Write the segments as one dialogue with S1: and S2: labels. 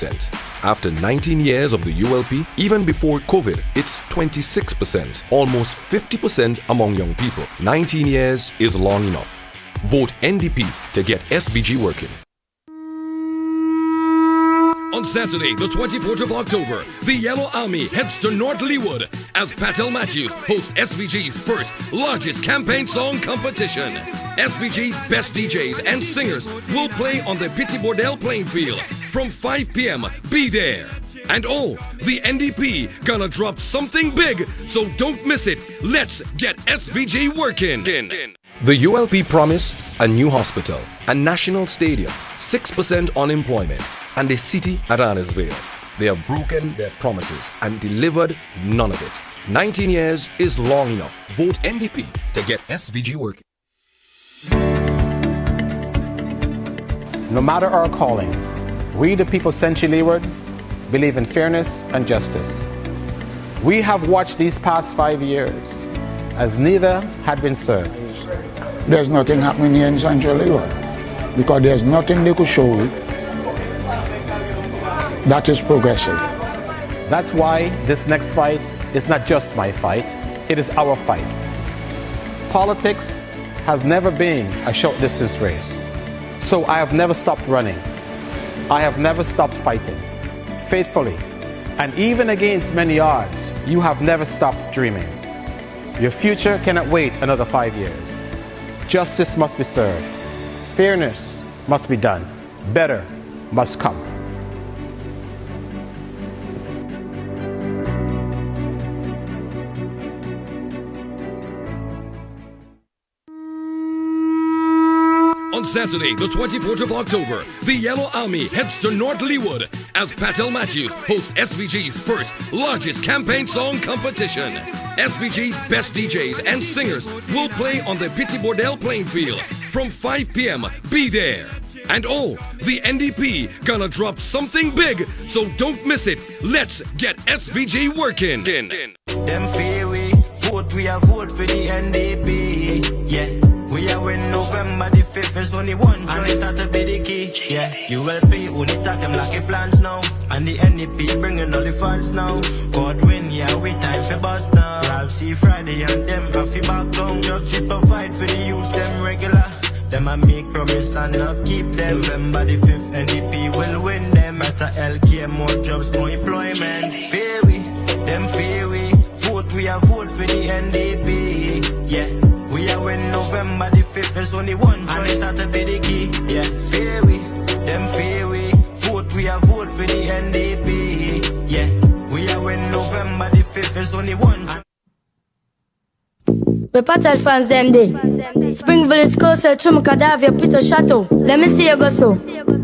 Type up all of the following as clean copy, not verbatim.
S1: After 19 years of the ULP, even before COVID, it's 26%, almost 50% among young people. 19 years is long enough. Vote NDP to get SVG working. On Saturday, the 24th of October, the Yellow Army heads to North Leawood as Patel Matthews hosts SVG's first, largest campaign song competition. SVG's best DJs and singers will play on the Petit Bordel playing field from 5 p.m. Be there. And the NDP gonna drop something big, so don't miss it. Let's get SVG working. The ULP promised a new hospital, a national stadium, 6% unemployment, and a city at Annisvale. They have broken their promises and delivered none of it. 19 years is long enough. Vote NDP to get SVG working.
S2: No matter our calling, we the people Century Leeward believe in fairness and justice. We have watched these past 5 years as neither had been served.
S3: There's nothing happening here in Central Leeward because there's nothing they could show you that is progressive.
S2: That's why this next fight is not just my fight, it is our fight. Politics has never been a short distance race, so I have never stopped running. I have never stopped fighting, faithfully, and even against many odds, you have never stopped dreaming. Your future cannot wait another 5 years. Justice must be served. Fairness must be done. Better must come.
S1: On Saturday, the 24th of October, the Yellow Army heads to North Leawood as Patel Matthews hosts SVG's first, largest campaign song competition. SVG's best DJs and singers will play on the Petit Bordel playing field from 5 p.m. Be there. And the NDP gonna drop something big, so don't miss it. Let's get SVG working.
S4: Them fear we vote, we are vote for the NDP. Yeah. We are when November the 5th is only one choice that to be the key. Yeah, ULP only talk them like a plans now. And the NEP bringing all the funds now. God win, yeah, we time for bust now. I'll see Friday and them have to back down. Jobs we provide for the youths, them regular. Them I make promise and not keep them. November the 5th, NEP will win them. At a LK, more jobs, more employment. Fear we, them fear we. Vote, we are vote for the NDP. Yeah. We are when November the 5th is only one choice that to be the key. Yeah, fear we, them fear we. Vote, we are vote for the NDP. Yeah, we are when November the 5th is only one choice.
S5: We Patel fans them day. Spring Village closer to Macadavia, Peter Chateau. Let me see you go so.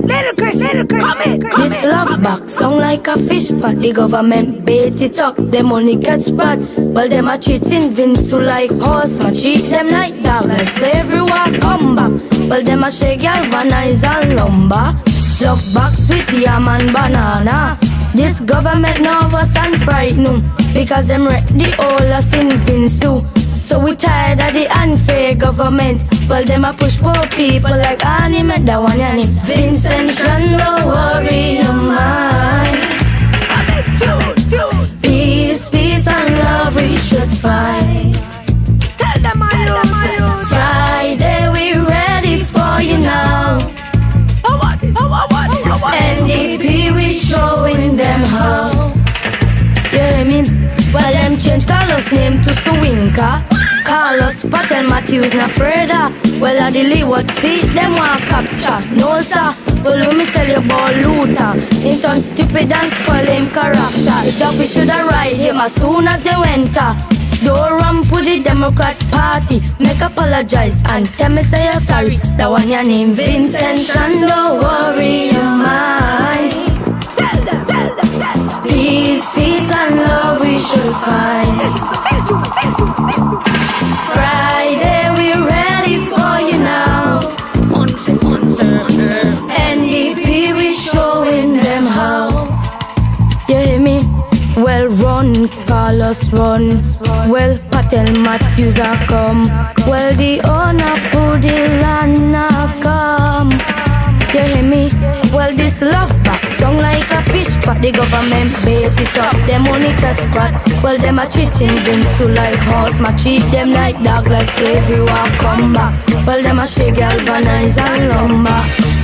S6: Little Chris, come in.
S5: This love box sound like a fish pot. The government bait it up, them only catch spot. Well, them a treating Vince to like horse, man. Treat them like dog, like slavery walk come back. Well, them a shake galvanize and lumber. Love box with yam and banana. This government nervous and frightened because them wreck the whole of St. Vince too. So we tired of the unfair government. Well, them a push poor people like anime, that one yani. Vincent, don't worry your mind. Peace, peace and love we should find.
S6: Tell them I
S5: Friday we ready for you now. NDP we showing them how. You hear me? Well, them change Carlos name to Swinka. Carlos Patel Matthews na Freda. Well, I the Leeward seat, them want capture. No sir, well let me tell you about Luther. Him turn stupid and spoil him character. That we shoulda ride him as soon as they went. Don't run for the Democrat Party. Make apologize and tell me say you're sorry. That one your name Vincent and don't worry your mind. Peace, peace and love we should find. Friday we ready for you now. NDP we showing them how. You hear me? Well run, Carlos run. Well Patel Matthews a come. Well the owner for the land a come. You hear me? Well this love box Song like a fish pot, the government bait it up. Them only cut spot. Well, them a cheating things to like horse. Ma cheat them like dog, like slavery walk come back. Well, them a shake galvanize and lumber.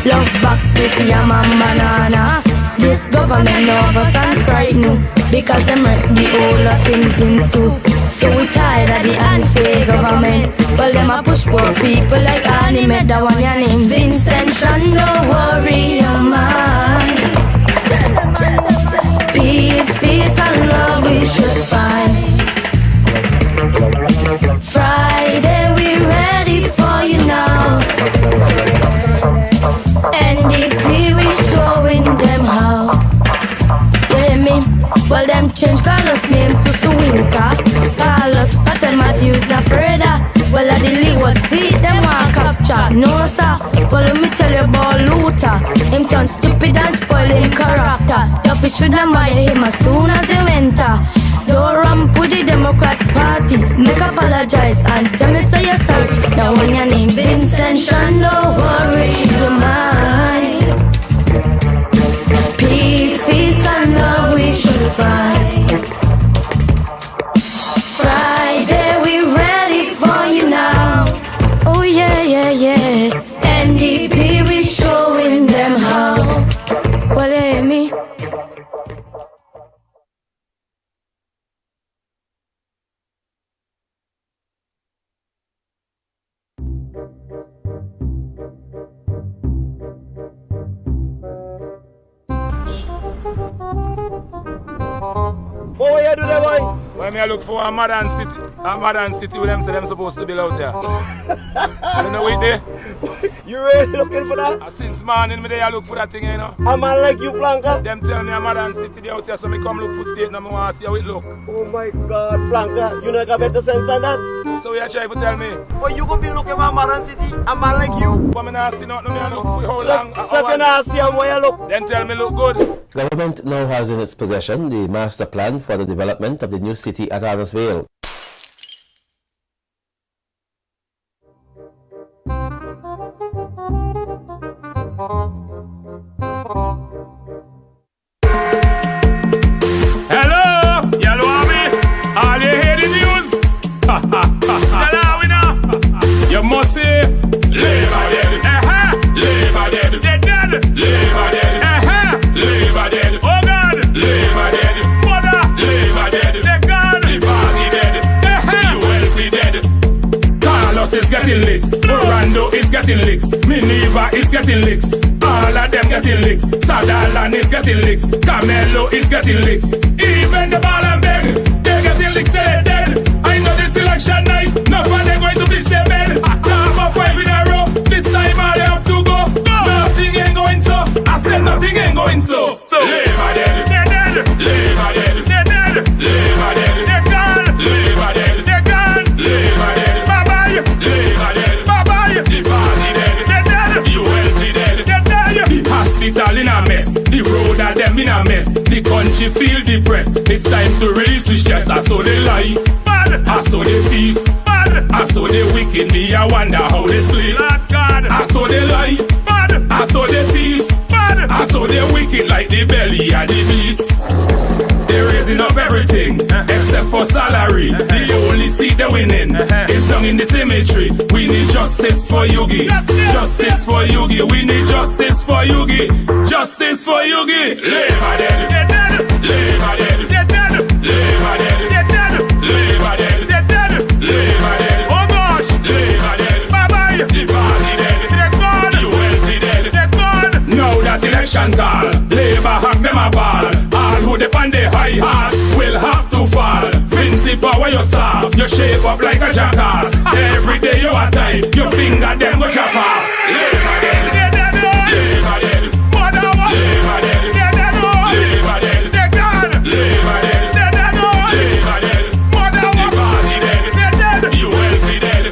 S5: Love box with yam and banana. This government nervous and frightened because them wreck the whole of things in soup. So we tired of the unfair government. Well, them a push poor people like anime. That one your name Vincent Chan. Don't worry your mind. Peace, peace and love we should find. Friday we ready for you now. NDP we showing them how. You hear me? Well, them change Carlos name to Suwinka. Carlos Patel Matthews not further. Well, I delete what see them want capture. No sir. Well, let me tell you about Luther. Him turn stupid and spoil him character. Yup, you should have admire him as soon as you enter. Don't ramp with the Democrat Party. Make apologize and tell me say you're sorry. Now when your name Vincent Chan, don't worry your mind. Peace, peace and love we should find. Friday we ready for you now. Oh yeah, yeah, yeah. NDP we showing them how. Well, hear me?
S7: Oh, what you do there, boy?
S8: When I look for a modern city with them, so them supposed to be out there. You know what they?
S7: You really looking for that?
S8: Since morning, I look for that thing, you know.
S7: A man like you, Flanker?
S8: Them tell me a modern city they out there, so me come look for state, and I want to see how it look.
S7: Oh my God, Flanker, you know got better sense than that?
S8: So you try to tell me?
S7: Oh, you gonna be looking for a modern city, a man like you?
S8: But me not see nothing, me look for how long.
S7: So if you not see how you look?
S8: Then tell me look good.
S9: Government now has in its possession the master plan for the development of the new city at Arnasville.
S8: Hello, Yellow Army. All you hear the news? Hello, we know. You must say, Labour dead. Labour dead. They're dead. Labour dead. Labour dead. Oh God. Labour dead. Mother. Labour dead. They're gone. The party dead. You will be dead. Carlos is getting licks. Orlando is getting licks. Minerva is getting licks. All of them getting licks. Sutherland is getting licks. Camelo is getting licks. Even the ball and beg, they're getting licks, they're dead. I know this election night, no fun they're going to be their bed. Top of 5 in a row, this time all they have to go. Nothing ain't going so, I said nothing ain't going so. Labour dead, they're dead. Labour dead, they're dead. Labour dead, they're gone. Labour dead, they're gone. Labour dead, bye-bye. Labour dead, bye-bye. The party dead, they're dead. You will be dead, they're dead. The hospital in a mess, the road are them in a mess. The country feel depressed. It's time to release the stress. I saw they lie, bad. I saw they thief, bad. I saw they wicked. Me I wonder how they sleep. Lord God, I saw they lie, bad. I saw they thief, bad. I saw they wicked like the belly of the beast. They're raising up everything except for salary. The only seat they're winning is down in the cemetery. We need justice for Yugi. Justice for Yugi. We need justice for Yugi. Justice for Yugi. Labour dead. They're dead. Labour dead. They're dead. Labour dead. They're dead. Labour dead. They're dead. Labour dead. Oh gosh. Labour dead. Bye-bye. The party dead. They're gone. You will be dead. They're gone. Now that election call, Labour have them a ball. All who depend the high horse will have to fall. Vinci power you solve, you shape up like a jackass. Every day you are tight, your finger them go drop off. Labour dead, they're dead. Labour dead, mother what? Labour dead, they're dead. Labour dead, they're gone. Labour dead, they're dead. Labour dead, mother what? The party dead, they're dead. You will be dead.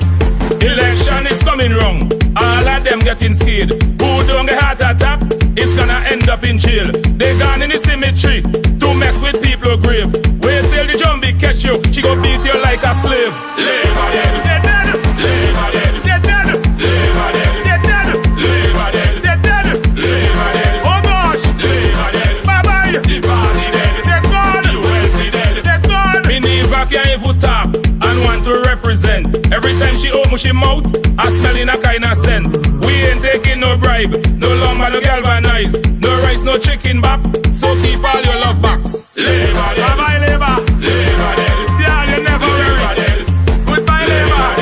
S8: Election is coming wrong, all of them getting scared. Who don't get heart attack? It's gonna end up in jail. They gone in the cemetery to mess with people grave. Wait till the zombie catch you, she go beat you like a slave. Labour dead, they're dead. Labour dead, they're dead. Labour dead, they're dead. Labour dead, they're dead. Labour dead. Oh gosh, Labour dead. push him out and smelling a kind of scent. We ain't taking no bribe, no lumber, no galvanize, no rice, no chicken back.
S3: So keep all your love back.
S8: Labor, bye-bye labor. Labor, yeah, you never worry. Goodbye labor.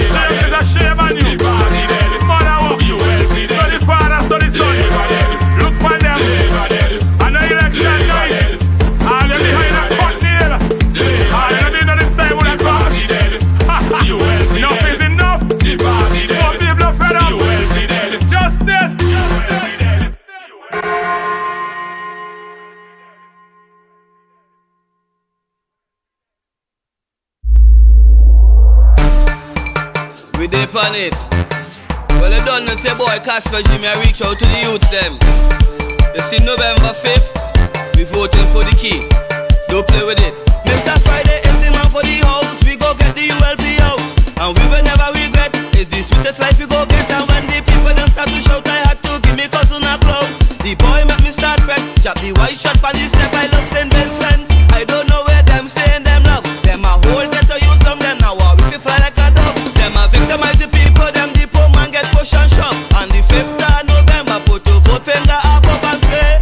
S8: It's a shame on you. The mother walk you. So the father, so the son. Look for them. And the election night. All them behind a cut nail. All them in this time with a cross. Enough is enough. More people are fed up. Justice.
S10: We dip on it. Well, I done not say boy Casper Jimmy, I reach out to the youth them. You see November 5th, we voting for the key. Don't play with it. Mr. Friday is the man for the house. We go get the ULP out, and we will never regret. It's the sweetest life we go get. And when the people them start to shout, I had to give me cousin a clout. The boy make me start fret. Jab the white shot by the step. I love St. Vincent. I don't know where them saying them love. Them a whole get to use them. Them now we feel fly like a dove. Them a victimize the people. Them the poor man get push and shove. On the 5th of November, put your foot finger up and say,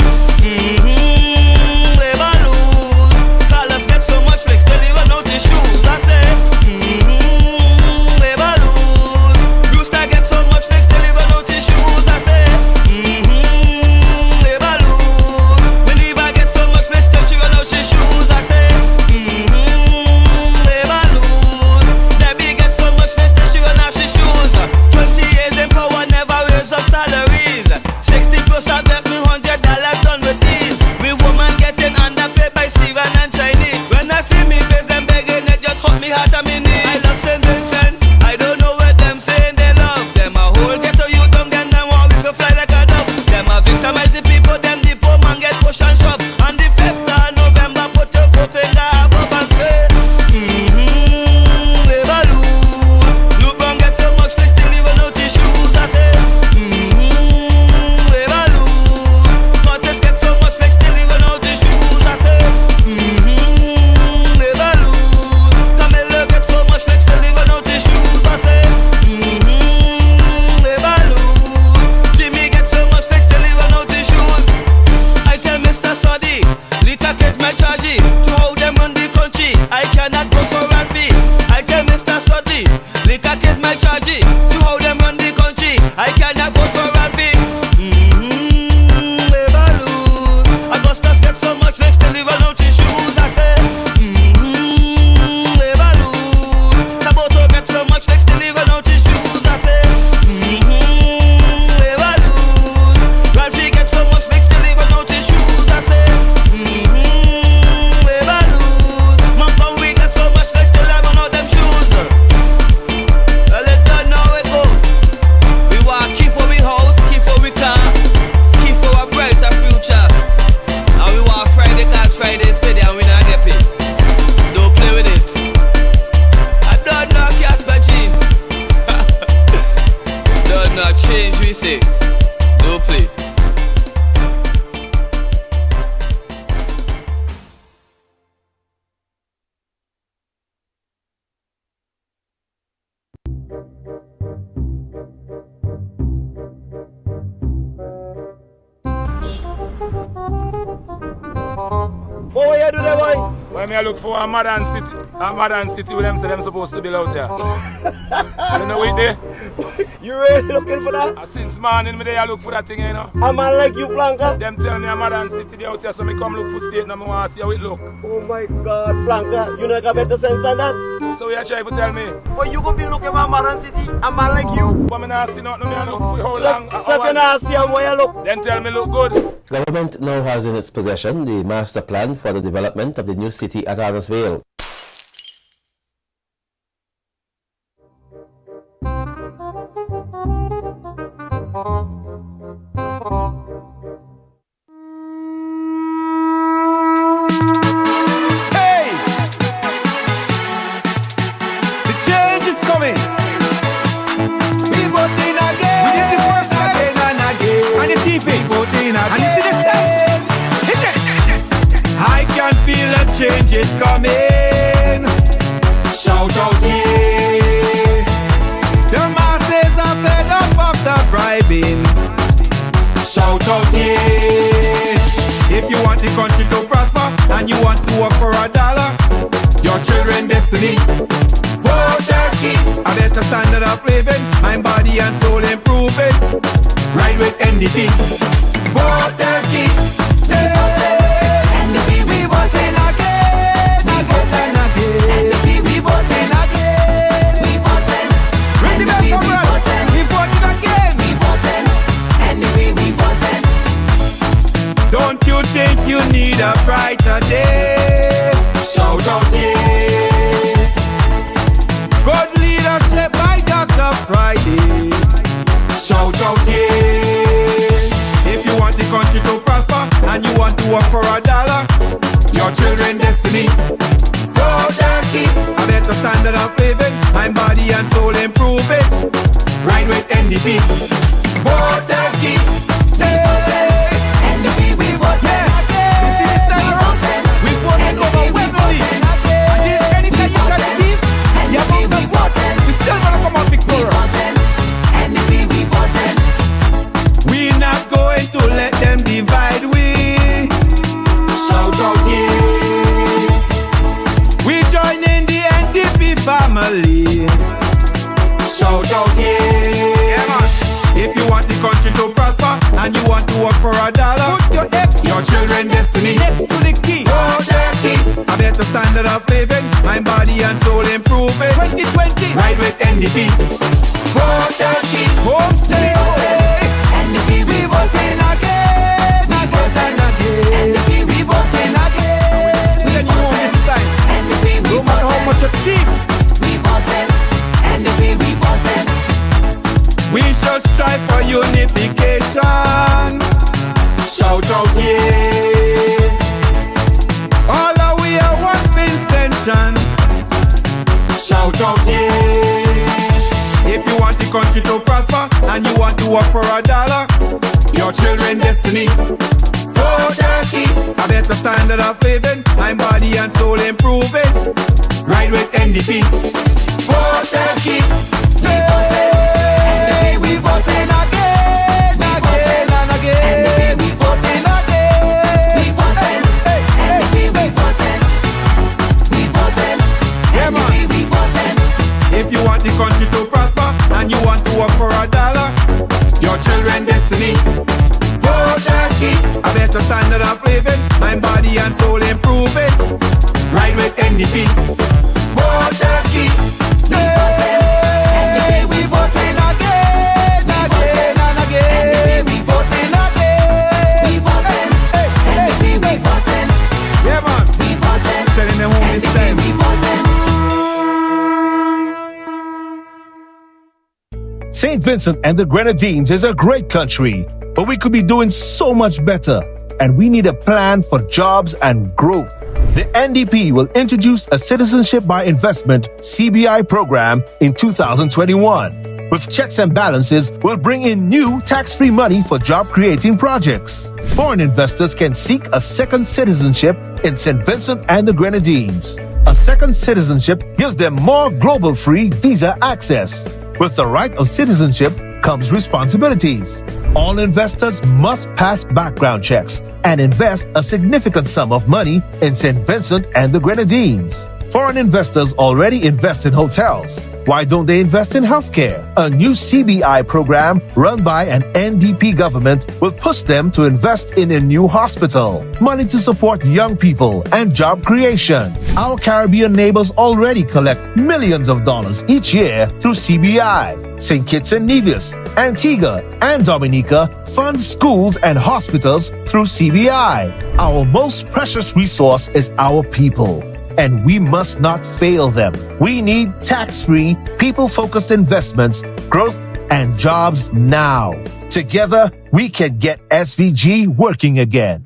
S10: labor lose. Colors get so much like still even out the shoes. I say, labor lose. Rooster get so much like still even out the shoes. I say, labor lose. Believer get so much like still she run out she shoes. I say, labor lose. Debbie get so much like still she run out she shoes. 20 years in power never raise up salaries. 60 plus I bet me $100 done with these. We woman getting underpaid by Steven and Chinese. When I see me face them begging, it just hurt me heart and me knee. I love St. Vincent. I don't know what them saying they love. Them a whole ghetto you don't get them want we feel fly like a dove. Them a victimize the people, them the poor man get push and shove. On the 5th of November, put your foot finger up and say, labor lose. Look down get so much they still even out the shoes. I say, labor lose. Curtis get so much they still even out the shoes. I say, labor lose. Camilla get so much they still even out the shoes. I say, labor lose. Jimmy get so much they still even out the shoes. I tell Mr. Soddy, Leacock is my chargy. To how them run the country, I cannot vote for Ralphie. I tell Mr. Soddy, Leacock is my chargy. To how them run the country, I cannot vote for Ralphie. Labor lose. Augustus get so much they still even out his shoes. I say, labor lose. Saboto get so much they still even out his shoes. I say, labor lose. Ralphie get so much they still even out his shoes. I say, labor lose. Mom we get so much they still even out them shoes. Well it done now it go. We want keep for we house, keep for we car, keep for a brighter future. And we want Friday cause Friday is payday and we not get paid. Don't play with it. I don't know Casper G. Don't not change we say. Don't play.
S7: What you do there, boy?
S8: When I look for a modern city with them say them supposed to be out here. You know what they?
S7: You really looking for that?
S8: Since morning me I look for that thing, you know.
S7: A man like you, Flanker?
S8: Them tell me a modern city they out here, so me come look for state and I want to see how it look.
S7: Oh my God, Flanker, you know got better sense than that?
S8: So you try to tell me?
S7: But you gonna be looking for a modern city, a man like you?
S8: But me not see nothing, me I look for how long.
S7: So if you not see him, where you look?
S8: Then tell me look good.
S9: Government now has in its possession the master plan for the development of the new city at Ardersvale.
S11: Hey! The change is coming. We voting again. We did the first again and again. And the TV voting again. I can feel a change is coming. Shout out here. country to prosper and you want to work for $1, your children destiny. Vote Turkey, a better standard of living, mind, body and soul improving. Right with NDP. Vote Turkey. NDP, we voting again. We voting again. NDP, we voting again. We voting. Ready, we voting. We voting again. We voting. NDP, we voting. Don't you think you need a brighter day? Shout out here. Good leadership by Dr. Friday. Shout out here. If you want the country to prosper and you want to work for $1, your children destiny. Vote Turkey, a better standard of living, mind, body and soul improving. Right with NDP. Vote Turkey. NDP, we voting again. We voting. We voting over Wembley. And anytime you try to leave, we voting. We still gonna come out victorious. NDP, we voting. We not going to let them divide we. Shout out here. We join in the NDP family. Shout out here. If you want the country to prosper and you want to work for $1, put your X, your children destiny next to the key. Vote Turkey, a better standard of living, mind, body and soul improving. 2020, right with NDP. Vote Turkey, home stay away. NDP, we voting again. We voting again. NDP, we voting again. We send you home this time. NDP, we voting. No matter how much you think. We voting. NDP, we voting. We shall strive for unification. Shout out here. All of we are one Vincentian. Shout out here. If you want the country to prosper and you want to work for $1, your children destiny. Vote Turkey, a better standard of living, mind, body and soul improving. Right with NDP. Vote Turkey. We voting again, again and again. We voting again. We voting. NDP, we voting. We voting. Yeah, man. We voting. If you want the country to prosper and you want to work for $1, your children destiny. Vote Turkey, a better standard of living, mind, body and soul improving. Right with NDP. Vote Turkey. We voting again, again and again. We voting again. We voting. NDP, we voting. Yeah, man. We voting. Sending them home this time. We voting.
S12: St. Vincent and the Grenadines is a great country, but we could be doing so much better, and we need a plan for jobs and growth. The NDP will introduce a Citizenship by Investment CBI program in 2021. With checks and balances, we'll bring in new tax-free money for job-creating projects. Foreign investors can seek a second citizenship in St. Vincent and the Grenadines. A second citizenship gives them more global free visa access. With the right of citizenship comes responsibilities. All investors must pass background checks and invest a significant sum of money in St. Vincent and the Grenadines. Foreign investors already invest in hotels. Why don't they invest in healthcare? A new CBI program run by an NDP government will push them to invest in a new hospital. Money to support young people and job creation. Our Caribbean neighbors already collect millions of dollars each year through CBI. St. Kitts and Nevis, Antigua, and Dominica fund schools and hospitals through CBI. Our most precious resource is our people, and we must not fail them. We need tax-free, people-focused investments, growth, and jobs now. Together, we can get SVG working again.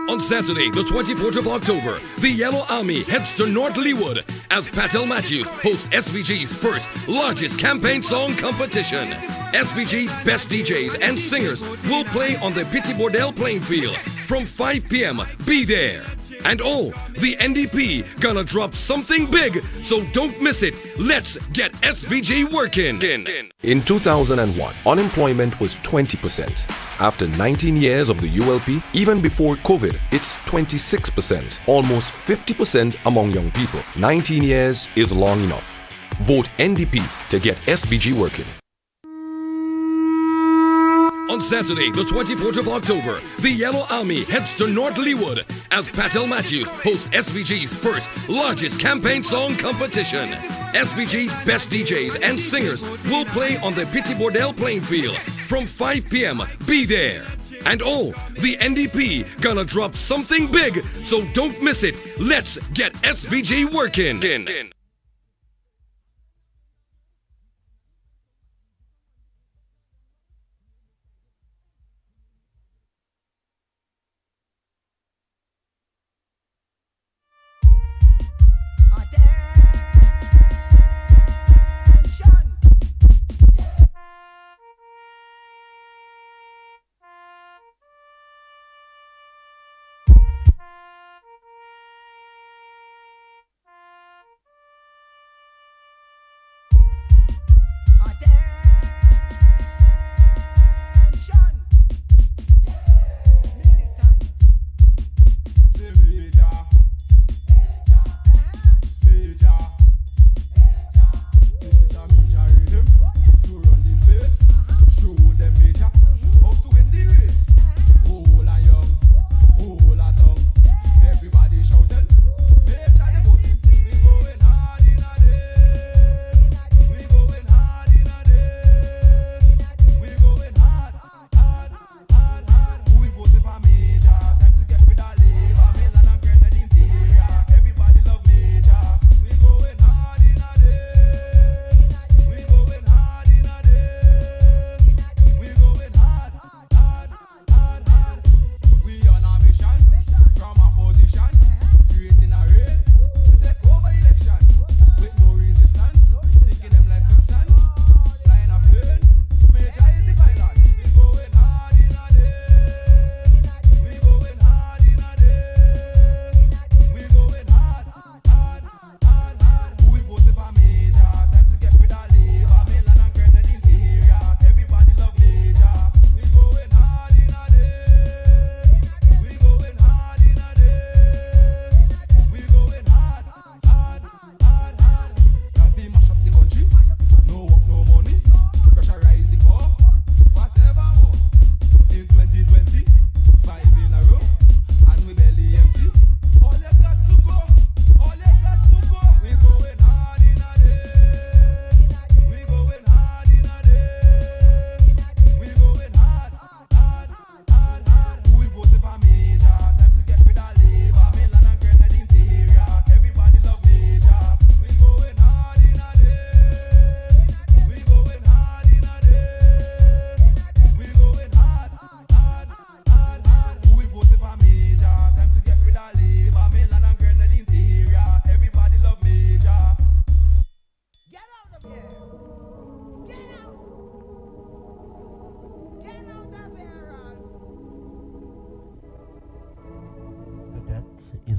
S1: On Saturday, the 24th of October, the Yellow Army heads to North Leawood as Patel Matthews hosts SVG's first, largest campaign song competition. SVG's best DJs and singers will play on the Petit Bordel playing field from 5 p.m. Be there. And oh, the NDP gonna drop something big, so don't miss it. Let's get SVG working.
S13: In 2001, unemployment was 20%.
S1: After 19 years of the ULP, even before COVID, it's 26%, almost 50% among young people. 19 years is long enough. Vote NDP to get SBG working. On Saturday, the 24th of October, the Yellow Army heads to North Leawood as Patel Matthews hosts SBG's first, largest campaign song competition. SBG's best DJs and singers will play on the Petit Bordel playing field from 5 p.m. Be there. And oh, the NDP gonna drop something big, so don't miss it. Let's get SBG working.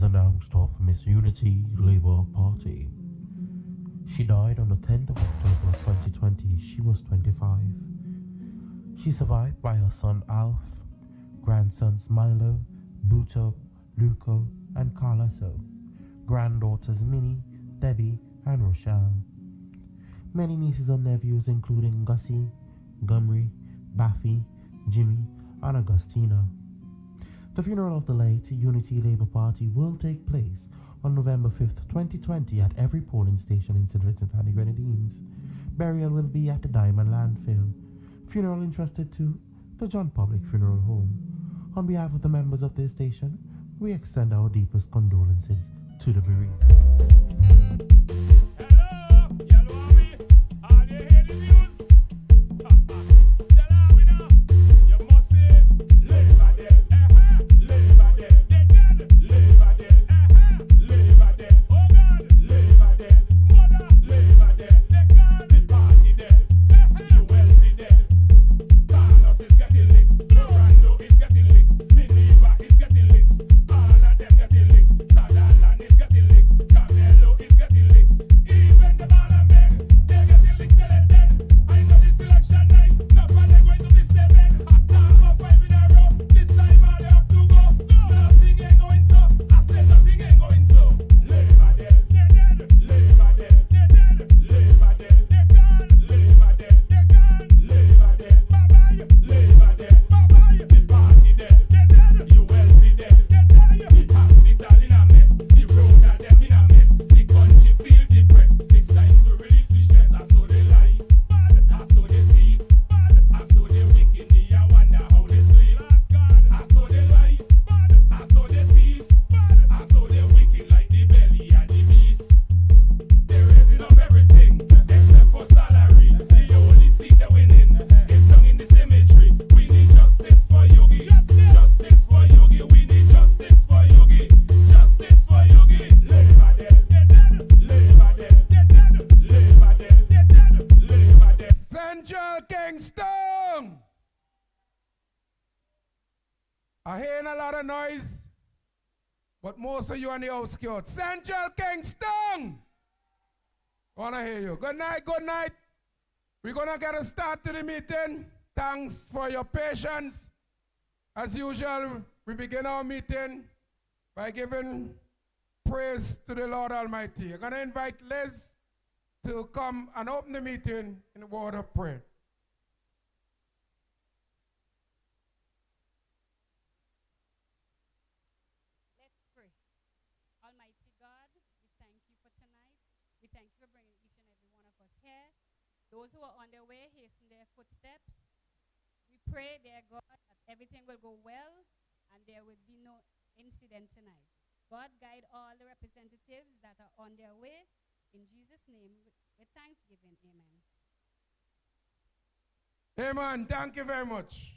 S13: is announced of Miss Unity Labour Party. She died on the 10th of October 2020. She was 25. She survived by her son Alf, grandsons Milo, Buto, Luco, and Carloso, granddaughters Minnie, Debbie, and Rochelle. Many nieces and nephews including Gussie, Gumry, Baffy, Jimmy, and Augustina. The funeral of the late Unity Labour Party will take place on November 5th, 2020 at every polling station in St. Vincent and the Grenadines. Burial will be at the Diamond Landfill. Funeral entrusted to the John Public Funeral Home. On behalf of the members of this station, we extend our deepest condolences to the bereaved.
S8: Is getting licks. Camelo is getting licks.
S14: I hear a lot of noise, but most of you on the outskirts. Central Kingstown! I want to hear you. Good night, good night. We're going to get a start to the meeting. Thanks for your patience. As usual, we begin our meeting by giving praise to the Lord Almighty. I'm going to invite Liz to come and open the meeting in a word of prayer.
S15: Let's pray. Almighty God, we thank you for tonight. We thank you for bringing each and every one of us here. Those who are on their way, hasten their footsteps. We pray, dear God, that everything will go well and there will be no incident tonight. God, guide all the representatives that are on their way. In Jesus' name, with thanksgiving, amen.
S14: Amen. Thank you very much.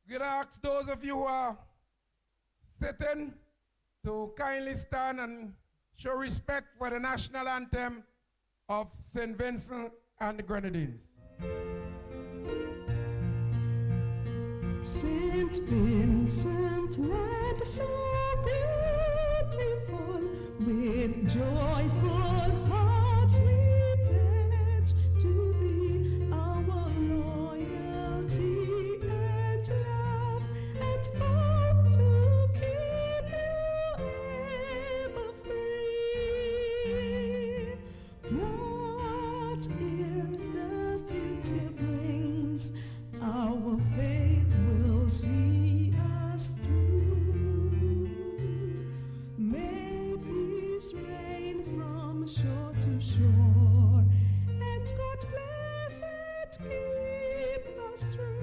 S14: We'll ask those of you who are sitting to kindly stand and show respect for the national anthem of St. Vincent and the Grenadines.
S16: St. Vincent, land so beautiful, with joyful hearts we pledge to thee our loyalty and love, and vow to keep you ever free. Whate'er the future brings, our faith will see us through. May peace reign from shore to shore, and God bless and keep us true.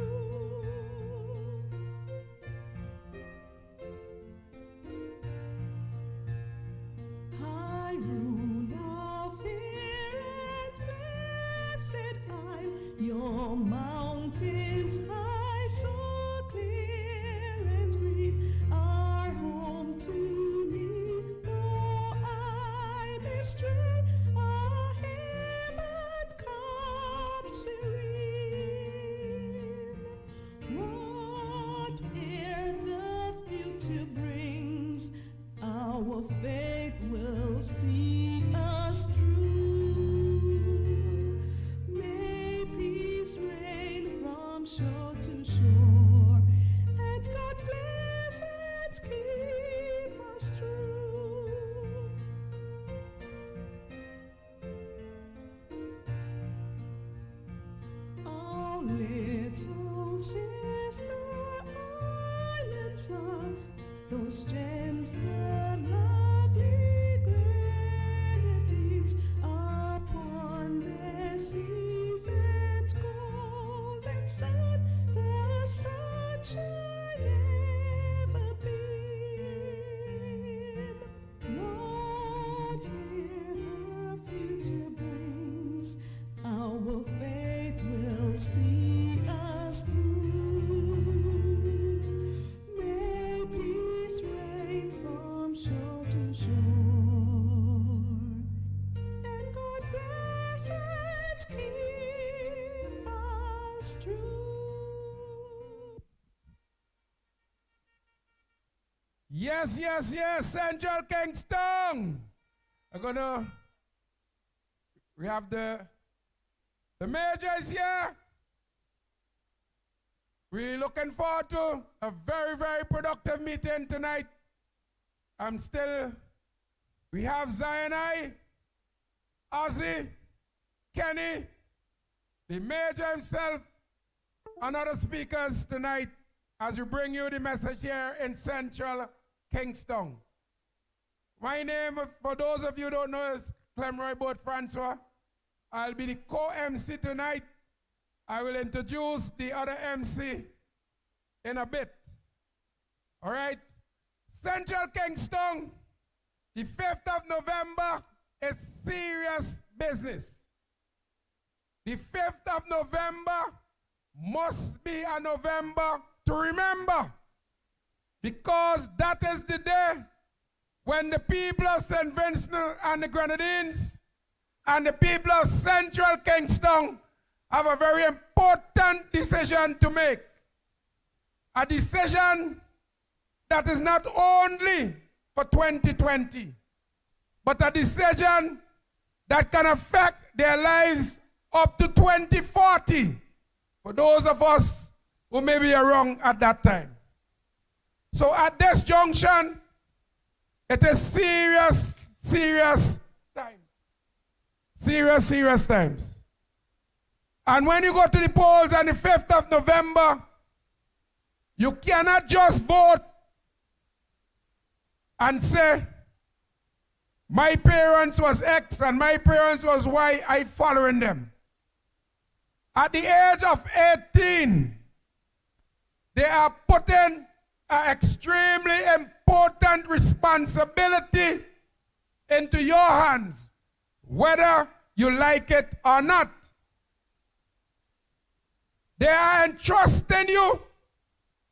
S16: High ruler, fair and blessed Isle, your mountains high, so clear and green, are home to me. Though I may stray, our heaven come serene. Whate'er the future brings, our faith will see us through. May peace reign from shore to shore, and God bless and keep us true. Oh, little sister islands are those gems, the lovely Grenadines, upon their seas and gold and sand, the sunshine ever beam. Whate'er the future brings, our faith will see us through. May peace reign from shore to shore, and God bless and keep us true.
S14: Yes, yes, yes, Central Kingstown. We have the majors here. We're looking forward to a very, very productive meeting tonight. We have Zionai, Ozzy, Kenny, the major himself, and other speakers tonight as we bring you the message here in Central Kingstown. My name, for those of you who don't know, is Clemroy Boat Francois. I'll be the co-MC tonight. I will introduce the other MC in a bit. All right? Central Kingstown, the 5th of November is serious business. The 5th of November must be a November to remember, because that is the day when the people of St. Vincent and the Grenadines and the people of Central Kingstown have a very important decision to make. A decision that is not only for 2020, but a decision that can affect their lives up to 2040 for those of us who may be around at that time. So at this junction, it is serious times. Serious times. And when you go to the polls on the 5th of November, you cannot just vote and say, my parents was X and my parents was Y, I following them. At the age of 18, they are putting an extremely important responsibility into your hands, whether you like it or not. They are entrusting you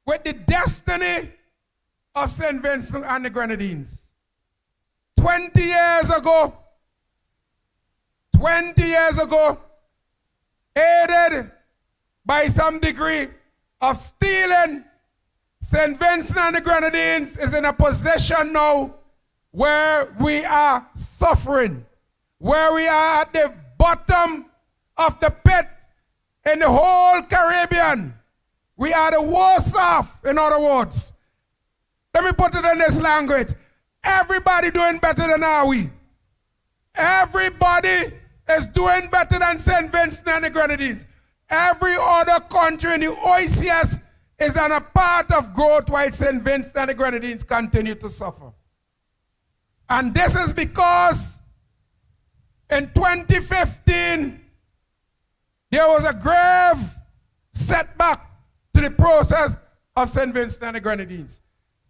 S14: with the destiny of St. Vincent and the Grenadines. 20 years ago, aided by some degree of stealing, St. Vincent and the Grenadines is in a position now where we are suffering, where we are at the bottom of the pit in the whole Caribbean. We are the worst off, in other words. Let me put it in this language. Everybody doing better than are we. Everybody is doing better than St. Vincent and the Grenadines. Every other country in the OICS is on a path of growth while St. Vincent and the Grenadines continue to suffer. And this is because in 2015, there was a grave setback to the process of St. Vincent and the Grenadines.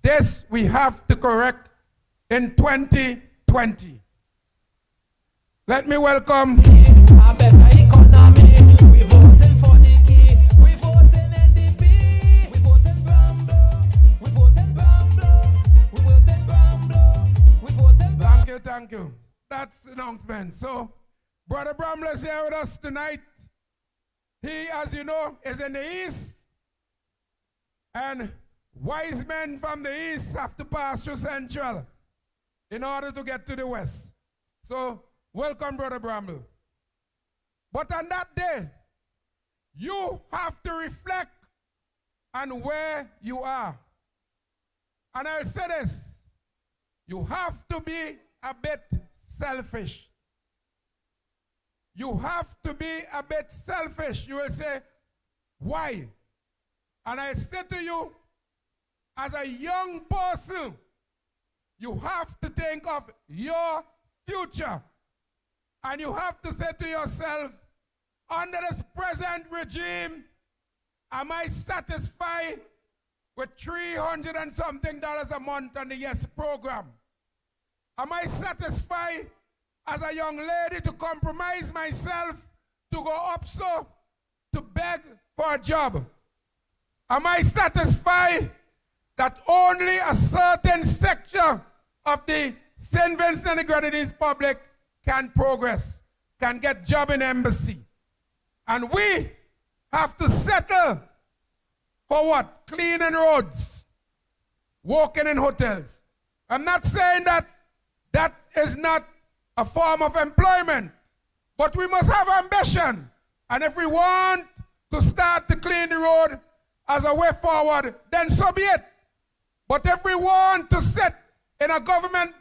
S14: This we have to correct in 2020. Let me welcome
S11: A better economy. We voting for the key. We voting NDP. We voting Bramble. We voting Bramble. We voting Bramble. We voting Bramble.
S14: Thank you. That's the announcement. So, Brother Bramble is here with us tonight. He, as you know, is in the east. And wise men from the east have to pass through Central in order to get to the west. So, welcome, Brother Bramble. But on that day, you have to reflect on where you are. And I'll say this, you have to be a bit selfish. You have to be a bit selfish. You will say, why? And I say to you, as a young person, you have to think of your future. And you have to say to yourself, under this present regime, am I satisfied with $300 and something a month on the YES program? Am I satisfied as a young lady to compromise myself to go up so to beg for a job? Am I satisfied that only a certain sector of the St. Vincent and the Grenadines public can progress, can get job in embassy? And we have to settle for what? Cleaning roads, working in hotels. I'm not saying that that is not a form of employment, but we must have ambition. And if we want to start to clean the road as a way forward, then so be it. But if we want to sit in a government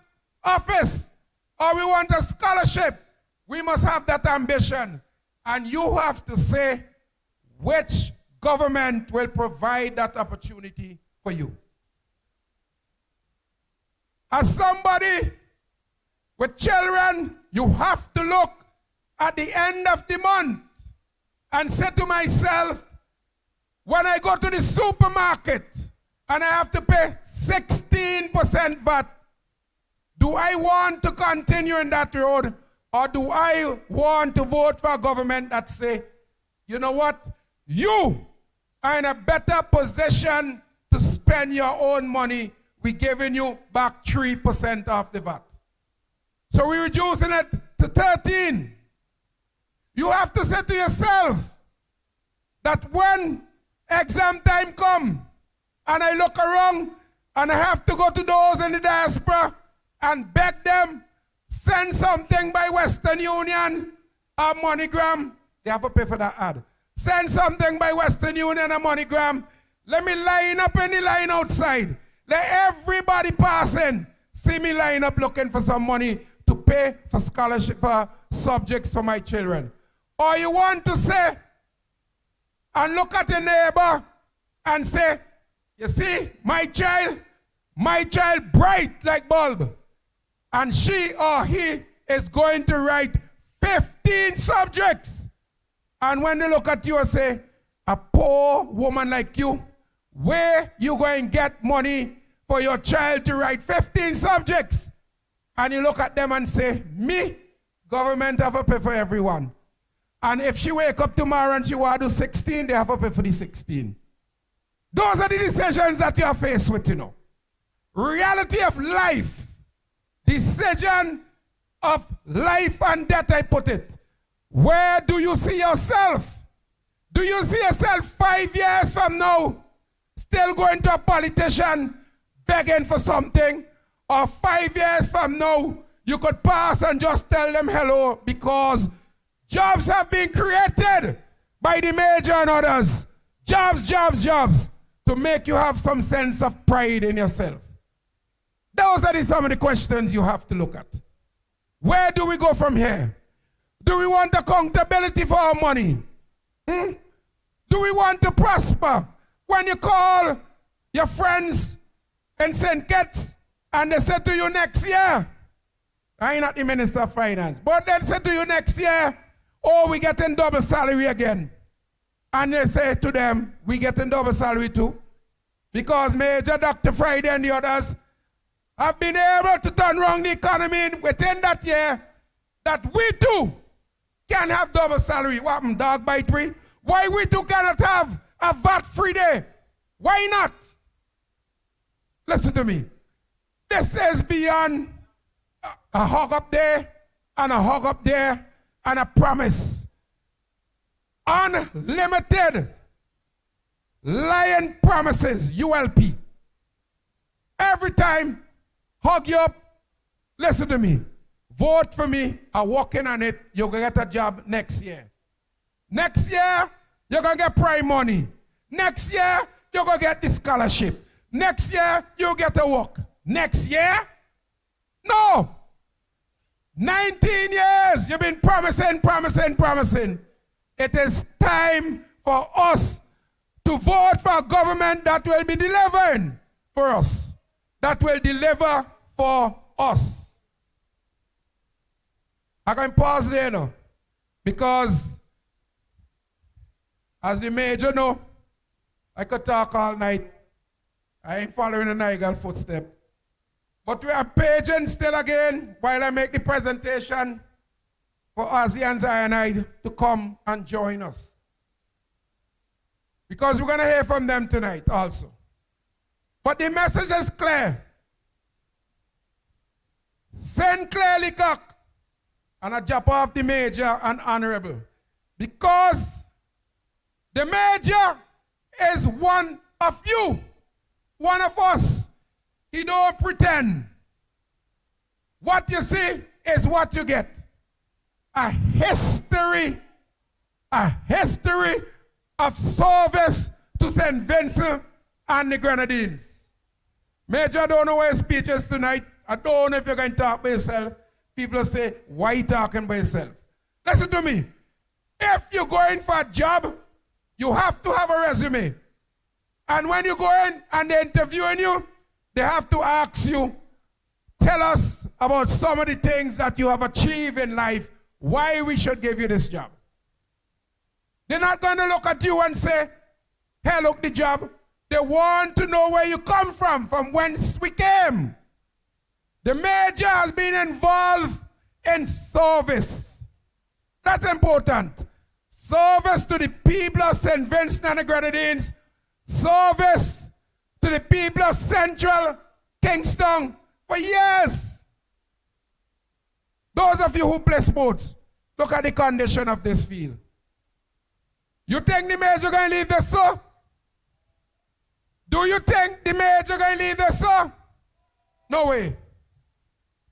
S14: office or we want a scholarship, we must have that ambition. And you have to say which government will provide that opportunity for you. As somebody with children, you have to look at the end of the month and say to myself, when I go to the supermarket and I have to pay 16% VAT, do I want to continue in that road, or do I want to vote for a government that say, you know what, you are in a better position to spend your own money. We're giving you back 3% off the VAT. So we're reducing it to 13. You have to say to yourself that when exam time come and I look around And I have to go to those in the diaspora and beg them, send something by Western Union or MoneyGram. They have to pay for that ad. Send something by Western Union or MoneyGram. Let me line up in the line outside. Let everybody passing see me line up looking for some money to pay for scholarship for subjects for my children. Or you want to say and look at your neighbor and say, you see, my child bright like bulb. And she or he is going to write 15 subjects. And when they look at you and say, a poor woman like you, where you going to get money for your child to write 15 subjects? And you look at them and say, me, government have to pay for everyone. And if she wake up tomorrow and she want to do 16, they have to pay for the 16. Those are the decisions that you are faced with, you know. Reality of life. Decision of life and death, I put it. Where do you see yourself? Do you see yourself 5 years from now still going to a politician begging for something? Or 5 years from now you could pass and just tell them hello because jobs have been created by the major and others. Jobs to make you have some sense of pride in yourself. Those are some of the questions you have to look at. Where do we go from here? Do we want accountability for our money? Do we want to prosper? When you call your friends in St. Kitts and they say to you next year, I'm not the Minister of Finance, but they say to you next year, oh, we're getting double salary again. And they say to them, we're getting double salary too. Because Major Dr. Friday and the others have been able to turn around the economy within that year that we too can have double salary. What happened, dog bite we? Why we too cannot have a VAT-free day? Why not? Listen to me. This is beyond a hug up there and a hug up there and a promise. Unlimited lying promises, ULP. Every time, hug you up, listen to me. Vote for me, I walk in on it, you're going to get a job next year. Next year, you're going to get prime money. Next year, you're going to get the scholarship. Next year, you'll get a work. Next year? No. 19 years, you've been promising. It is time for us to vote for a government that will be delivering for us. That will deliver for us. I can pause there now. Because, as the major know, I could talk all night. I ain't following the Nigel footstep. But we are paging still again while I make the presentation for Ozzy and Zionide to come and join us. Because we're going to hear from them tonight also. But the message is clear. St. Claire Leacock, and I drop off the major and honorable. Because the major is one of you, one of us. He don't pretend. What you see is what you get. A history of service to St. Vincent and the Grenadines. Major, I don't know where speech is tonight. I don't know if you're going to talk by yourself. People say, why are you talking by yourself? Listen to me. If you're going for a job, you have to have a resume. And when you go in and they're interviewing you, they have to ask you, tell us about some of the things that you have achieved in life, why we should give you this job. They're not going to look at you and say, hey, look, the job. They want to know where you come from whence we came. The major has been involved in service. That's important. Service to the people of St. Vincent and the Grenadines. Service to the people of Central Kingstown for years. Those of you who play sports, look at the condition of this field. You think the major going to leave this so? Do you think the Major going to leave this, sir? No way.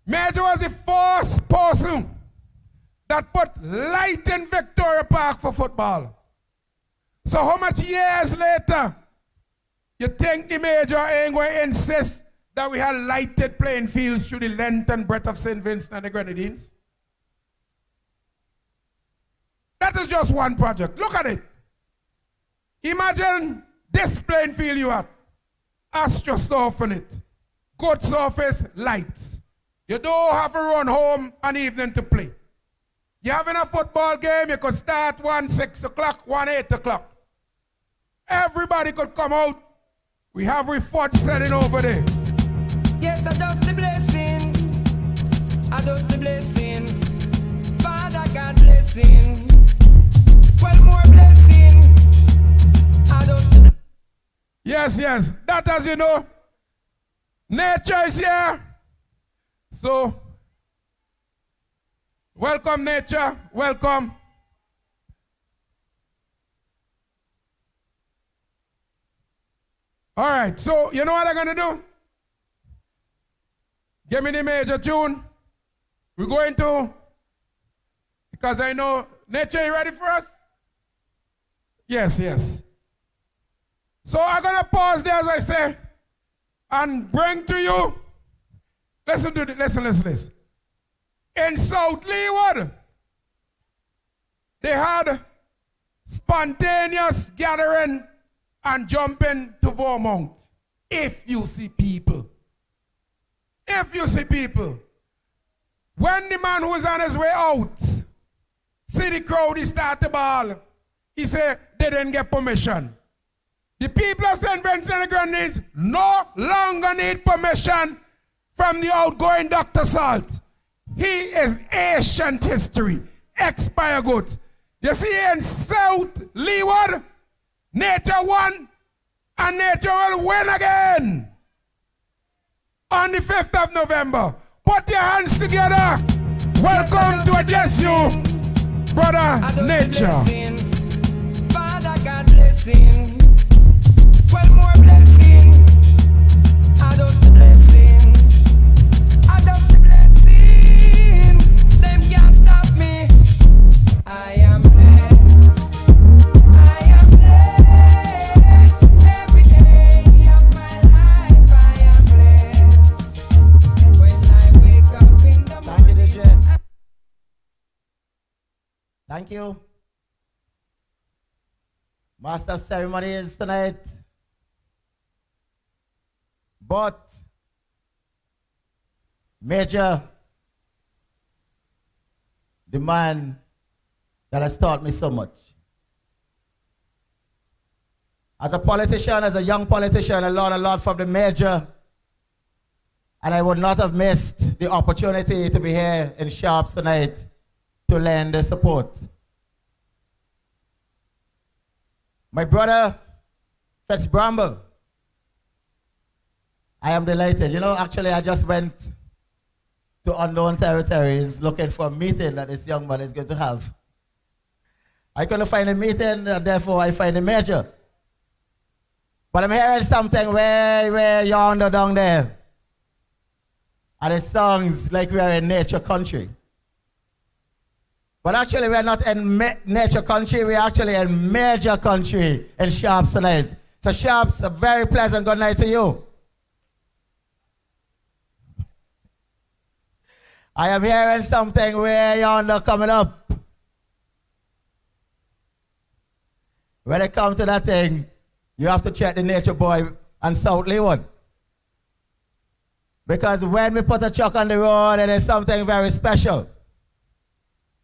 S14: Major was the first person that put light in Victoria Park for football. So how much years later you think the Major ain't going to insist that we have lighted playing fields through the length and breadth of St. Vincent and the Grenadines? That is just one project. Look at it. Imagine this playing field you have. AstroSurf on it. Good surface, lights. You don't have to run home an evening to play. You're having a football game, you could start 6 o'clock, 8 o'clock. Everybody could come out. We have refudge selling over there.
S11: Yes, I just the blessing. I just the blessing. Father God blessing. Well, more blessing. I just the
S14: Yes. That, as you know, nature is here. So, welcome nature. Welcome. All right, so you know what I'm going to do? Give me the Major tune. We're going to, because I know, nature, you ready for us? Yes. So I'm going to pause there, as I say, and bring to you, listen to this, listen. In South Leeward, they had spontaneous gathering and jumping to Vermont. If you see people. When the man who was on his way out, see the crowd, he start the ball, he said they didn't get permission. The people of St. Vincent and the Grenadines no longer need permission from the outgoing Dr. Salt. He is ancient history, expire goods. You see in South Leeward, nature won and nature will win again. On the 5th of November. Put your hands together. Welcome to address you, brother nature.
S11: Father God blessing. Well, more blessing. I just the blessing. I just the blessing. Them can't stop me. I am blessed. I am blessed. Every day of my life I am blessed. When I wake up in the morning. Thank you, DJ. Thank you. Master of ceremonies tonight. But Major, the man that has taught me so much. As a politician, as a young politician, I learned a lot from the Major, and I would not have missed the opportunity to be here in Sharps tonight to lend the support. My brother, Fitzbramble, I am delighted. You know, actually, I just went to unknown territories looking for a meeting that this young man is going to have. I couldn't find a meeting, and therefore I find a Major. But I'm hearing something way yonder down there. And it sounds like we are in nature country. But actually, we are not in nature country. We are actually in major country in Sharps tonight. So Sharps, a very pleasant good night to you. I am hearing something way yonder coming up. When it comes to that thing, you have to check the Nature Boy and South Leeward. Because when we put a truck on the road, it is something very special.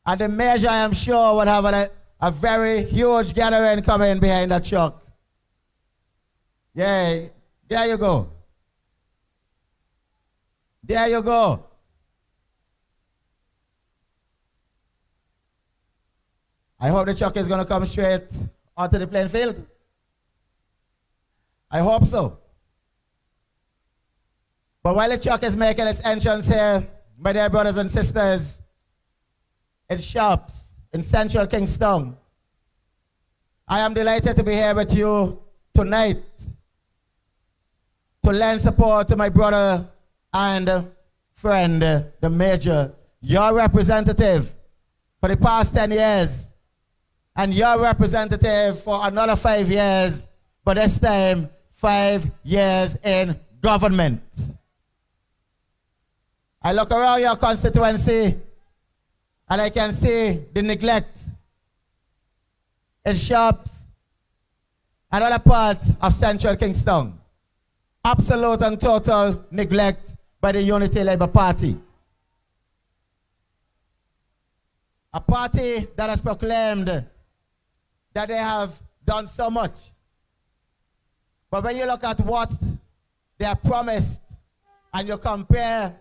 S11: And the Major, I am sure, will have a very huge gathering coming behind that truck. Yeah, there you go. There you go. I hope the truck is going to come straight onto the playing field. I hope so. But while the truck is making its entrance here, my dear brothers and sisters, in Sharps, in central Kingstown, I am delighted to be here with you tonight
S17: to lend support to my brother and friend, the Major, your representative for the past 10 years, and your representative for another 5 years, but this time 5 years in government. I look around your constituency and I can see the neglect in shops and other parts of central Kingstown. Absolute and total neglect by the Unity Labour Party. A party that has proclaimed that they have done so much. But when you look at what they have promised and you compare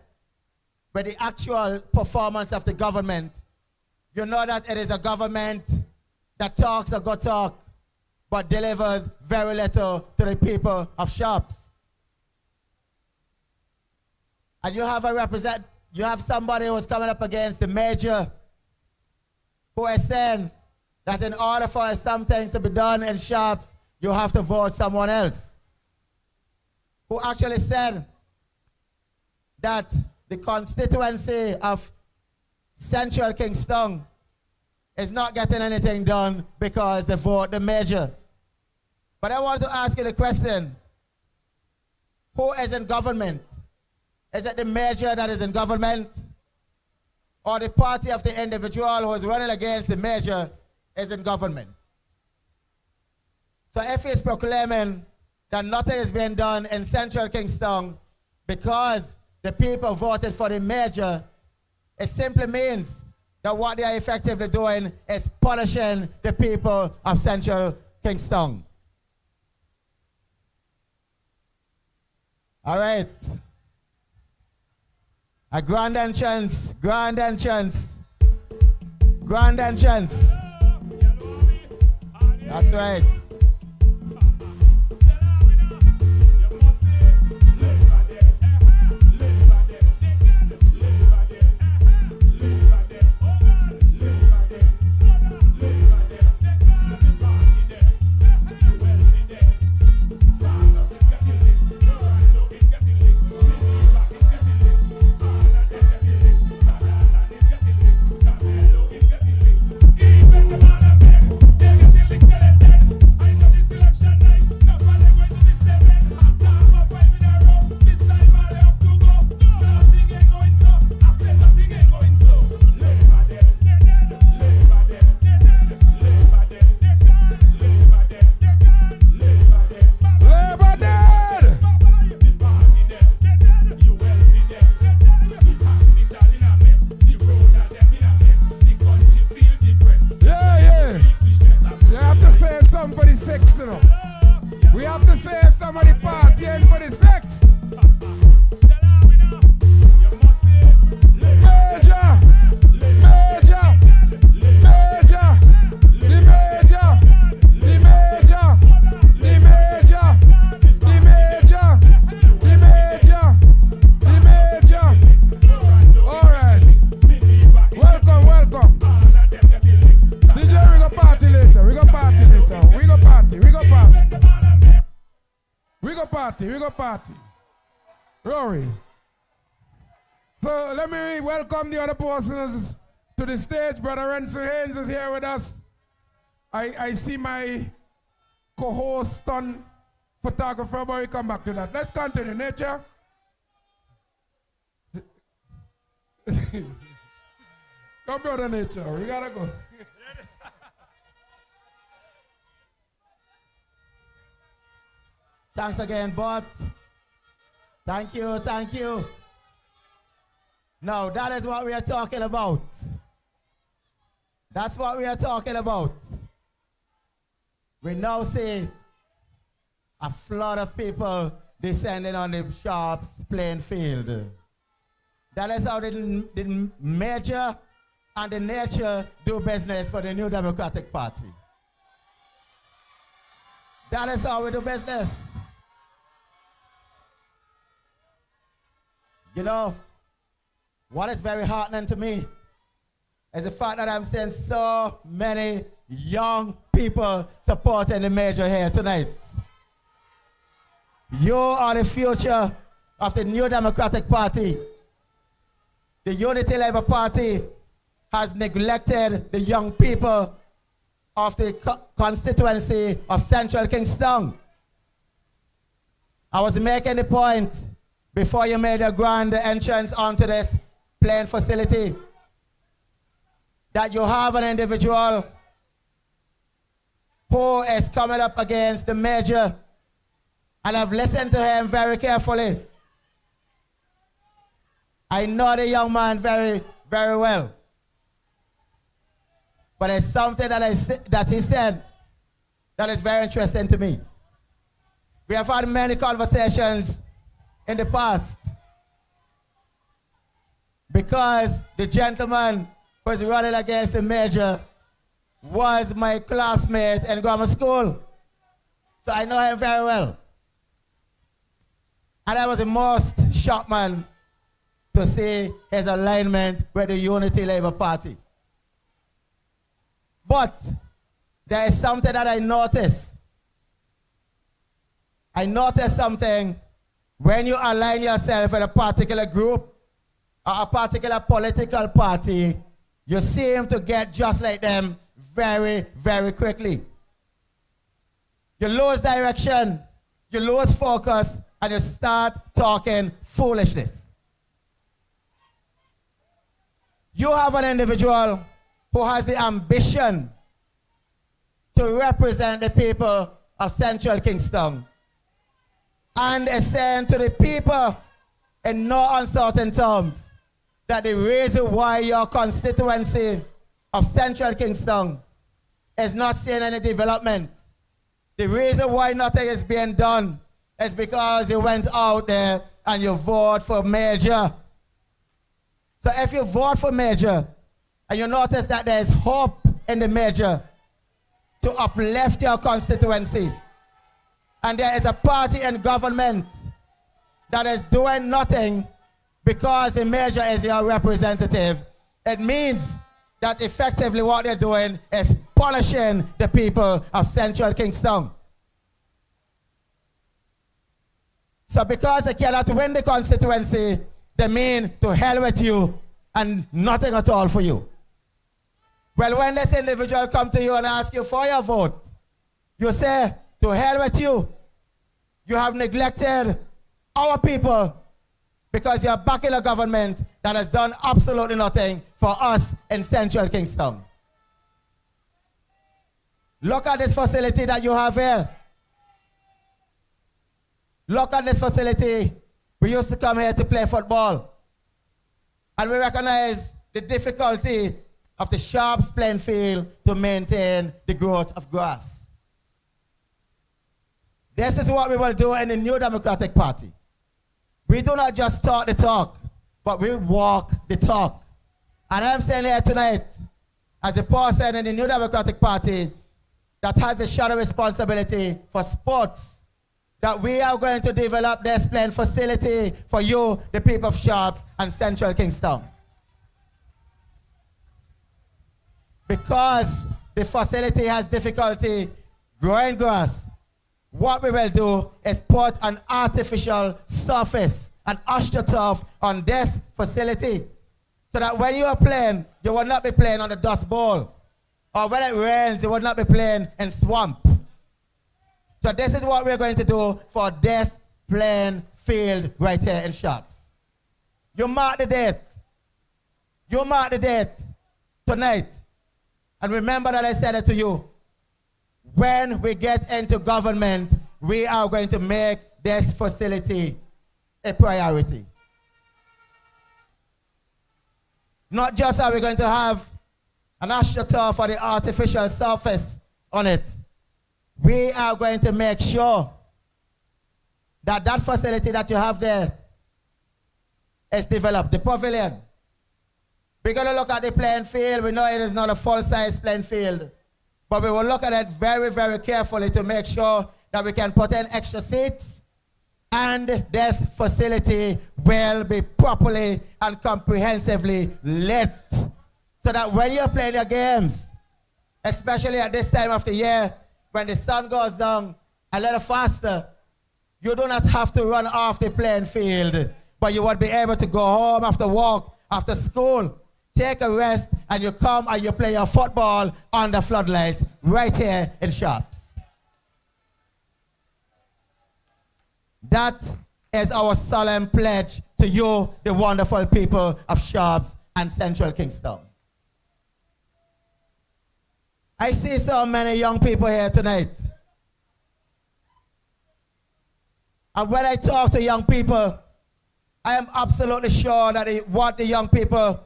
S17: with the actual performance of the government, you know that it is a government that talks a good talk, but delivers very little to the people of shops. And you have somebody who's coming up against the Major, who is saying that in order for some things to be done in shops, you have to vote someone else. Who actually said that the constituency of Central Kingstown is not getting anything done because they vote the Major. But I want to ask you the question, who is in government? Is it the Major that is in government? Or the party of the individual who is running against the Major is in government? So if he's proclaiming that nothing is being done in Central Kingstown because the people voted for the Major, it simply means that what they are effectively doing is punishing the people of Central Kingstown. All right. A grand entrance, grand entrance, grand entrance. That's right.
S14: We go party. Rory. So let me welcome the other persons to the stage. Brother Renzo Haynes is here with us. I see my co-host on photographer, but we come back to that. Let's continue, Nature. Go, Brother Nature. We gotta go.
S17: Thanks again, Bot. Thank you, thank you. Now, that is what we are talking about. That's what we are talking about. We now see a flood of people descending on the shops playing field. That is how the Major and the Nature do business for the New Democratic Party. That is how we do business. You know, what is very heartening to me is the fact that I'm seeing so many young people supporting the Major here tonight. You are the future of the New Democratic Party. The Unity Labour Party has neglected the young people of the constituency of Central Kingstown. I was making the point before you made a grand entrance onto this playing facility that you have an individual who is coming up against the Major, and I've listened to him very carefully. I know the young man very, very well. But there's something that he said that is very interesting to me. We have had many conversations in the past because the gentleman who was running against the Major was my classmate in grammar school. So I know him very well. And I was the most shocked man to see his alignment with the Unity Labour Party. But there is something that I noticed. I noticed something when you align yourself with a particular group or a particular political party, you seem to get just like them very, very quickly. You lose direction, you lose focus, and you start talking foolishness. You have an individual who has the ambition to represent the people of Central Kingstown and is saying to the people in no uncertain terms that the reason why your constituency of Central Kingstown is not seeing any development, the reason why nothing is being done is because you went out there and you vote for Major. So if you vote for Major and you notice that there is hope in the Major to uplift your constituency, and there is a party in government that is doing nothing because the Major is your representative, it means that effectively what they're doing is punishing the people of Central Kingstown. So because they cannot win the constituency, they mean to hell with you and nothing at all for you. Well, when this individual come to you and ask you for your vote, you say, to hell with you. You have neglected our people because you're backing a government that has done absolutely nothing for us in Central Kingstown. Look at this facility that you have here. Look at this facility. We used to come here to play football. And we recognize the difficulty of the sharp playing field to maintain the growth of grass. This is what we will do in the New Democratic Party. We do not just talk the talk, but we walk the talk. And I'm saying here tonight, as a person in the New Democratic Party that has the shadow responsibility for sports, that we are going to develop this playing facility for you, the people of Sharps and Central Kingstown. Because the facility has difficulty growing grass, what we will do is put an artificial surface, an astroturf on this facility, so that when you are playing, you will not be playing on the dust bowl. Or when it rains, you will not be playing in swamp. So this is what we're going to do for this playing field right here in Sharps. You mark the date. You mark the date tonight. And remember that I said it to you. When we get into government, we are going to make this facility a priority. Not just are we going to have an astroturf for the artificial surface on it. We are going to make sure that that facility that you have there is developed. The pavilion. We're going to look at the playing field. We know it is not a full-size playing field. But we will look at it very, very carefully to make sure that we can put in extra seats and this facility will be properly and comprehensively lit. So that when you're playing your games, especially at this time of the year, when the sun goes down a little faster, You do not have to run off the playing field, but you would be able to go home after work, after school, take a rest, and you come and you play your football under floodlights right here in Shops. That is our solemn pledge to you, the wonderful people of Shops and Central Kingstown. I see so many young people here tonight. And when I talk to young people, I am absolutely sure that what the young people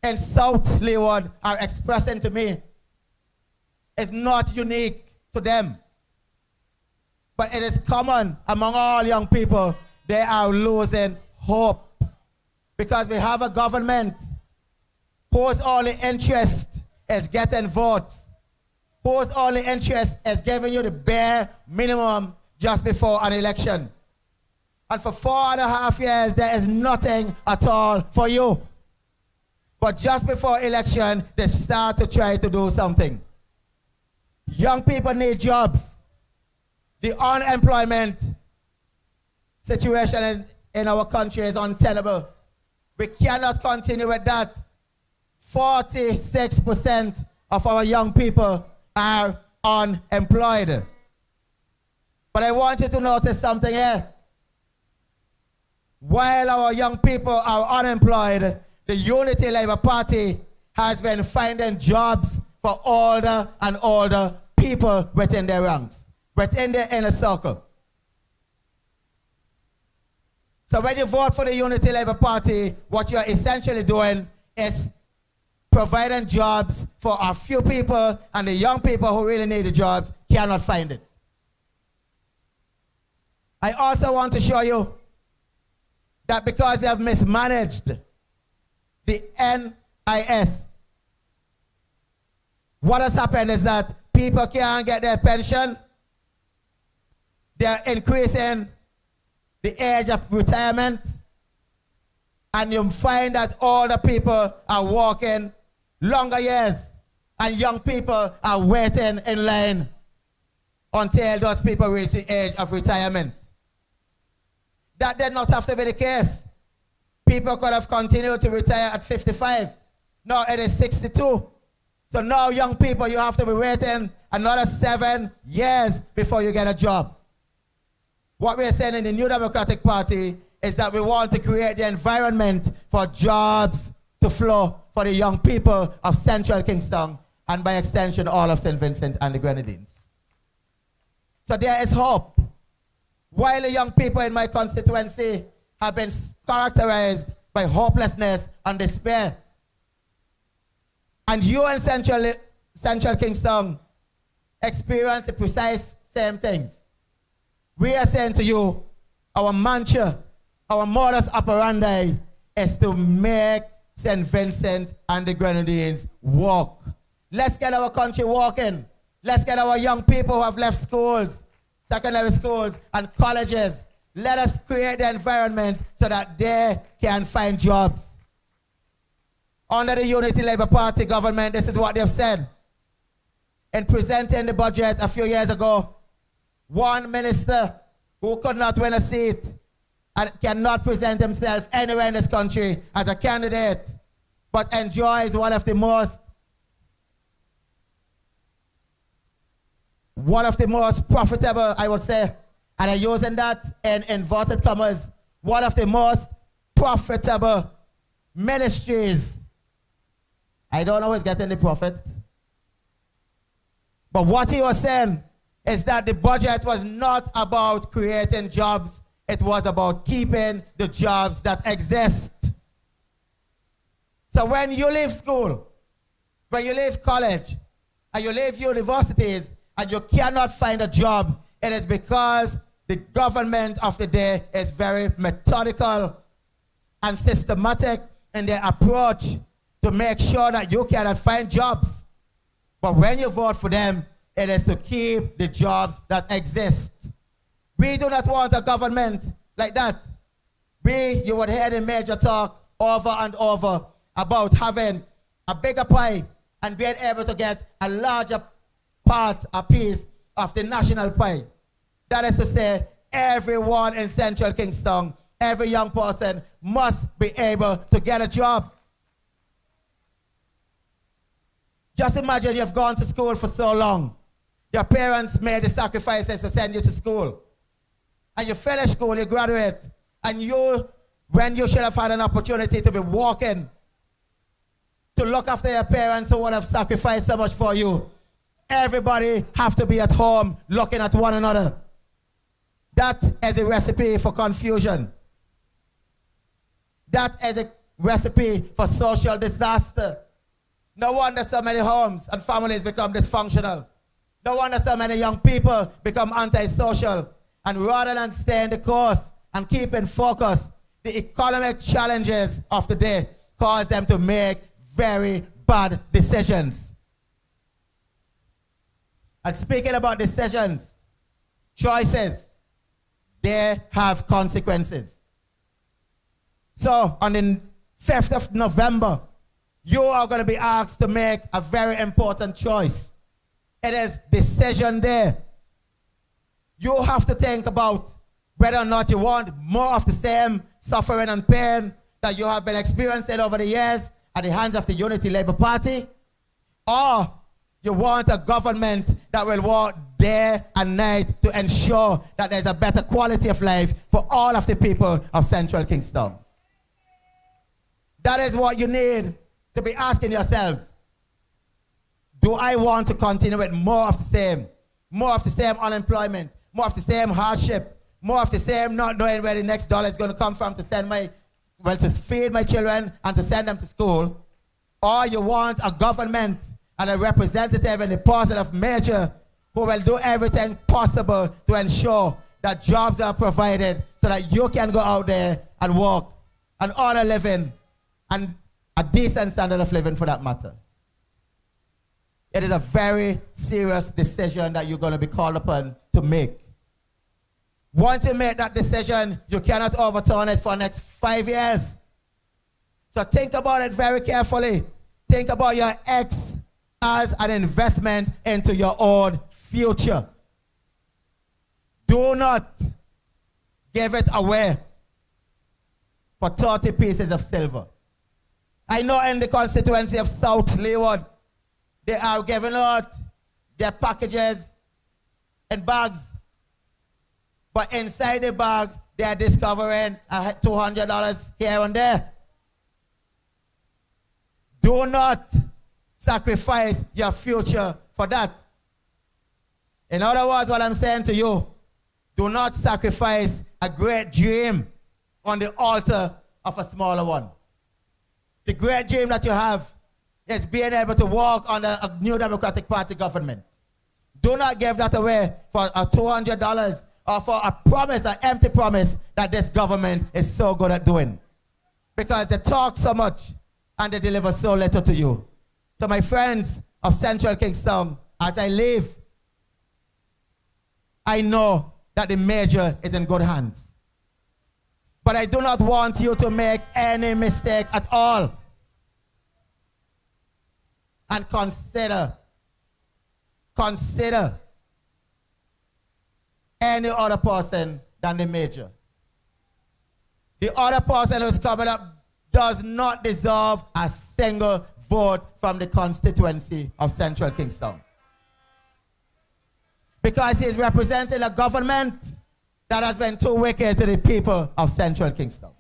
S17: in South Leeward are expressing to me is not unique to them. But it is common among all young people. They are losing hope because we have a government whose only interest is getting votes, whose only interest is giving you the bare minimum just before an election. And for 4.5 years, there is nothing at all for you. But just before election, they start to try to do something. Young people need jobs. The unemployment situation in our country is untenable. We cannot continue with that. 46% of our young people are unemployed. But I want you to notice something here. While our young people are unemployed, the Unity Labour Party has been finding jobs for older and older people within their ranks, within their inner circle. So when you vote for the Unity Labour Party, what you're essentially doing is providing jobs for a few people, and the young people who really need the jobs cannot find it. I also want to show you that because they have mismanaged the NIS, what has happened is that people can't get their pension. They're increasing the age of retirement, and you find that older people are working longer years, and young people are waiting in line until those people reach the age of retirement. That did not have to be the case. People could have continued to retire at 55. Now it is 62. So now young people, you have to be waiting another 7 years before you get a job. What we're saying in the New Democratic Party is that we want to create the environment for jobs to flow for the young people of Central Kingstown and by extension all of St. Vincent and the Grenadines. So there is hope. While the young people in my constituency have been characterized by hopelessness and despair, and you in Central Kingstown experience the precise same things, we are saying to you, our mantra, our modus operandi is to make St. Vincent and the Grenadines walk. Let's get our country walking. Let's get our young people who have left schools, secondary schools and colleges. Let us create the environment so that they can find jobs. Under the Unity Labour Party government, this is what they've said. In presenting the budget a few years ago, one minister who could not win a seat and cannot present himself anywhere in this country as a candidate, but enjoys one of the most profitable, I would say, and I'm using that in inverted commas, one of the most profitable ministries. I don't know who's getting the profit. But what he was saying is that the budget was not about creating jobs. It was about keeping the jobs that exist. So when you leave school, when you leave college, and you leave universities, and you cannot find a job, it is because the government of the day is very methodical and systematic in their approach to make sure that you cannot find jobs. But when you vote for them, it is to keep the jobs that exist. We do not want a government like that. You would hear the Major talk over and over about having a bigger pie and being able to get a larger part, a piece of the national pie. That is to say, everyone in Central Kingstown, every young person must be able to get a job. Just imagine you've gone to school for so long. Your parents made the sacrifices to send you to school. And you finish school, you graduate. And you, when you should have had an opportunity to be walking, to look after your parents who would have sacrificed so much for you, everybody have to be at home looking at one another. That is a recipe for confusion. That is a recipe for social disaster. No wonder so many homes and families become dysfunctional. No wonder so many young people become antisocial. And rather than staying the course and keeping focus, the economic challenges of the day cause them to make very bad decisions. And speaking about decisions, choices, they have consequences. So on the 5th of November, you are going to be asked to make a very important choice. It is decision day. You have to think about whether or not you want more of the same suffering and pain that you have been experiencing over the years at the hands of the Unity Labour Party, or you want a government that will work day and night to ensure that there's a better quality of life for all of the people of Central Kingstown. That is what you need to be asking yourselves. Do I want to continue with more of the same? More of the same unemployment, more of the same hardship, more of the same not knowing where the next dollar is going to come from to send to feed my children and to send them to school? Or you want a government and a representative in the person of Major who will do everything possible to ensure that jobs are provided so that you can go out there and work and earn a living and a decent standard of living for that matter. It is a very serious decision that you're going to be called upon to make. Once you make that decision, you cannot overturn it for the next 5 years. So think about it very carefully. Think about your ex as an investment into your own future. Do not give it away for 30 pieces of silver. I know in the constituency of South Leeward, they are giving out their packages in bags. But inside the bag, they are discovering $200 here and there. Do not sacrifice your future for that. In other words, what I'm saying to you, do not sacrifice a great dream on the altar of a smaller one. The great dream that you have is being able to walk under a new Democratic Party government. Do not give that away for a $200 or for a promise, an empty promise that this government is so good at doing. Because they talk so much and they deliver so little to you. So my friends of Central Kingstown, as I leave, I know that the Major is in good hands. But I do not want you to make any mistake at all. And consider any other person than the Major. The other person who's coming up does not deserve a single vote from the constituency of Central Kingstown. Because he is representing a government that has been too wicked to the people of Central Kingstown.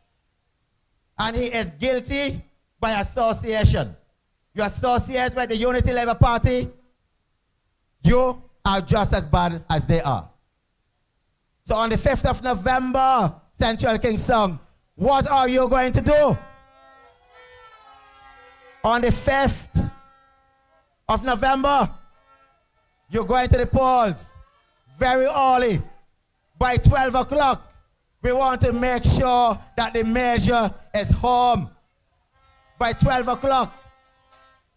S17: And he is guilty by association. You associate with the Unity Labour Party, you are just as bad as they are. So on the 5th of November, Central Kingstown, what are you going to do? On the 5th of November, you're going to the polls very early. By 12 o'clock, we want to make sure that the Major is home. By 12 o'clock,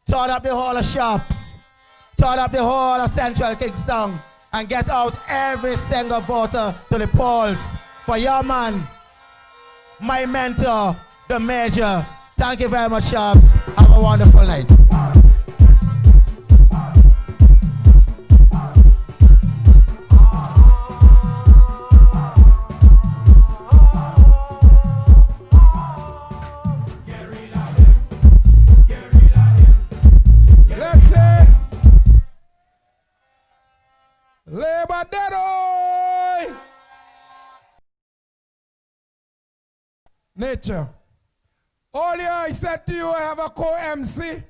S17: turn up the whole of shops, turn up the whole of Central Kingstown, and get out every single voter to the polls for your man, my mentor, the Major. Thank you very much, shops. Have a wonderful night.
S14: Nature. Earlier I said to you I have a co-MC.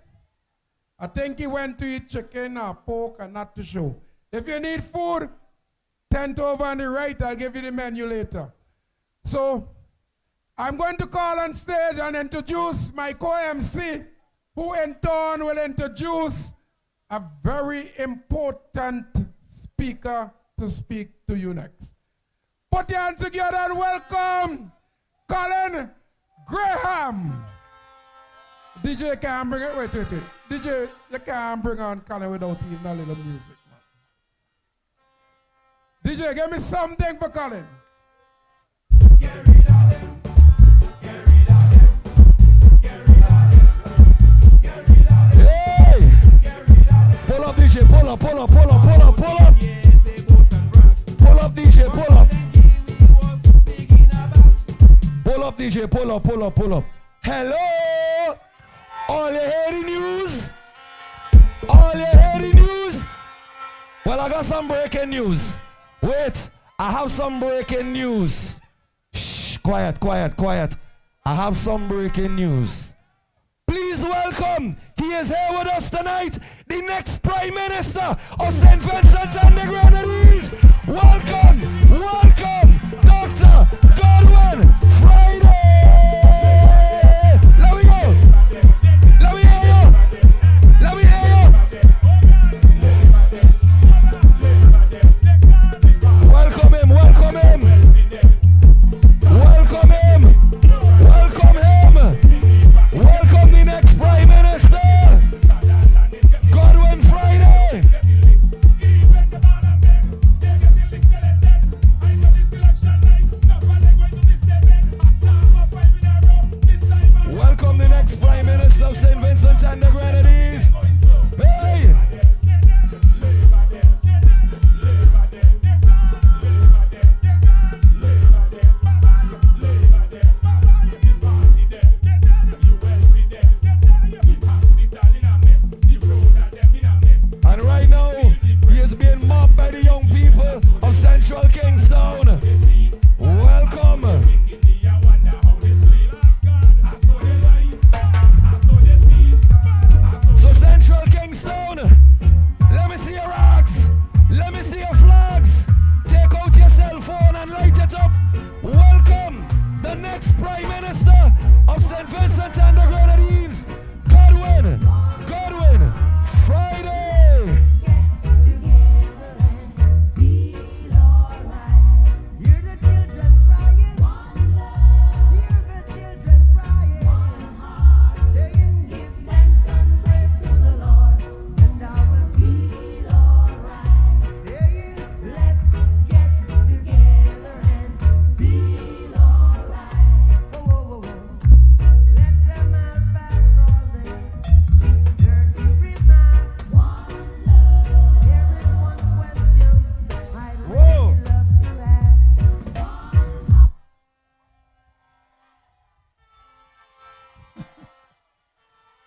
S14: I think he went to eat chicken or pork and not to show. If you need food, tent over on the right, I'll give you the menu later. So, I'm going to call on stage and introduce my co-MC, who in turn will introduce a very important speaker to speak to you next. Put your hands together and welcome Colin Graham. DJ can't bring it. Wait. DJ, you can't bring on Colin without even a little music. Man. DJ, give me something for Colin.
S18: Hey! Pull up, DJ, pull up. Pull up, DJ, pull up. Pull up, DJ, pull up. Hello! All you hear the news? Well, I got some breaking news. Wait, I have some breaking news. Shh, quiet. I have some breaking news. Please welcome, he is here with us tonight, the next Prime Minister of St. Vincent and the Grenadines. Welcome, Dr. Godwin Friday. Let me go. Let me hear you. Welcome him. Welcome the next Prime Minister, Godwin Friday. Welcome the next Prime Minister of St. Vincent and the Grenadines. Hey! And right now, he is being mobbed by the young people of Central Kingstown. Welcome. So Central Kingstown, let me see your rocks, let me see your flags. Take out your cell phone and light it up. Welcome the next Prime Minister of St. Vincent and the Grenadines, Godwin Friday.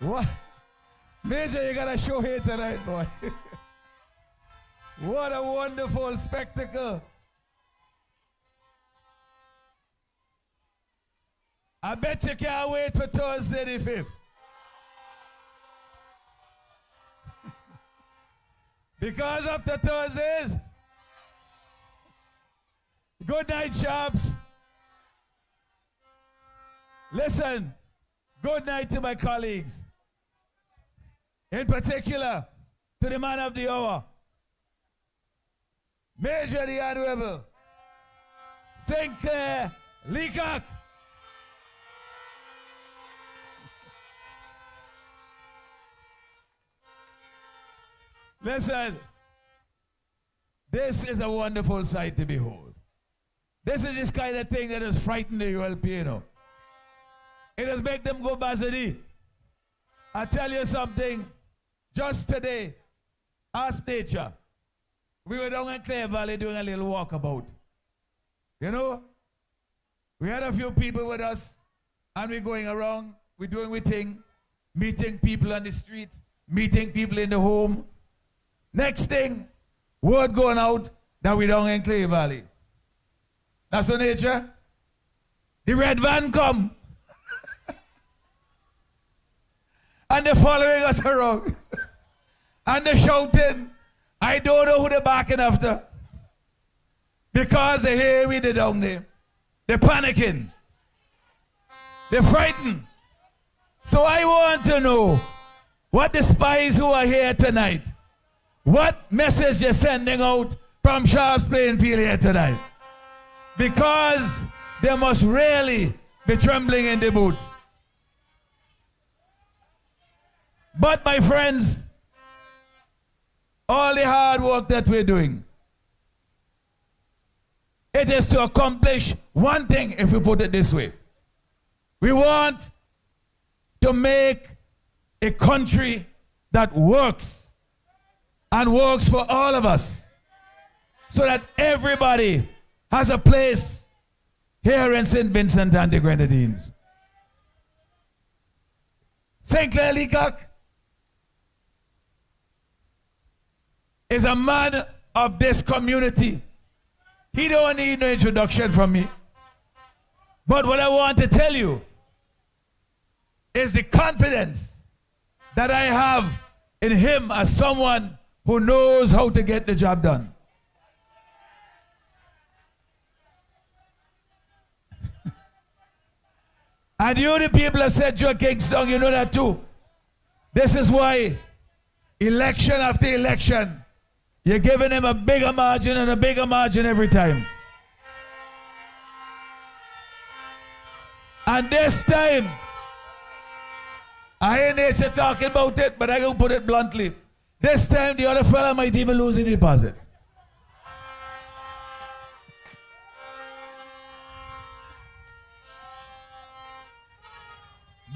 S18: What? Major, you got a show here tonight, boy. What a wonderful spectacle. I bet you can't wait for Thursday the 5th. Because after Thursdays, good night, shops. Listen, good night to my colleagues. In particular, to the man of the hour, Major the Honorable St. Claire Leacock. Listen, this is a wonderful sight to behold. This is this kind of thing that has frightened the ULP. It has made them go Bazadi. I tell you something, just today, ask nature. We were down in Clare Valley doing a little walkabout. We had a few people with us, and we're going around, we're doing our thing, meeting people on the streets, meeting people in the home. Next thing, word going out that we're down in Clare Valley. That's so nature. the red van come. And they're following us around. And they're shouting. I don't know who they're backing after. Because they hear we the down there. They're panicking. They're frightened. So I want to know what the spies who are here tonight, what message you're sending out from Sharps Plainfield here tonight. Because they must really be trembling in the boots. But my friends, all the hard work that we're doing, it is to accomplish one thing, if we put it this way. We want to make a country that works and works for all of us so that everybody has a place here in St. Vincent and the Grenadines. St. Claire Leacock is a man of this community. He don't need no introduction from me. But what I want to tell you is the confidence that I have in him as someone who knows how to get the job done. And you the people that said you're Kingstown, you know that too. This is why election after election, you're giving him a bigger margin and a bigger margin every time. And this time, I ain't nature talking about it, but I can put it bluntly. This time, the other fella might even lose his deposit.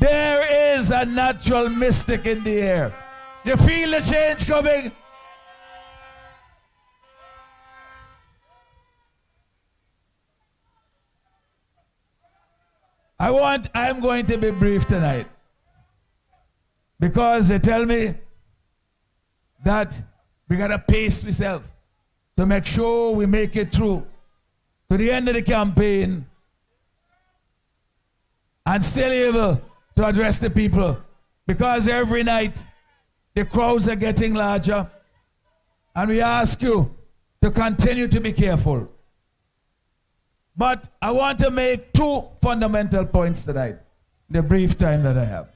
S18: There is a natural mystic in the air. You feel the change coming? I'm going to be brief tonight. Because they tell me that we got to pace ourselves to make sure we make it through to the end of the campaign and still able to address the people. Because every night the crowds are getting larger, and we ask you to continue to be careful. But I want to make two fundamental points tonight, the brief time that I have.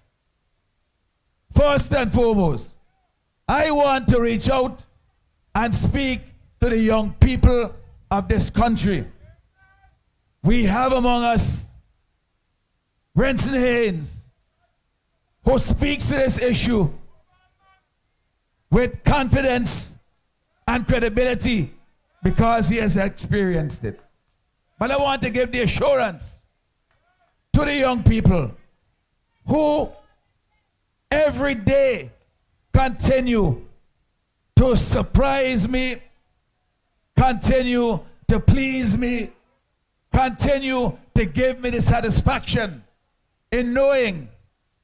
S18: First and foremost, I want to reach out and speak to the young people of this country. We have among us Renson Haynes, who speaks to this issue with confidence and credibility because he has experienced it. But I want to give the assurance to the young people who every day continue to surprise me, continue to please me, continue to give me the satisfaction in knowing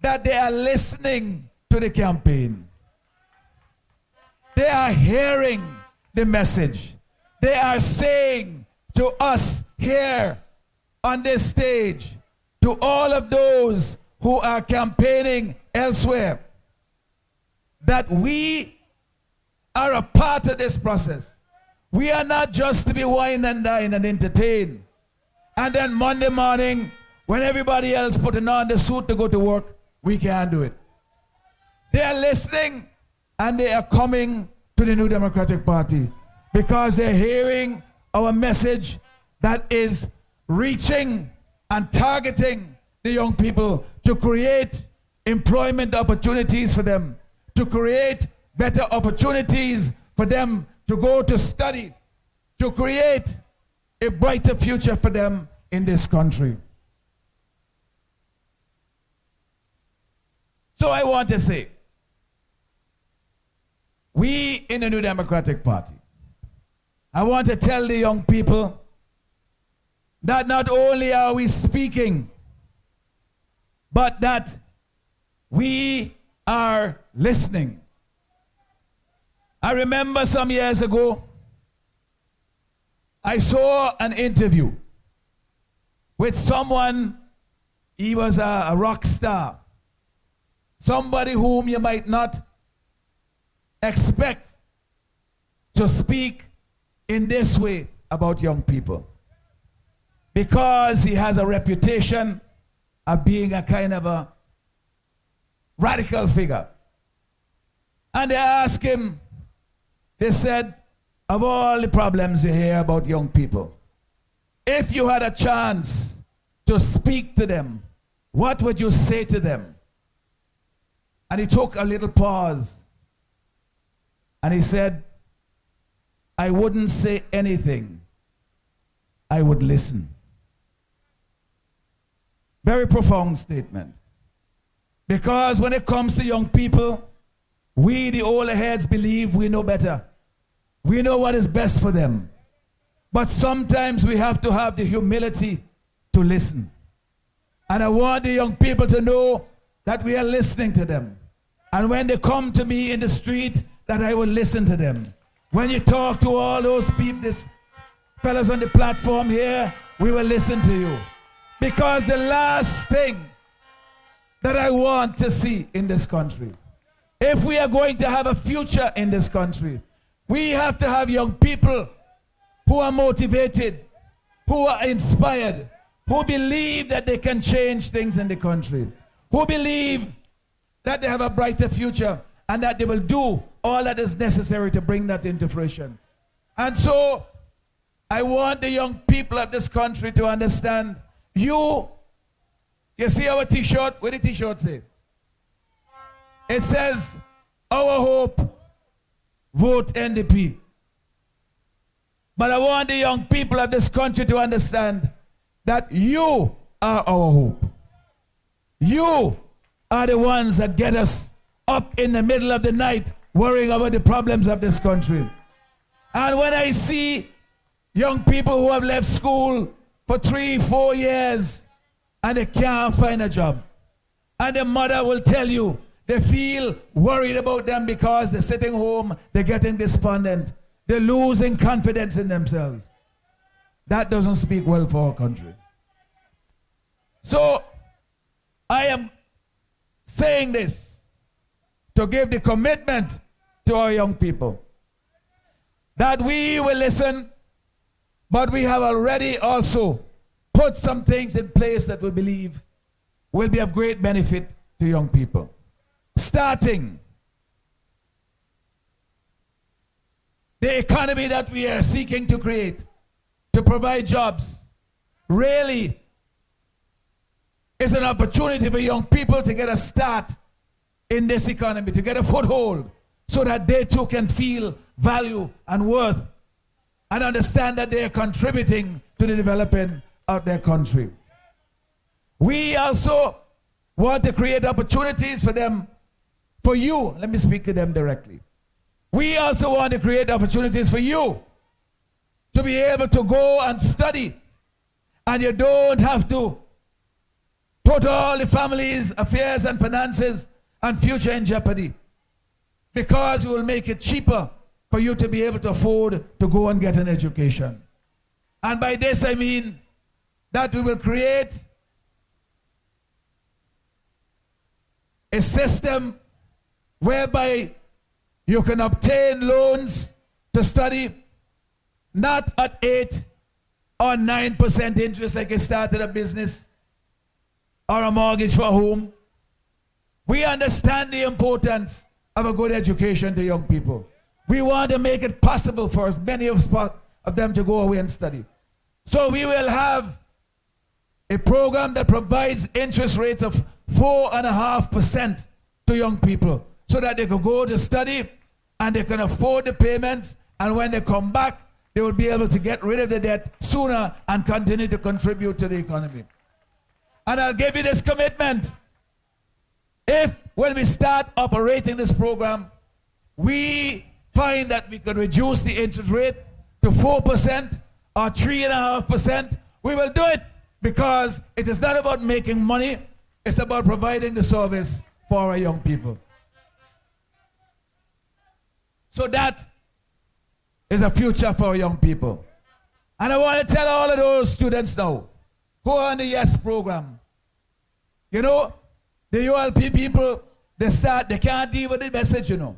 S18: that they are listening to the campaign. They are hearing the message. They are saying to us here on this stage, to all of those who are campaigning elsewhere, that we are a part of this process. We are not just to be wine and dine and entertain. And then Monday morning, when everybody else putting on the suit to go to work, we can't do it. They are listening and they are coming to the New Democratic Party because they're hearing our message that is reaching and targeting the young people to create employment opportunities for them, to create better opportunities for them to go to study, to create a brighter future for them in this country. So I want to say, we in the New Democratic Party, I want to tell the young people that not only are we speaking, but that we are listening. I remember some years ago, I saw an interview
S11: with someone, he was a rock star. Somebody whom you might not expect to speak in this way about young people. Because he has a reputation of being a kind of a radical figure. And they asked him, they said, of all the problems you hear about young people, if you had a chance to speak to them, what would you say to them? And he took a little pause. And he said, I wouldn't say anything. I would listen. Very profound statement. Because when it comes to young people, we, the older heads, believe we know better. We know what is best for them. But sometimes we have to have the humility to listen. And I want the young people to know that we are listening to them. And when they come to me in the street, that I will listen to them. When you talk to all those people, these fellas on the platform here, we will listen to you. Because the last thing that I want to see in this country, if we are going to have a future in this country, we have to have young people who are motivated, who are inspired, who believe that they can change things in the country, who believe that they have a brighter future and that they will do all that is necessary to bring that into fruition. And so, I want the young people of this country to understand, you see our t-shirt? What did the t-shirt say? It says, our hope, vote NDP. But I want the young people of this country to understand that you are our hope. You are the ones that get us up in the middle of the night worrying about the problems of this country. And when I see young people who have left school for 3-4 years and they can't find a job, and the mother will tell you they feel worried about them because they're sitting home, they're getting despondent, they're losing confidence in themselves. That doesn't speak well for our country. So, I am saying this to give the commitment to our young people that we will listen, but we have already also put some things in place that we believe will be of great benefit to young people. Starting the economy that we are seeking to create, to provide jobs, really is an opportunity for young people to get a start in this economy, to get a foothold, so that they too can feel value and worth and understand that they are contributing to the development of their country. We also want to create opportunities for them, for you. Let me speak to them directly. We also want to create opportunities for you to be able to go and study, and you don't have to put all the family's affairs and finances and future in jeopardy, because we will make it cheaper for you to be able to afford to go and get an education. And by this I mean that we will create a system whereby you can obtain loans to study, not at 8 or 9% interest like you started a business or a mortgage for a home. We understand the importance of a good education to young people. We want to make it possible for as many of them to go away and study. So we will have a program that provides interest rates of 4.5% to young people, so that they can go to study and they can afford the payments, and when they come back, they will be able to get rid of the debt sooner and continue to contribute to the economy. And I'll give you this commitment. If, when we start operating this program, we find that we can reduce the interest rate to 4% or 3.5%, we will do it, because it is not about making money, it's about providing the service for our young people. So that is a future for our young people. And I want to tell all of those students now who are on the Yes program. You know, the ULP people, they can't deal with the message, you know.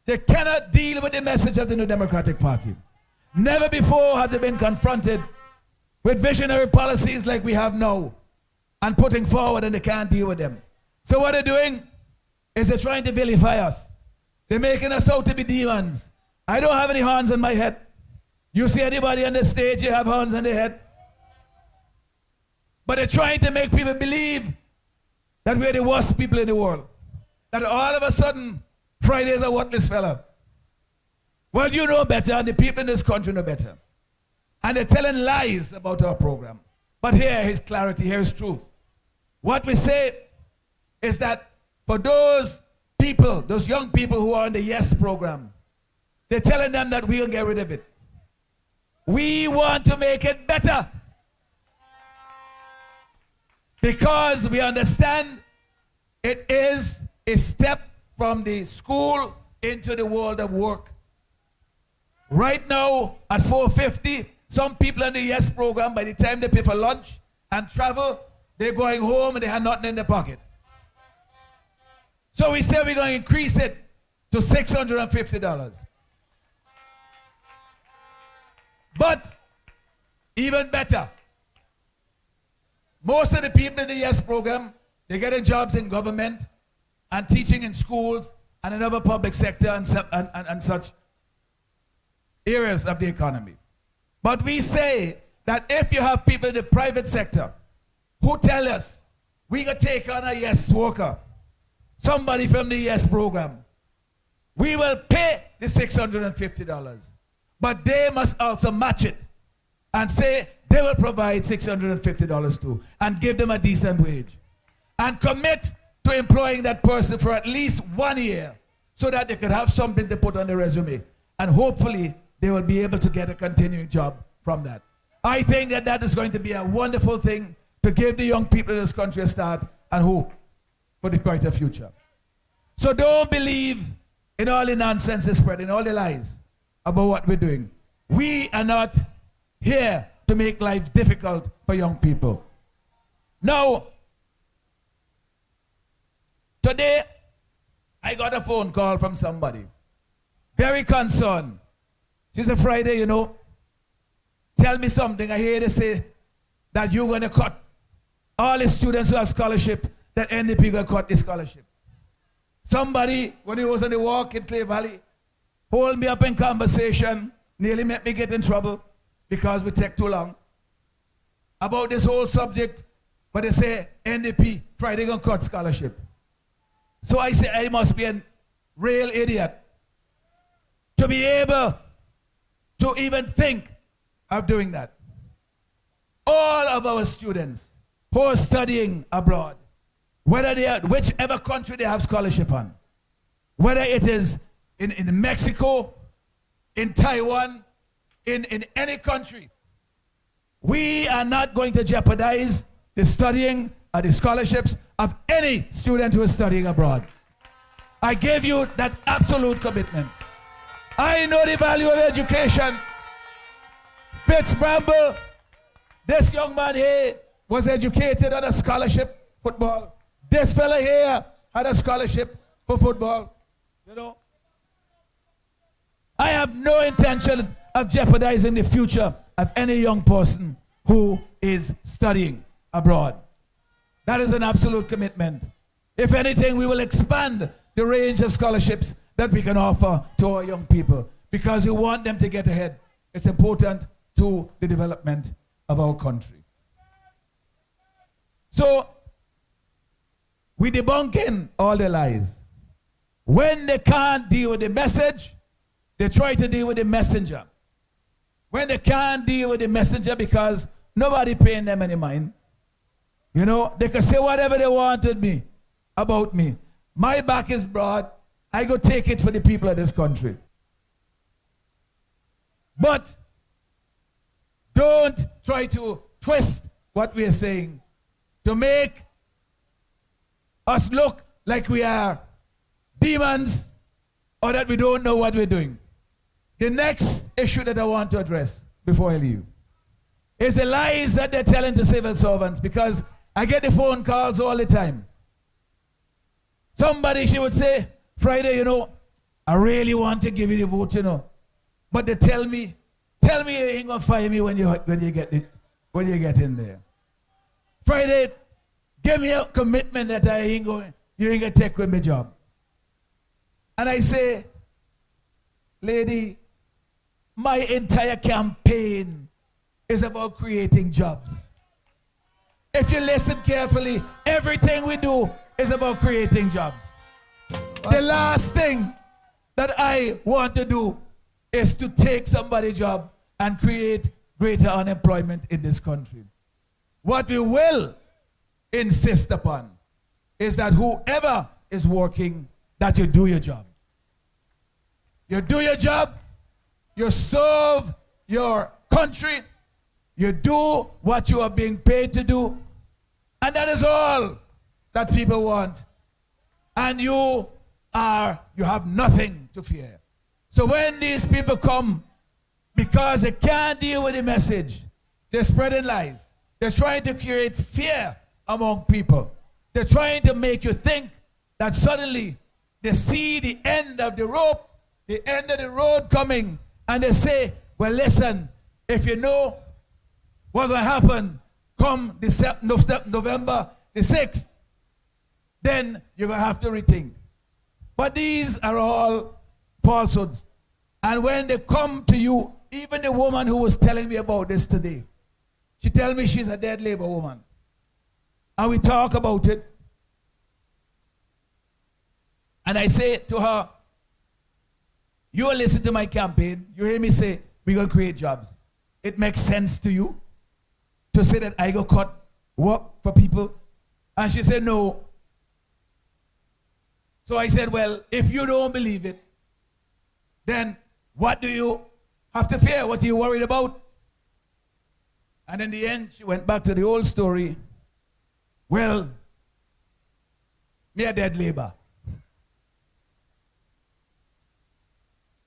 S11: They cannot deal with the message of the New Democratic Party. Never before have they been confronted with visionary policies like we have now and putting forward, and they can't deal with them. So what they're doing is they're trying to vilify us. They're making us out to be demons. I don't have any horns on my head. You see anybody on the stage, you have horns on their head. But they're trying to make people believe that we're the worst people in the world. That all of a sudden, Friday is a worthless fella. Well, you know better, and the people in this country know better. And they're telling lies about our program. But here is clarity, here is truth. What we say is that for those people, those young people who are on the Yes program, they're telling them that we'll get rid of it. We want to make it better. Because we understand it is a step from the school into the world of work. Right now, at 4:50, some people in the Yes program, by the time they pay for lunch and travel, they're going home and they have nothing in their pocket. So we say we're going to increase it to $650. But even better, most of the people in the Yes program, they're getting jobs in government and teaching in schools and in other public sector and such areas of the economy. But we say that if you have people in the private sector who tell us we can take on a Yes worker, somebody from the Yes program, we will pay the $650. But they must also match it and say they will provide $650 too and give them a decent wage. And commit to employing that person for at least 1 year so that they could have something to put on their resume. And hopefully they will be able to get a continuing job from that. I think that that is going to be a wonderful thing to give the young people in this country a start and hope for the brighter future. So don't believe in all the nonsense they spread, in all the lies about what we're doing. We are not here to make life difficult for young people. Now, today, I got a phone call from somebody. Very concerned. She said, Friday, you know, tell me something. I hear they say that you're going to cut all the students who have scholarship, that NDP going to cut the scholarship. Somebody, when he was on the walk in Clay Valley, hold me up in conversation, nearly made me get in trouble because we take too long. About this whole subject, but they say NDP, Friday going to cut scholarship. So I say I must be a real idiot to be able to even think of doing that. All of our students who are studying abroad, whether they are, whichever country they have scholarship on, whether it is in Mexico, in Taiwan, in any country, we are not going to jeopardize the studying or the scholarships of any student who is studying abroad. I give you that absolute commitment. I know the value of education. Fitz Bramble, this young man here was educated on a scholarship football. This fella here had a scholarship for football. You know, I have no intention of jeopardizing the future of any young person who is studying abroad. That is an absolute commitment. If anything, we will expand the range of scholarships that we can offer to our young people because we want them to get ahead. It's important to the development of our country. So, we debunking all the lies. When they can't deal with the message, they try to deal with the messenger. When they can't deal with the messenger because nobody paying them any mind, you know, they can say whatever they wanted me about me. My back is broad. I go take it for the people of this country. But don't try to twist what we are saying to make us look like we are demons or that we don't know what we're doing. The next issue that I want to address before I leave is the lies that they're telling to civil servants, because I get the phone calls all the time. Somebody, she would say, Friday, you know, I really want to give you the vote, you know. But they tell me you ain't gonna fire me when you get in there. Friday, give me a commitment that you ain't gonna take with my job. And I say, lady, my entire campaign is about creating jobs. If you listen carefully, everything we do is about creating jobs. The last thing that I want to do is to take somebody's job and create greater unemployment in this country. What we will insist upon is that whoever is working, that you do your job. You do your job, you serve your country, you do what you are being paid to do, and that is all that people want. And you have nothing to fear. So when these people come, because they can't deal with the message, they're spreading lies. They're trying to create fear among people. They're trying to make you think that suddenly they see the end of the rope, the end of the road coming, and they say, well, listen, if you know what's going to happen come November the 6th, then you're going to have to rethink. But these are all falsehoods. And when they come to you, even the woman who was telling me about this today, she tells me she's a dead labor woman. And we talk about it. And I say to her, you will listen to my campaign. You hear me say, we're going to create jobs. It makes sense to you to say that I go cut work for people? And she said, no. So I said, well, if you don't believe it, then what do you have to fear? What are you worried about? And in the end, she went back to the old story. Well, me a dead labor.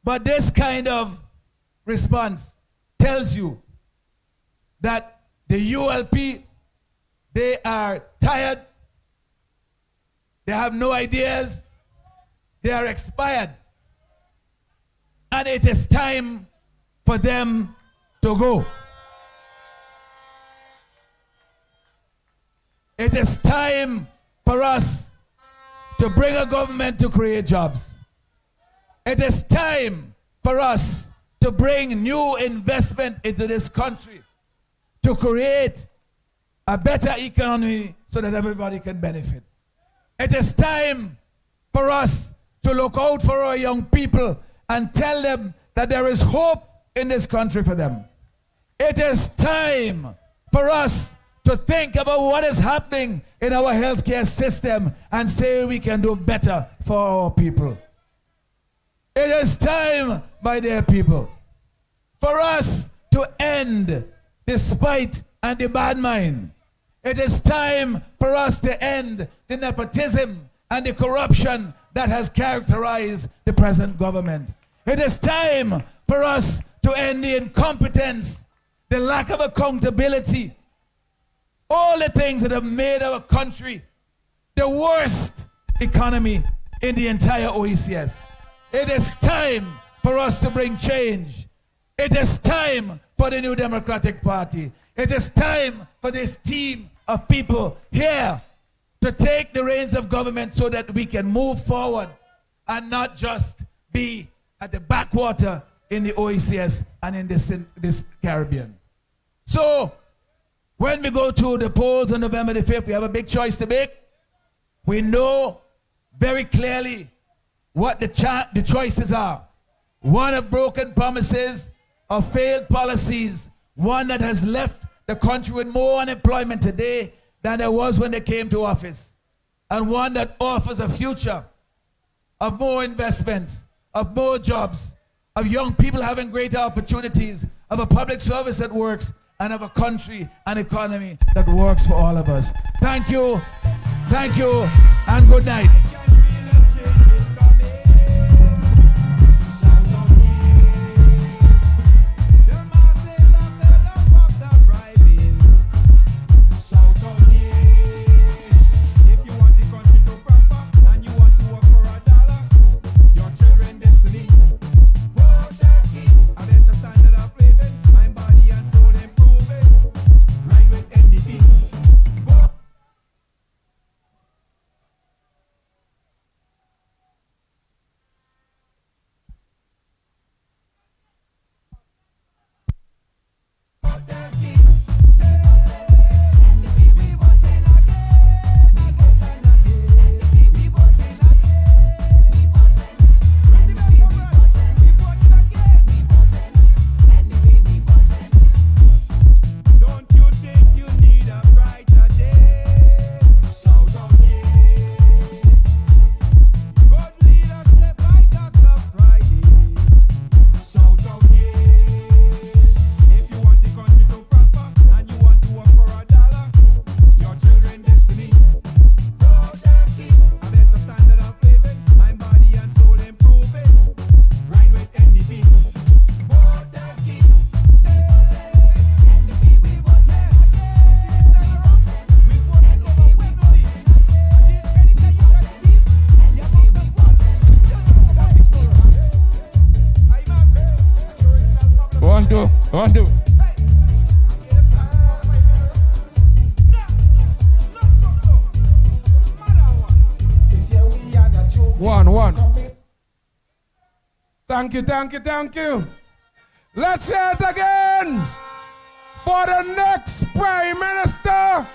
S11: But this kind of response tells you that the ULP, they are tired, they have no ideas, they are expired, and it is time for them to go. It is time for us to bring a government to create jobs. It is time for us to bring new investment into this country, to create a better economy so that everybody can benefit. It is time for us to look out for our young people and tell them that there is hope in this country for them. It is time for us to think about what is happening in our healthcare system and say we can do better for our people. It is time, my dear people, for us to end the spite and the bad mind. It is time for us to end the nepotism and the corruption that has characterized the present government. It is time for us to end the incompetence, the lack of accountability, all the things that have made our country the worst economy in the entire OECS. It is time for us to bring change. It is time for the New Democratic Party. It is time for this team of people here to take the reins of government so that we can move forward and not just be at the backwater in the OECS and in this Caribbean. So, when we go to the polls on November the 5th, we have a big choice to make. We know very clearly what the choices are. One of broken promises, of failed policies, one that has left the country with more unemployment today than there was when they came to office, and one that offers a future of more investments, of more jobs, of young people having greater opportunities, of a public service that works, and of a country and economy that works for all of us. Thank you, and good night.
S14: One, two. One. Thank you. Let's say it again for the next Prime Minister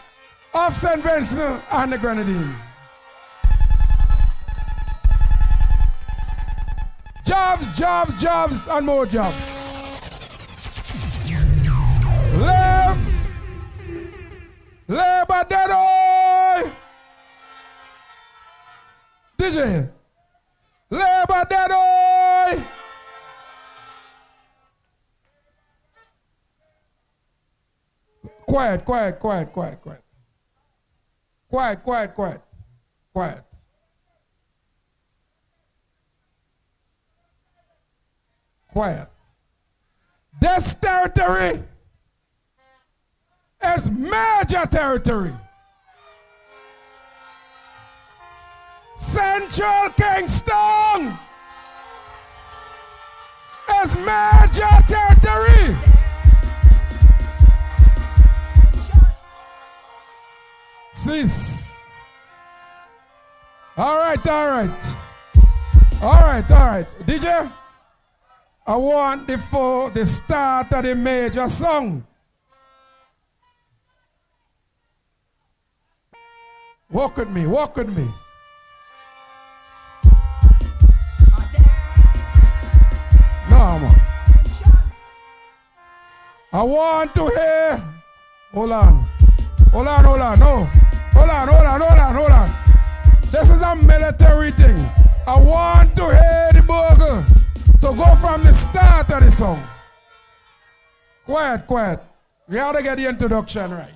S14: of St. Vincent and the Grenadines. Jobs, and more jobs. Labor dead oi! DJ, labor dead oi! Quiet. This territory is major territory. Central Kingstown is major territory. Sis. All right. DJ, I want before the start of the major song. Walk with me. No, man. I want to hear. Hold on. No. Hold on. This is a military thing. I want to hear the burger. So go from the start of the song. Quiet. We have to get the introduction right.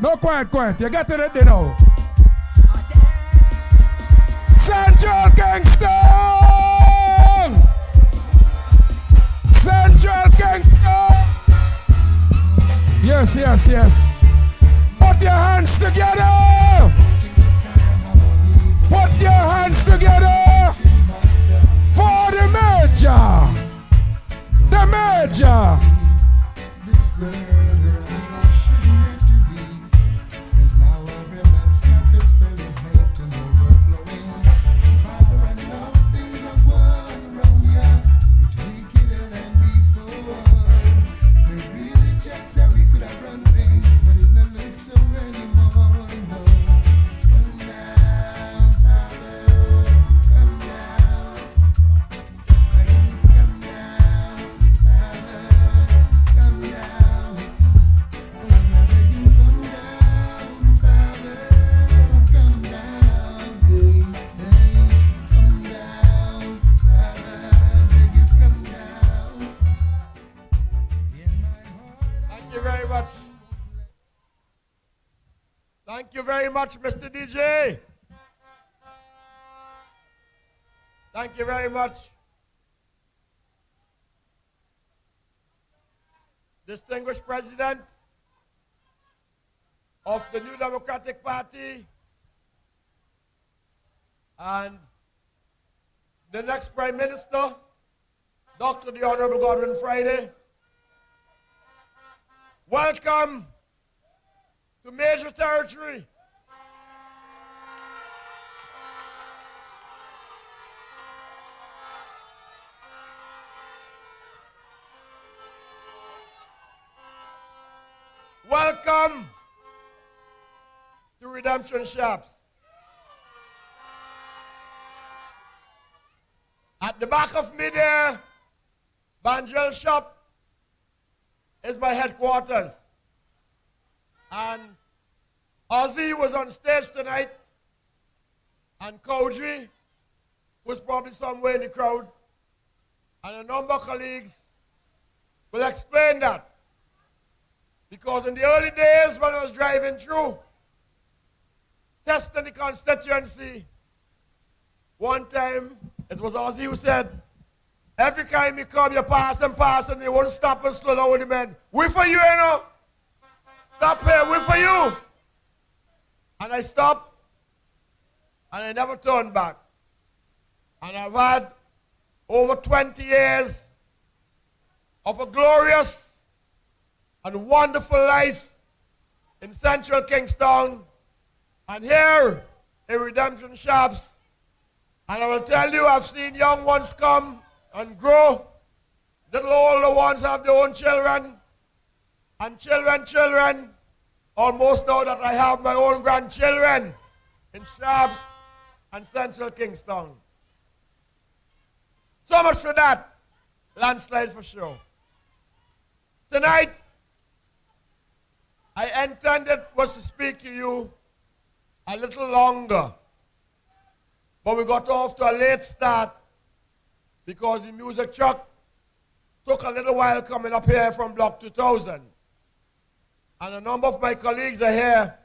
S14: No quiet. You get it now. Central Kingstown! Yes. Put your hands together! For the major!
S19: Thank you very much, Mr. DJ. Thank you very much. Distinguished President of the New Democratic Party and the next Prime Minister, Dr. the Honorable Godwin Friday. Welcome to Major Territory. Welcome to Redemption Shops. At the back of me there, Banjel Shop is my headquarters. And Ozzy was on stage tonight, and Koji was probably somewhere in the crowd, and a number of colleagues will explain that. Because in the early days when I was driving through, testing the constituency, one time it was Ozzy who said, every time you come, you pass, and you won't stop and slow down with the men. We for you, you know. Stop here, we for you. And I stopped, and I never turned back. And I've had over 20 years of a glorious and wonderful life in central Kingstown and here in Redemption Shops. And I will tell you, I've seen young ones come and grow. Little older ones have their own children. And children, almost now that I have my own grandchildren in Shops and central Kingstown. So much for that. Landslide for sure. Tonight, I intended was to speak to you a little longer. But we got off to a late start because the music truck took a little while coming up here from Block 2000. And a number of my colleagues are here,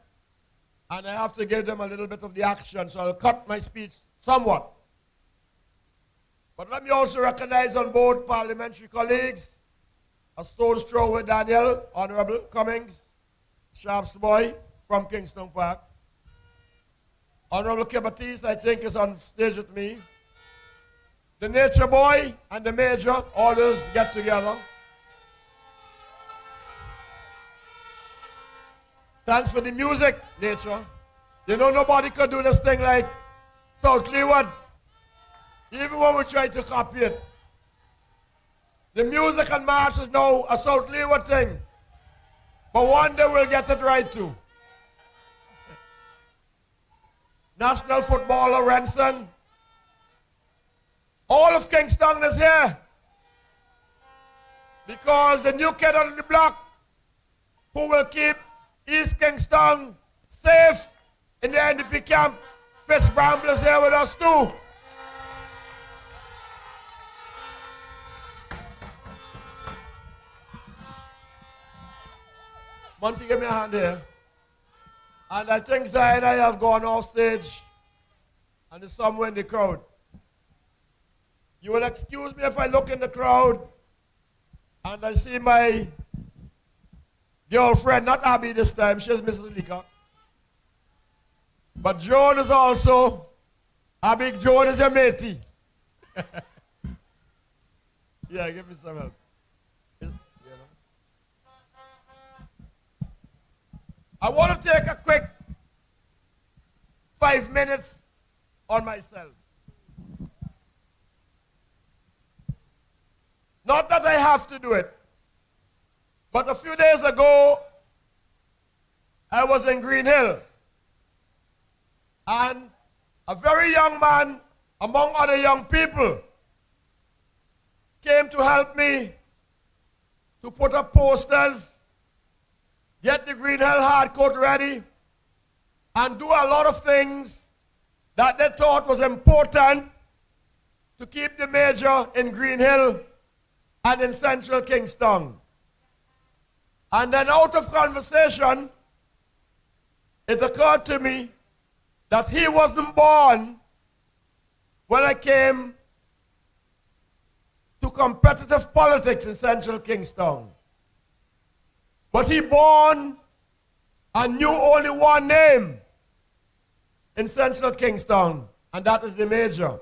S19: and I have to give them a little bit of the action, so I'll cut my speech somewhat. But let me also recognize on board parliamentary colleagues, a stone's throw with Daniel, Honorable Cummings, Sharps boy from Kingston Park. Honorable Kibatis, I think, is on stage with me. The Nature Boy and the Major always get together. Thanks for the music, Nature. You know, nobody could do this thing like South Leeward, even when we try to copy it. The music and march is now a South Leeward thing. But one day we'll get it right too. National footballer Renson. All of Kingstown is here. Because the new kid on the block who will keep East Kingstown safe in the NDP camp, Fitz Bramble, is here with us too. Monty, give me a hand here. And I think Zai and I have gone off stage and there's somewhere in the crowd. You will excuse me if I look in the crowd and I see my girlfriend, not Abby this time, she's Mrs. Leacock. But Joan is also, Abby, Joan is your matey. Yeah, give me some help. I want to take a quick 5 minutes on myself. Not that I have to do it, but a few days ago, I was in Green Hill, and a very young man, among other young people, came to help me to put up posters, get the Green Hill hard coat ready, and do a lot of things that they thought was important to keep the Major in Green Hill and in central Kingstown. And then out of conversation, it occurred to me that he wasn't born when I came to competitive politics in central Kingstown. But he born and knew only one name in central Kingstown, and that is the Major.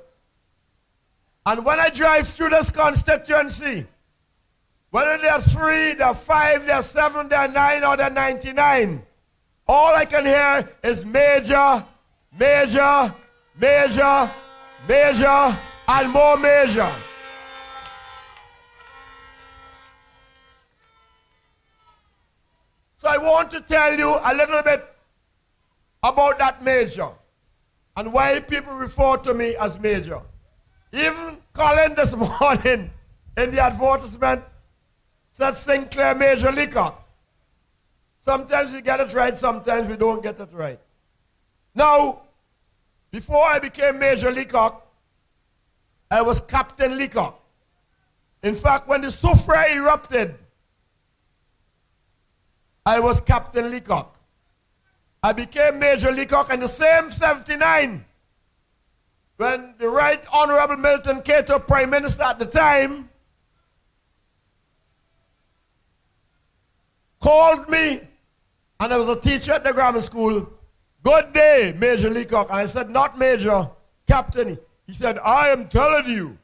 S19: And when I drive through this constituency, whether they're 3, they're 5, they're 7, they're 9, or they're 99, all I can hear is Major, Major, Major, Major, and more Major. So I want to tell you a little bit about that Major and why people refer to me as Major. Even Colin this morning in the advertisement said St. Claire Major Leacock. Sometimes we get it right, sometimes we don't get it right. Now, before I became Major Leacock, I was Captain Leacock. In fact, when the Soufra erupted, I was Captain Leacock. I became Major Leacock in the same 79 when the Right Honorable Milton Cato, Prime Minister at the time, called me, and I was a teacher at the grammar school. Good day, Major Leacock. And I said, not Major, Captain. He said, I am telling you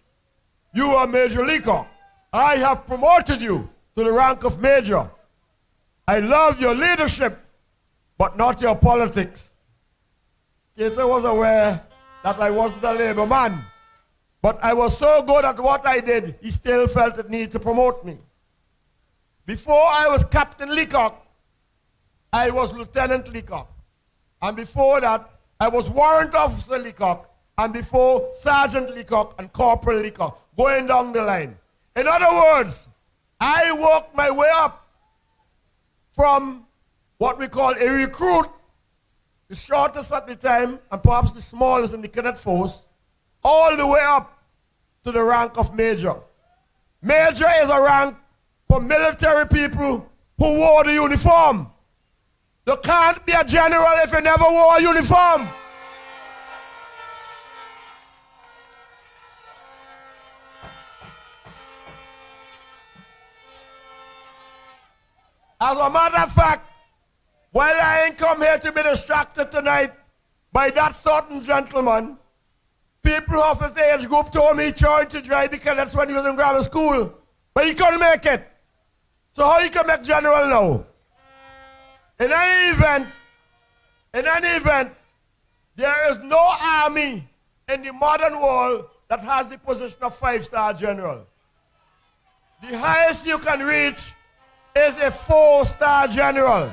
S19: You are Major Leacock. I have promoted you to the rank of Major. I love your leadership, but not your politics. Cater was aware that I wasn't a labor man, but I was so good at what I did, he still felt the need to promote me. Before I was Captain Leacock, I was Lieutenant Leacock. And before that, I was Warrant Officer Leacock. And before, Sergeant Leacock and Corporal Leacock, going down the line. In other words, I worked my way up from what we call a recruit, the shortest at the time, and perhaps the smallest in the cadet force, all the way up to the rank of Major. Major is a rank for military people who wore the uniform. You can't be a general if you never wore a uniform. As a matter of fact, while I ain't come here to be distracted tonight by that certain gentleman, people of his age group told me he tried to join the cadets when he was in grammar school, but he couldn't make it. So how he can make general now? In any event, there is no army in the modern world that has the position of 5-star general. The highest you can reach is a 4-star general.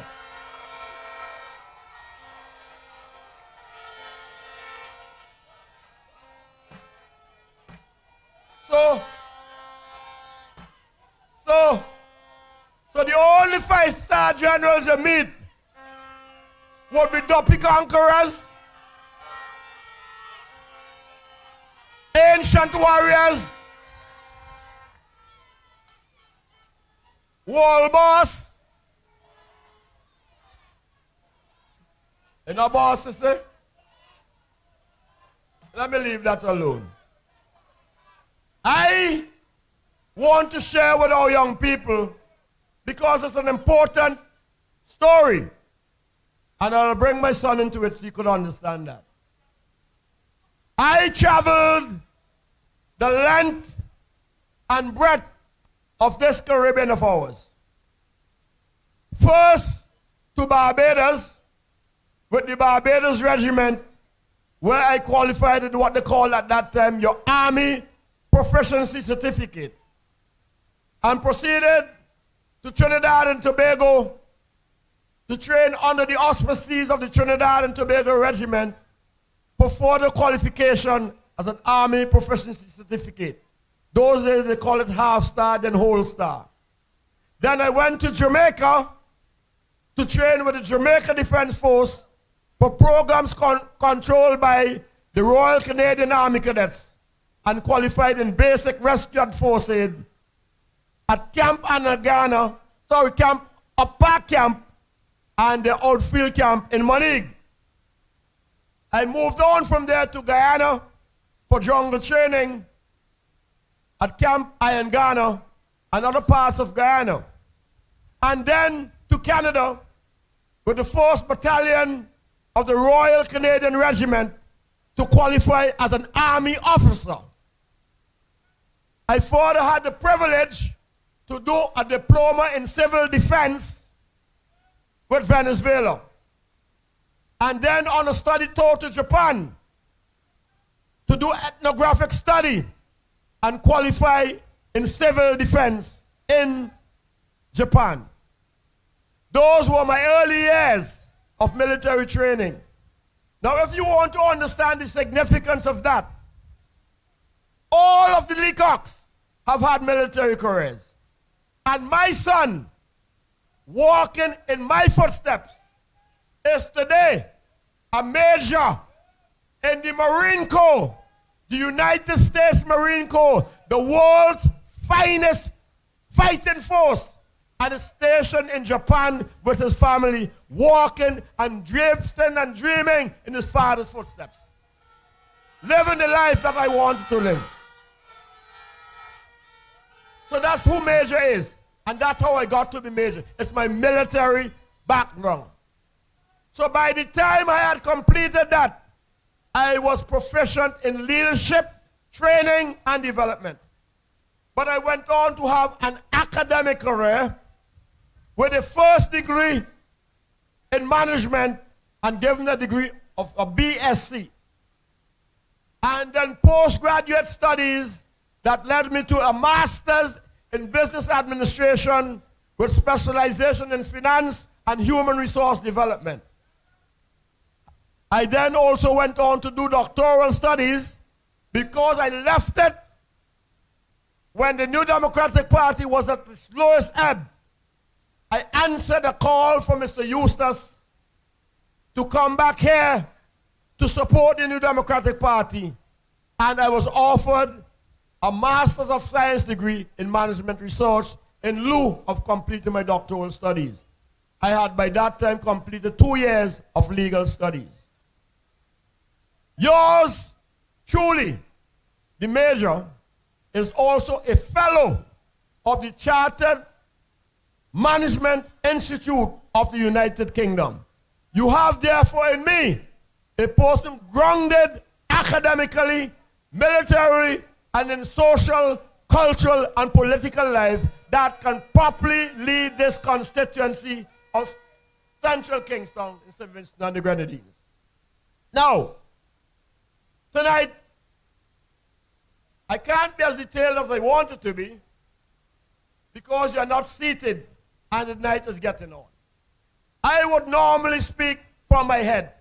S19: So the only 5-star generals you meet would be Duppy Conquerors, Ancient Warriors, Wall Boss. You know boss, you say? Let me leave that alone. I want to share with our young people because it's an important story. And I'll bring my son into it so you could understand that. I traveled the length and breadth of this Caribbean of ours. First to Barbados with the Barbados Regiment, where I qualified in what they called at that time your Army Proficiency Certificate, and proceeded to Trinidad and Tobago to train under the auspices of the Trinidad and Tobago Regiment for further qualification as an Army Proficiency Certificate. Those days they call it half-star, then whole-star. Then I went to Jamaica to train with the Jamaica Defense Force for programs controlled by the Royal Canadian Army Cadets and qualified in basic rescue and force aid at Camp Anagana, Upper Camp and the outfield camp in Monig. I moved on from there to Guyana for jungle training at Camp Iangana and other parts of Guyana. And then to Canada with the 1st Battalion of the Royal Canadian Regiment to qualify as an Army officer. I further had the privilege to do a diploma in civil defense with Venezuela. And then on a study tour to Japan to do ethnographic study and qualify in civil defense in Japan. Those were my early years of military training. Now, if you want to understand the significance of that, all of the Leacocks have had military careers. And my son, walking in my footsteps, is today a major in the Marine Corps, the United States Marine Corps, the world's finest fighting force, and is stationed in Japan with his family, walking and drifting and dreaming in his father's footsteps. Living the life that I wanted to live. So that's who Major is. And that's how I got to be Major. It's my military background. So by the time I had completed that, I was proficient in leadership, training, and development. but I went on to have an academic career with a first degree in management and given a degree of a BSc. And then postgraduate studies that led me to a master's in business administration with specialization in finance and human resource development. I then also went on to do doctoral studies because I left it when the New Democratic Party was at its lowest ebb. I answered a call from Mr. Eustace to come back here to support the New Democratic Party, and I was offered a Master's of Science degree in Management Research in lieu of completing my doctoral studies. I had by that time completed 2 years of legal studies. Yours truly, the Major, is also a fellow of the Chartered Management Institute of the United Kingdom. You have therefore in me a person grounded academically, militarily, and in social, cultural, and political life that can properly lead this constituency of Central Kingstown in St. Vincent and the Grenadines. Now, tonight, I can't be as detailed as I wanted to be because you're not seated and the night is getting on. I would normally speak from my head.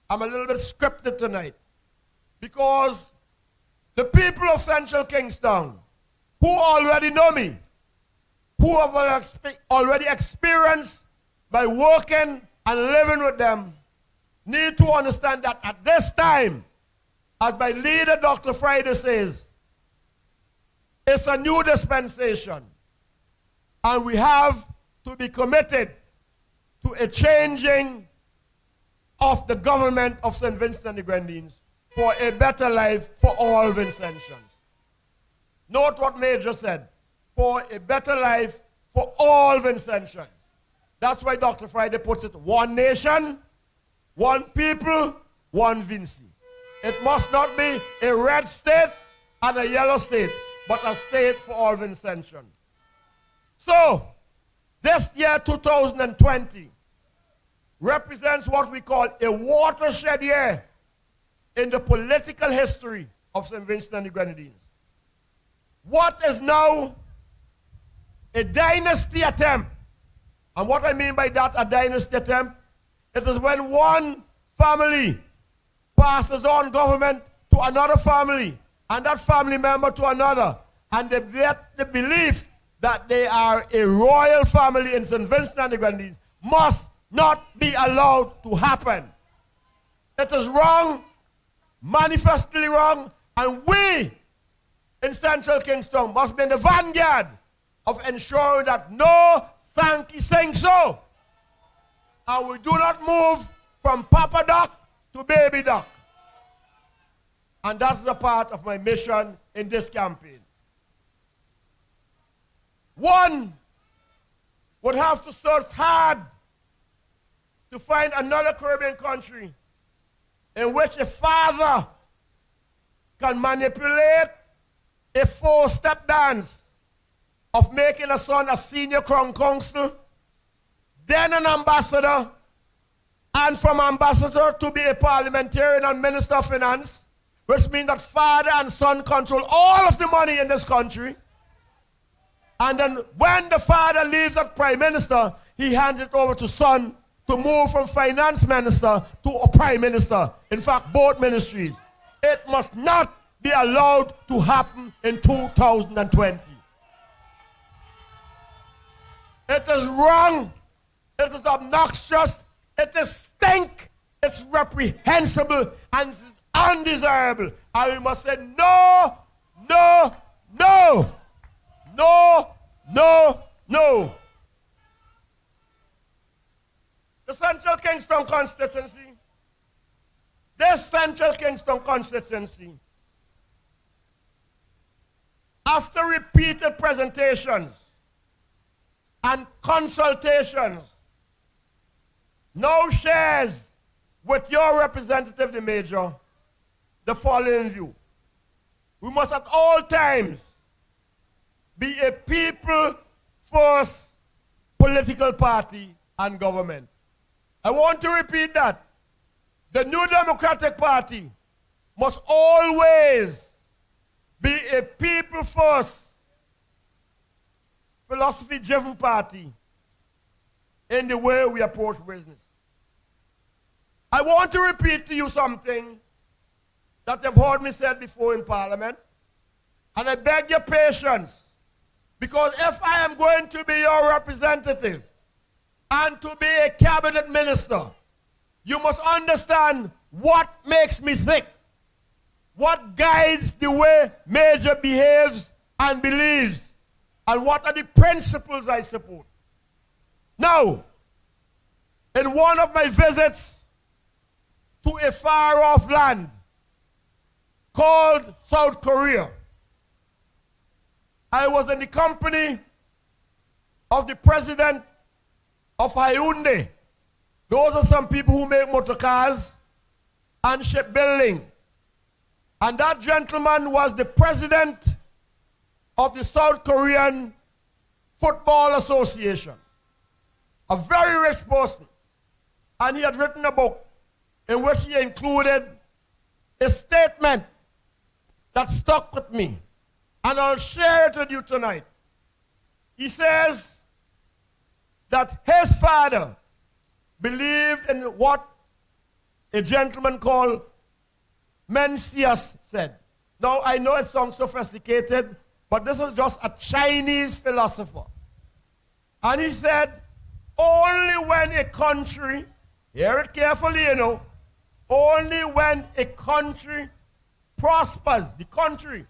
S19: I'm a little bit scripted tonight because the people of Central Kingstown who already know me, who have already experienced by working and living with them, need to understand that at this time, as my leader Dr. Friday says, it's a new dispensation. And we have to be committed to a changing of the government of St. Vincent and the Grenadines for a better life for all Vincentians. Note what Major said, for a better life for all Vincentians. That's why Dr. Friday puts it, one nation, one people, one Vinci. It must not be a red state and a yellow state, but a state for all Vincentians. So, this year 2020 represents what we call a watershed year in the political history of St. Vincent and the Grenadines. What is now a dynasty attempt, and what I mean by that, a dynasty attempt, it is when one family passes on government to another family, and that family member to another, and they get the belief that they are a royal family in St. Vincent and the Grenadines must not be allowed to happen. It is wrong, manifestly wrong, and we in Central Kingstown must be in the vanguard of ensuring that no Sankey sing so, and we do not move from Papa Duck to Baby Duck. And that's the part of my mission in this campaign. One would have to search hard to find another Caribbean country in which a father can manipulate a four-step dance of making a son a senior crown counsel, then an ambassador, and from ambassador to be a parliamentarian and minister of finance, which means that father and son control all of the money in this country. And then when the father leaves as prime minister, he hands it over to son to move from finance minister to a prime minister. In fact, both ministries. It must not be allowed to happen in 2020. It is wrong. It is obnoxious. It is stink. It's reprehensible and it is undesirable. And we must say no, no, no. No, no, no. The Central Kingstown constituency, this Central Kingstown constituency, after repeated presentations and consultations, now shares with your representative, the Major, the following view. We must at all times be a people first political party and government. I want to repeat that. The New Democratic Party must always be a people first, philosophy driven party in the way we approach business. I want to repeat to you something that you've heard me said before in Parliament, and I beg your patience, because if I am going to be your representative and to be a cabinet minister, you must understand what makes me think, what guides the way Major behaves and believes, and what are the principles I support. Now, in one of my visits to a far-off land called South Korea, I was in the company of the president of Hyundai. Those are some people who make motor cars and shipbuilding. And that gentleman was the president of the South Korean Football Association. A very rich person. And he had written a book in which he included a statement that stuck with me. And I'll share it with you tonight. He says that his father believed in what a gentleman called Mencius said. Now, I know it sounds sophisticated, but this is just a Chinese philosopher. And he said, only when a country, hear it carefully, you know, only when a country prospers, the country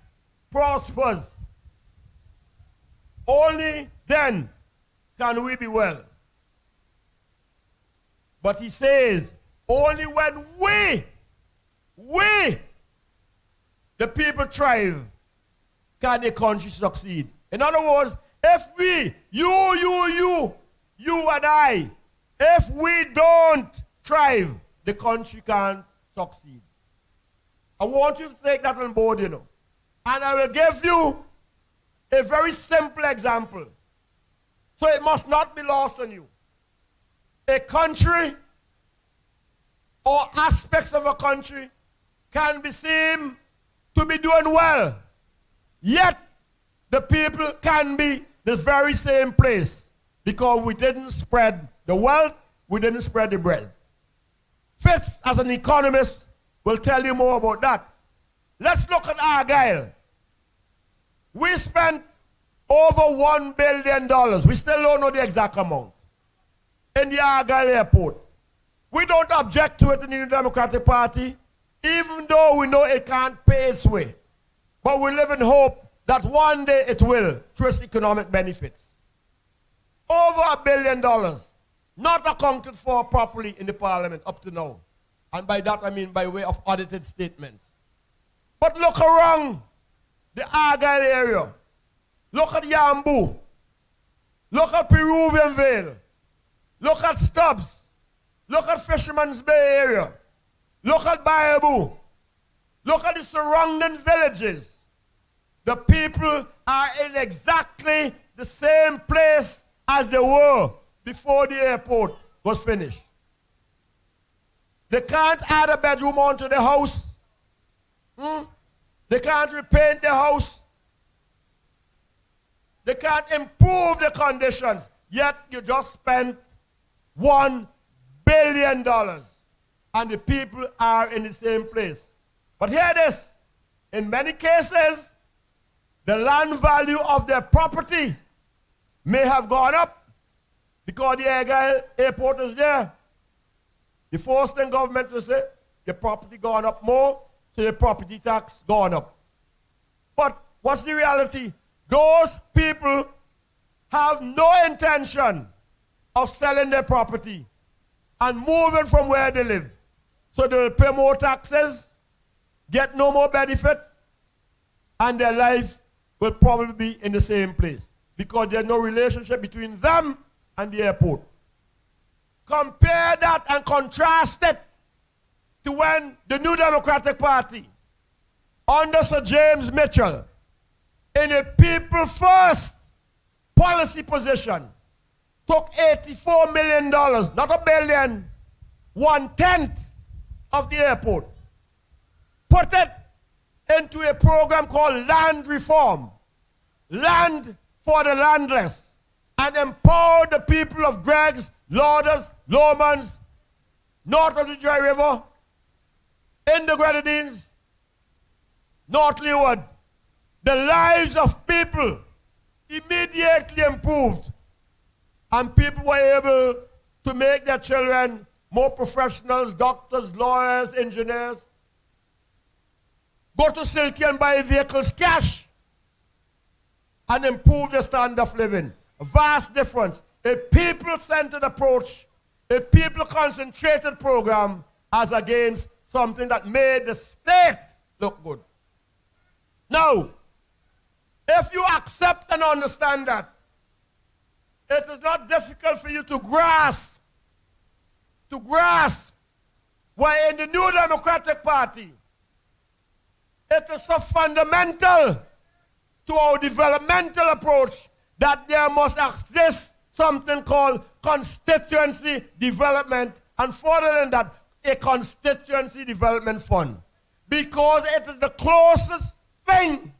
S19: prospers, only then can we be well. But he says, only when we, the people thrive, can a country succeed. In other words, if we, you and I, if we don't thrive, the country can't succeed. I want you to take that on board, you know. And I will give you a very simple example. So it must not be lost on you. A country or aspects of a country can be seen to be doing well, yet the people can be the very same place because we didn't spread the wealth, we didn't spread the bread. Fitz, as an economist, will tell you more about that. Let's look at Argyle. We spent over $1 billion. We still don't know the exact amount in the Argyle airport. We don't object to it in the New Democratic Party, even though we know it can't pay its way. But we live in hope that one day it will, through its economic benefits. Over $1 billion, not accounted for properly in the Parliament up to now. And by that I mean by way of audited statements. But look around the Argyle area. Look at Yambu. Look at Peruvian Vale. Look at Stubbs. Look at Fisherman's Bay area. Look at Bayabu. Look at the surrounding villages. The people are in exactly the same place as they were before the airport was finished. They can't add a bedroom onto the house. They can't repaint the house. They can't improve the conditions. Yet you just spent $1 billion. And the people are in the same place. But hear this. In many cases, the land value of their property may have gone up because the Argyle airport is there. The first thing government will say, your property gone up more, so your property tax gone up. But what's the reality? Those people have no intention of selling their property and moving from where they live. So they will pay more taxes, get no more benefit, and their life will probably be in the same place because there's no relationship between them and the airport. Compare that and contrast it to when the New Democratic Party, under Sir James Mitchell, in a people first policy position, took $84 million, not a billion, 1/10 of the airport, put it into a program called land reform, land for the landless, and empowered the people of Greggs, Lauders, Lomans, north of the Dry River, in the Grenadines, North Leeward. The lives of people immediately improved, and people were able to make their children more professionals, doctors, lawyers, engineers, go to Silky and buy vehicles cash and improve their standard of living. A vast difference. A people-centered approach, a people-concentrated program as against something that made the state look good. Now, if you accept and understand that, it is not difficult for you to grasp why in the New Democratic Party, it is so fundamental to our developmental approach that there must exist something called constituency development, and further than that, a constituency development fund. Because it is the closest thing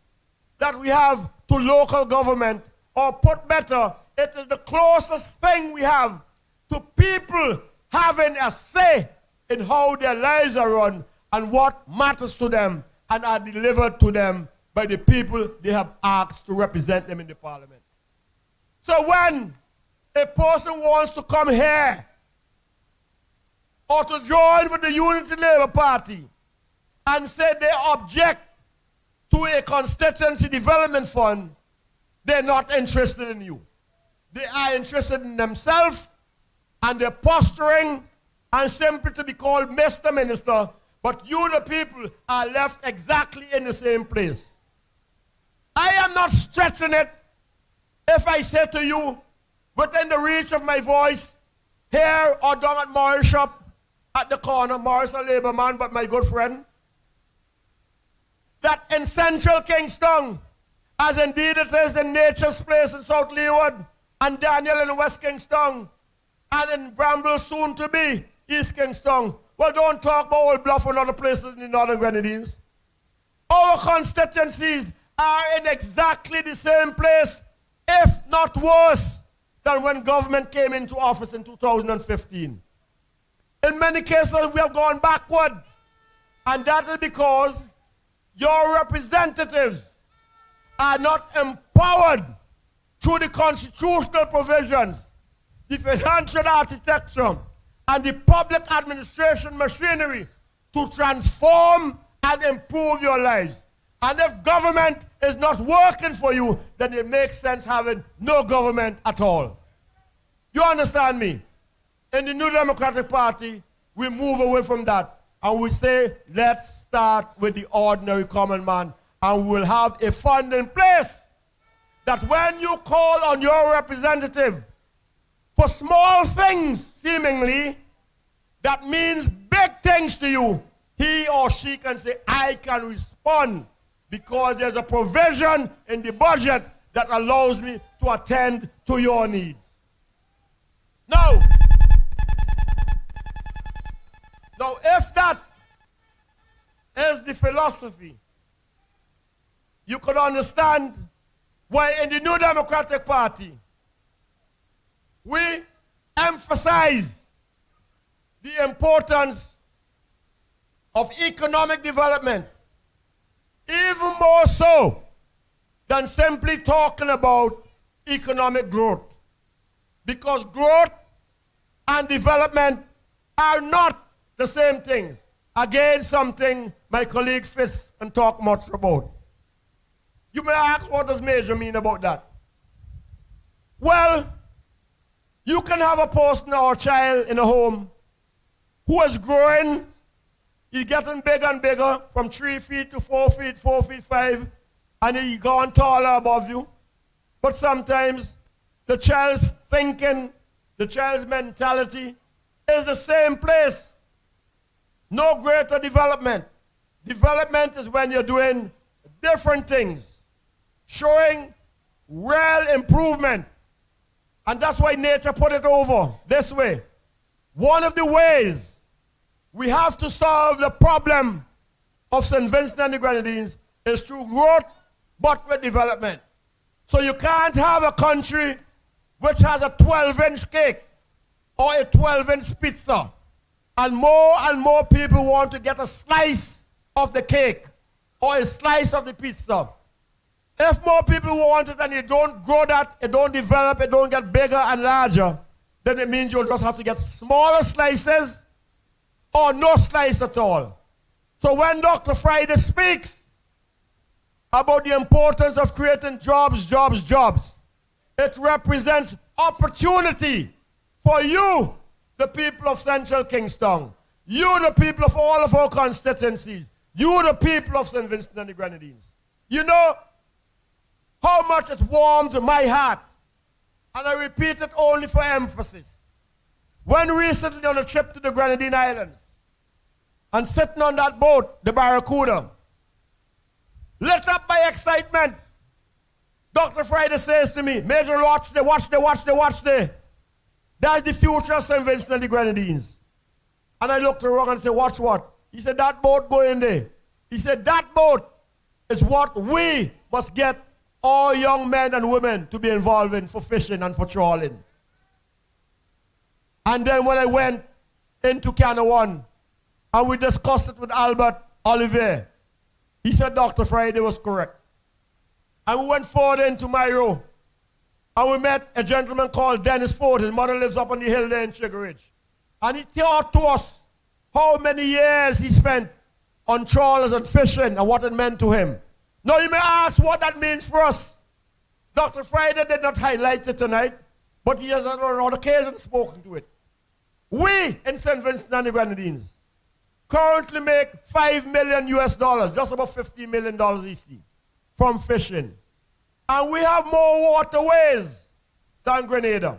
S19: that we have to local government, or put better, it is the closest thing we have to people having a say in how their lives are run and what matters to them and are delivered to them by the people they have asked to represent them in the parliament. So when a person wants to come here or to join with the Unity Labour Party and say they object to a constituency development fund, they're not interested in you. They are interested in themselves, and they're posturing and simply to be called Mr. Minister, but you, the people, are left exactly in the same place. I am not stretching it if I say to you, within the reach of my voice, here or down at Morris shop at the corner, Morris a labor man, but my good friend, that in central Kingstown, as indeed it is in Nature's Place in South Leeward, and Daniel in West Kingstown, and in Bramble soon to be East Kingstown. Well, don't talk about Old Bluff and other places in the Northern Grenadines. Our constituencies are in exactly the same place, if not worse, than when government came into office in 2015. In many cases, we have gone backward, and that is because your representatives are not empowered through the constitutional provisions, the financial architecture, and the public administration machinery to transform and improve your lives. And if government is not working for you, then it makes sense having no government at all. You understand me? In the New Democratic Party, we move away from that, and we say, let's start with the ordinary common man, and we'll have a fund in place that when you call on your representative for small things, seemingly, that means big things to you, he or she can say, I can respond because there's a provision in the budget that allows me to attend to your needs. Now, if that is the philosophy, you could understand why in the New Democratic Party, we emphasize the importance of economic development, even more so than simply talking about economic growth. Because growth and development are not the same things. Again, something my colleague Fitz can talk much about. You may ask, what does Major mean about that? Well, you can have a person or a child in a home who is growing. He's getting bigger and bigger, from 3 feet to 4 feet, 4 feet 5, and he's gone taller above you. But sometimes the child's thinking, the child's mentality is the same place. No greater development. Development is when you're doing different things. showing real improvement. And that's why nature put it over this way. One of the ways we have to solve the problem of St. Vincent and the Grenadines is through growth, but with development. So you can't have a country which has a 12-inch cake or a 12-inch pizza, and more people want to get a slice of the cake or a slice of the pizza. If more people want it and you don't grow that, it don't develop, it don't get bigger and larger, then it means you'll just have to get smaller slices or no slice at all. So when Dr. Friday speaks about the importance of creating jobs, it represents opportunity for you, the people of Central Kingstown, you, the people of all of our constituencies, you, the people of St. Vincent and the Grenadines. You know how much it warmed my heart, and I repeat it only for emphasis. When recently on a trip to the Grenadine Islands, and sitting on that boat, the Barracuda, lit up by excitement, Dr. Friday says to me, Major, watch there. That's the future of St. Vincent and the Grenadines. And I looked around and said, watch what? He said, that boat going there. He said, that boat is what we must get all young men and women to be involved in for fishing and for trawling. And then when I went into Canada 1, and we discussed it with Albert Olivier, he said Dr. Friday was correct. And we went forward into my row, and we met a gentleman called Dennis Ford. His mother lives up on the hill there in Sugar Ridge. And he taught to us how many years he spent on trawlers and fishing and what it meant to him. Now you may ask what that means for us. Dr. Friday did not highlight it tonight, but he has on occasion spoken to it. We in St. Vincent and the Grenadines currently make $5 million US, just about $50 million EC, from fishing. And we have more waterways than Grenada.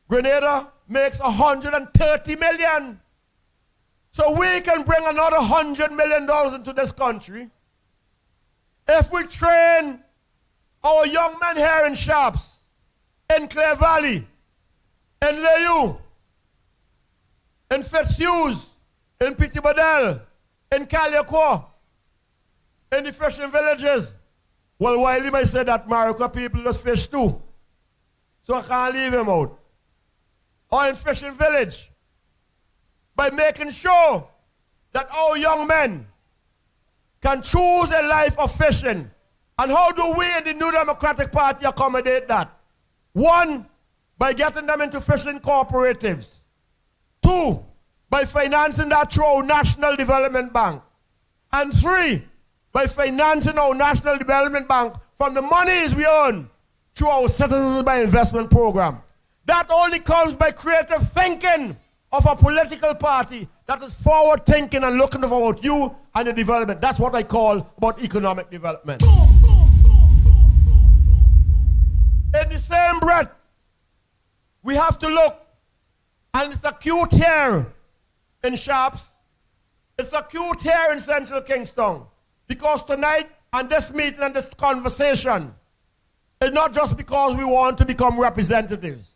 S19: Grenada makes $130 million. So we can bring another $100 million into this country if we train our young men here in Sharps, in Clare Valley, in Layou, in Fitzhughes, in Petitbodel, in Caliaquo, in the fishing villages. Well, while he might say that Marika people just fish too, so I can't leave him out. Or in fishing village, by making sure that our young men can choose a life of fishing. And how do we in the New Democratic Party accommodate that? One, by getting them into fishing cooperatives. Two, by financing that through our National Development Bank. And three, by financing our National Development Bank from the monies we earn through our Citizens by Investment program. That only comes by creative thinking of a political party that is forward thinking and looking about you and the development. That's what I call about economic development. In the same breath, we have to look, and it's acute here in Sharps, it's acute here in Central Kingstown, because tonight and this meeting and this conversation is not just because we want to become representatives.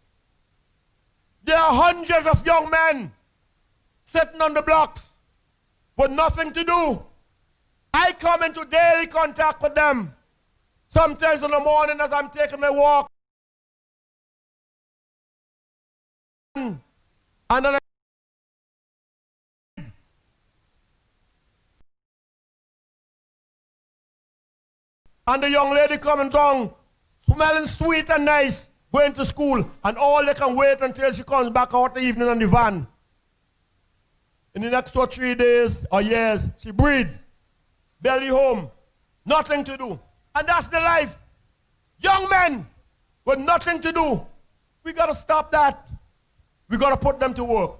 S19: There are hundreds of young men sitting on the blocks with nothing to do. I come into daily contact with them. Sometimes in the morning as I'm taking my walk. And then and the young lady coming down, smelling sweet and nice, going to school, and all they can wait until she comes back out the evening on the van. In the next 2 or 3 days or years, she breed, belly home, nothing to do. And that's the life. Young men with nothing to do. We got to stop that. We got to put them to work.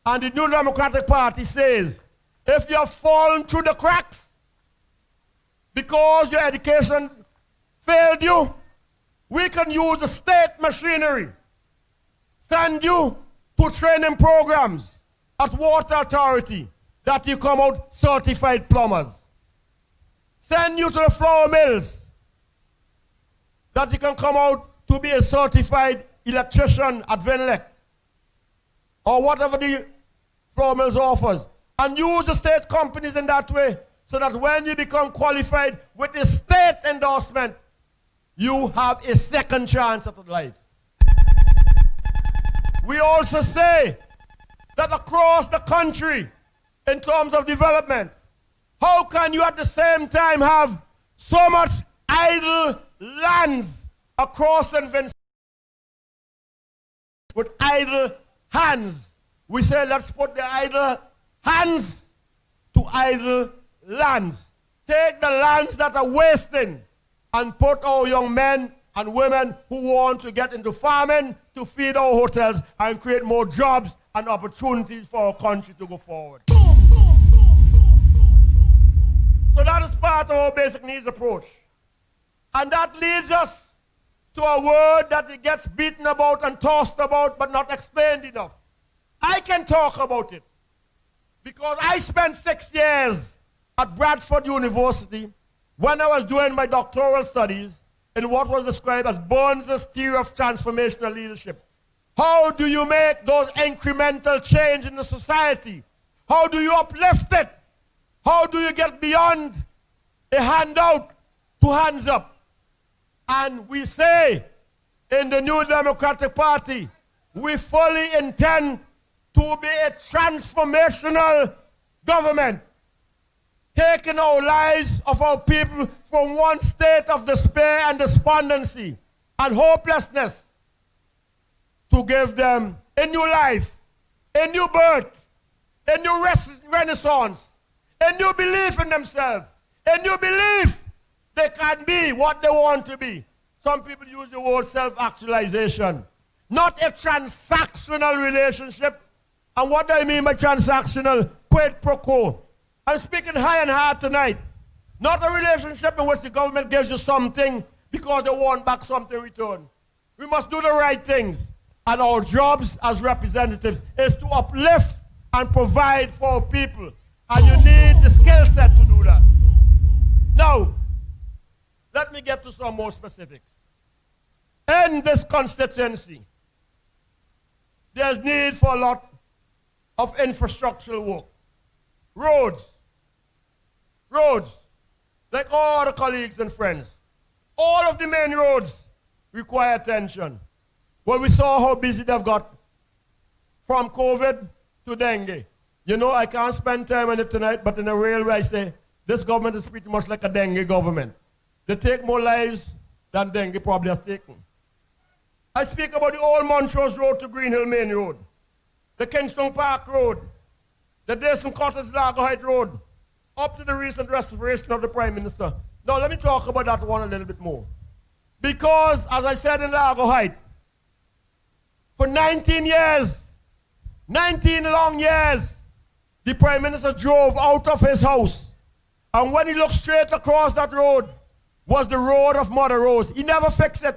S19: And the New Democratic Party says, if you have fallen through the cracks because your education failed you, we can use the state machinery, send you to training programs at Water Authority that you come out certified plumbers. Send you to the flour mills that he can come out to be a certified electrician at Vinlek or whatever the flour mills offers, and use the state companies in that way so that when you become qualified with a state endorsement, you have a second chance at life. We also say that across the country, in terms of development, how can you at the same time have so much idle lands across St. Vincent with idle hands? We say let's put the idle hands to idle lands. Take the lands that are wasting and put our young men and women who want to get into farming to feed our hotels and create more jobs and opportunities for our country to go forward. So that is part of our basic needs approach. And that leads us to a word that it gets beaten about and tossed about but not explained enough. I can talk about it because I spent 6 years at Bradford University when I was doing my doctoral studies in what was described as Burns' theory of transformational leadership. How do you make those incremental change in the society? How do you uplift it? How do you get beyond a handout to hands up? And we say in the New Democratic Party, we fully intend to be a transformational government, taking our lives of our people from one state of despair and despondency and hopelessness to give them a new life, a new birth, a new renaissance, a new belief in themselves, a new belief they can be what they want to be. Some people use the word self-actualization, not a transactional relationship. And what do I mean by transactional? Quid pro quo. I'm speaking high and hard tonight. Not a relationship in which the government gives you something because they want back something in return. We must do the right things. And our jobs as representatives is to uplift and provide for our people. And you need the skill set to do that. Now, let me get to some more specifics. In this constituency, there's need for a lot of infrastructural work. Roads, like all the colleagues and friends. All of the main roads require attention. Well, we saw how busy they've got from COVID to dengue. You know, I can't spend time on it tonight, but in a real way I say, this government is pretty much like a dengue government. They take more lives than dengue probably has taken. I speak about the old Montrose Road to Green Hill Main Road, the Kingstown Park Road, the Dason Cottage Lago Height Road, up to the recent restoration of the Prime Minister. Now let me talk about that one a little bit more. Because, as I said in Lago Height, for 19 years, 19 long years, the Prime Minister drove out of his house. And when he looked straight across that road, was the road of Mother Rose. He never fixed it.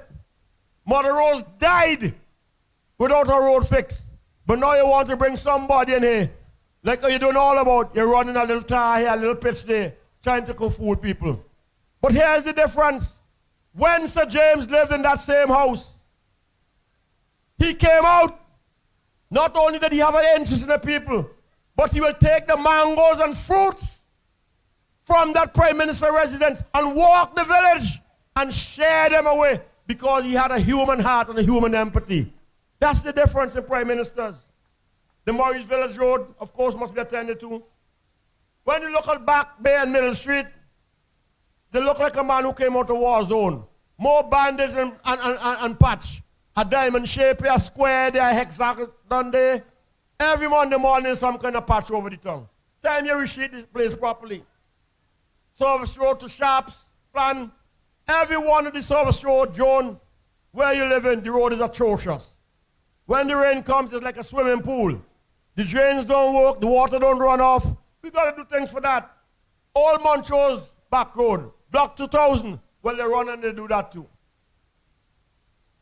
S19: Mother Rose died without her road fixed. But now you want to bring somebody in here, like you're doing all about, you're running a little tar here, a little pitch there, trying to fool people. But here's the difference. When Sir James lived in that same house, he came out. Not only did he have an interest in the people, but he will take the mangoes and fruits from that Prime Minister residence and walk the village and share them away because he had a human heart and a human empathy. That's the difference in Prime Ministers. The Maurice Village Road, of course, must be attended to. When you look at Back Bay and Middle Street, they look like a man who came out of war zone. More bandage and patch. A diamond shape, a square there, a hexagon there. Every Monday morning, some kind of patch over the tongue. Time you resheet this place properly. Service road to Sharps, plan. Every one of the service road, Joan, where you live in, the road is atrocious. When the rain comes, it's like a swimming pool. The drains don't work, the water don't run off. We got to do things for that. Old Montrose back road, block 2000, well, they run and they do that too.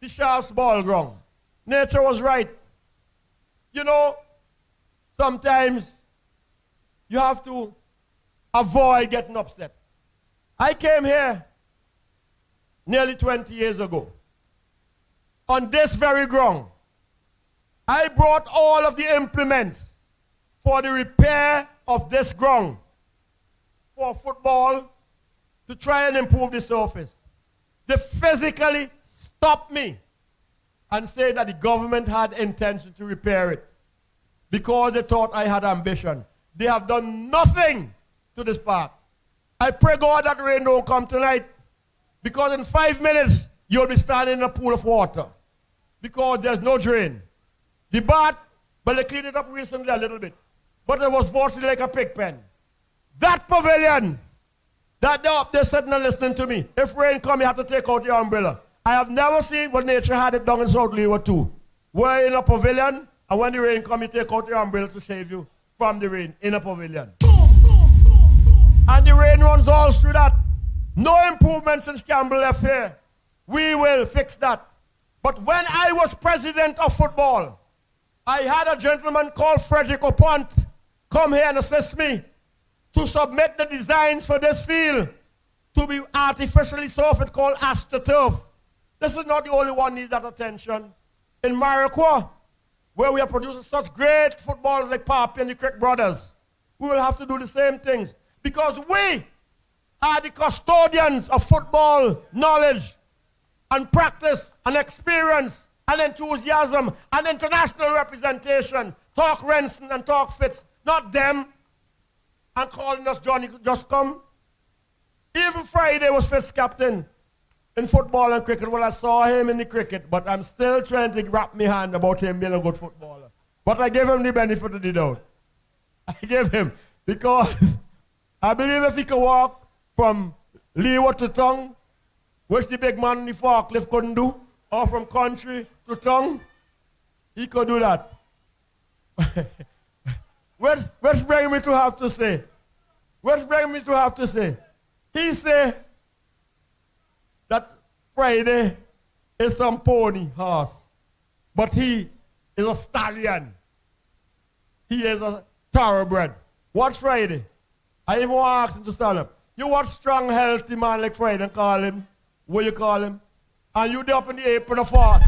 S19: The Sharps ball ground. Nature was right. You know, sometimes you have to avoid getting upset. I came here nearly 20 years ago, on this very ground, I brought all of the implements for the repair of this ground for football to try and improve the surface. They physically stopped me and said that the government had intention to repair it because they thought I had ambition. They have done nothing to this park. I pray God that rain don't come tonight, because in 5 minutes you'll be standing in a pool of water because there's no drain. The bath, but they cleaned it up recently a little bit, but it was mostly like a pig pen. That pavilion, that they're up there sitting and listening to me. If rain come, you have to take out your umbrella. I have never seen what nature had it down in South Leeward too. We're in a pavilion, and when the rain come, you take out your umbrella to save you from the rain in a pavilion. And the rain runs all through that. No improvement since Campbell left here. We will fix that. But when I was president of football, I had a gentleman called Frederick Opont come here and assist me to submit the designs for this field to be artificially surfaced, called AstroTurf. This is not the only one needs that attention. In Mariquah, where we are producing such great footballers like Papi and the Crick brothers, we will have to do the same things, because we are the custodians of football knowledge and practice and experience and enthusiasm and international representation. Talk Renson and talk Fitz, not them, and calling us Johnny just come. Even Friday was Fitz captain in football and cricket. Well, I saw him in the cricket, but I'm still trying to wrap my hand about him being a good footballer. But I gave him the benefit of the doubt. I gave him, because I believe if he could walk from Leeward to Tongue, which the big man in the forklift couldn't do, or from country to Tongue, he could do that. Which brings me to have to say, he said that Friday is some pony horse, but he is a stallion. He is a thoroughbred. Watch Friday. I even want to ask him to stand up. You watch strong, healthy man like Friday and call him, what you call him? And you up in the apron of fart.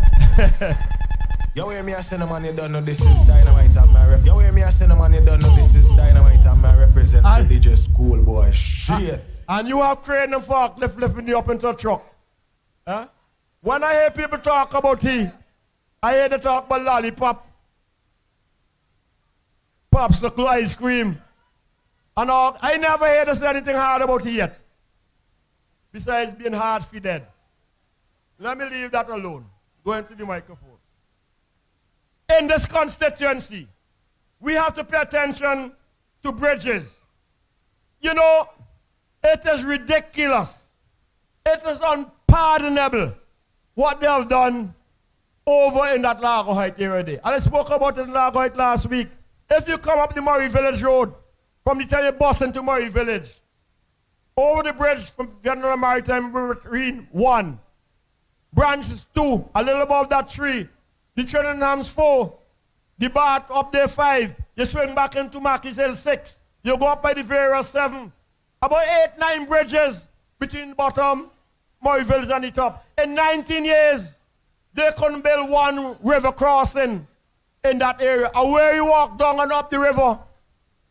S20: Yo, hear me, I send a man, you don't know this is dynamite and my rep. Yo, hear me, I send a man, you don't know this is dynamite and my represent for DJ School, boy. Shit.
S19: And you have crane and forklift lifting you up into a truck. Huh? When I hear people talk about tea, I hear they talk about lollipop, popsicle, ice cream, and all. I never hear they say anything hard about it yet, besides being hard-feeded. Let me leave that alone. Go into the microphone. In this constituency, we have to pay attention to bridges. You know, it is ridiculous. It is unpardonable what they have done over in that Largo Heights area there. And I spoke about it in Largo Heights last week. If you come up the Murray Village Road, from the time you bus into Murray Village, over the bridge from General Maritime Marine 1, branches 2, a little above that 3, the Trinidad's 4, the Bath up there 5, you swing back into Mackey's Hill 6, you go up by the Vera 7, about 8, 9 bridges between the bottom, Murray Village and the top. In 19 years, they couldn't build one river crossing in that area. And where you walk down and up the river,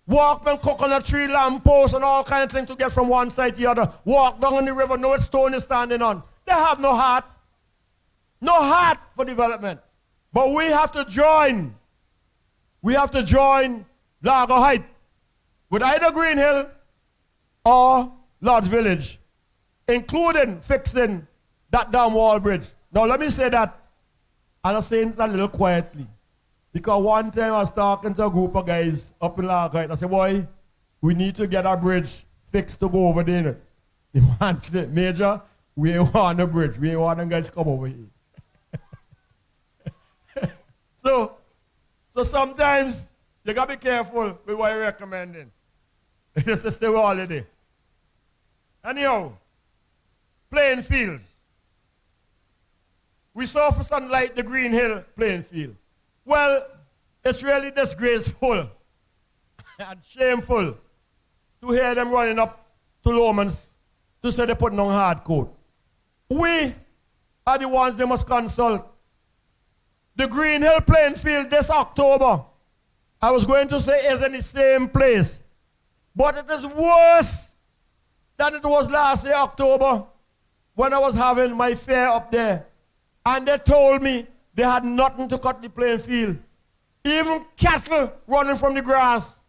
S19: walk and coconut tree, lampposts and all kinds of things to get from one side to the other. Walk down on the river, no stone is standing on. They have no heart. No heart for development. But we have to join. We have to join Largo Heights with either Green Hill or Lodge Village, including fixing that damn wall bridge. Now let me say that, and I'm saying it a little quietly, because one time I was talking to a group of guys up in Largo Heights. I said, boy, we need to get our bridge fixed to go over there. The man said, Major, we ain't want a bridge. We ain't want them guys to come over here. So sometimes you gotta be careful with what you're recommending. Just to stay with holiday. Anyhow, playing fields. We saw for sunlight the Green Hill playing field. Well, it's really disgraceful and shameful to hear them running up to Lomans to say they're putting on hard coat. we are the ones they must consult. The Green Hill playing field this October, I was going to say is in the same place, but it is worse than it was last year October when I was having my fair up there. And they told me they had nothing to cut the playing field. Even cattle running from the grass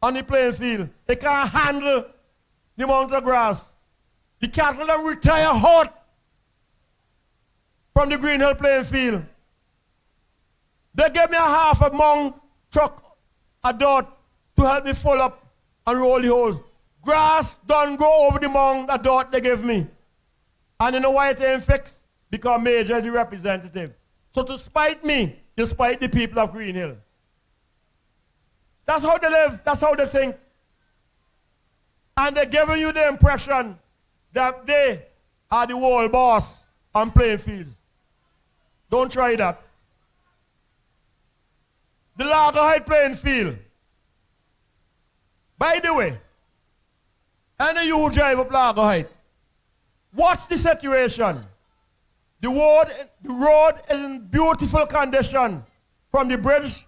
S19: on the playing field. They can't handle the amount of grass. The cattle that retire hot from the Green Hill playing field. They gave me a half a mung truck, a dot, to help me full up and roll the holes. Grass don't go over the mung, a dot they gave me. And you know why it ain't fixed? Because Major is the representative. So to spite me, you spite the people of Green Hill. That's how they live. That's how they think. And they're giving you the impression that they are the world boss on playing fields. Don't try that. The Lager Height playing field. By the way, any you who drive up Lager Height, what's the situation? The road is in beautiful condition from the bridge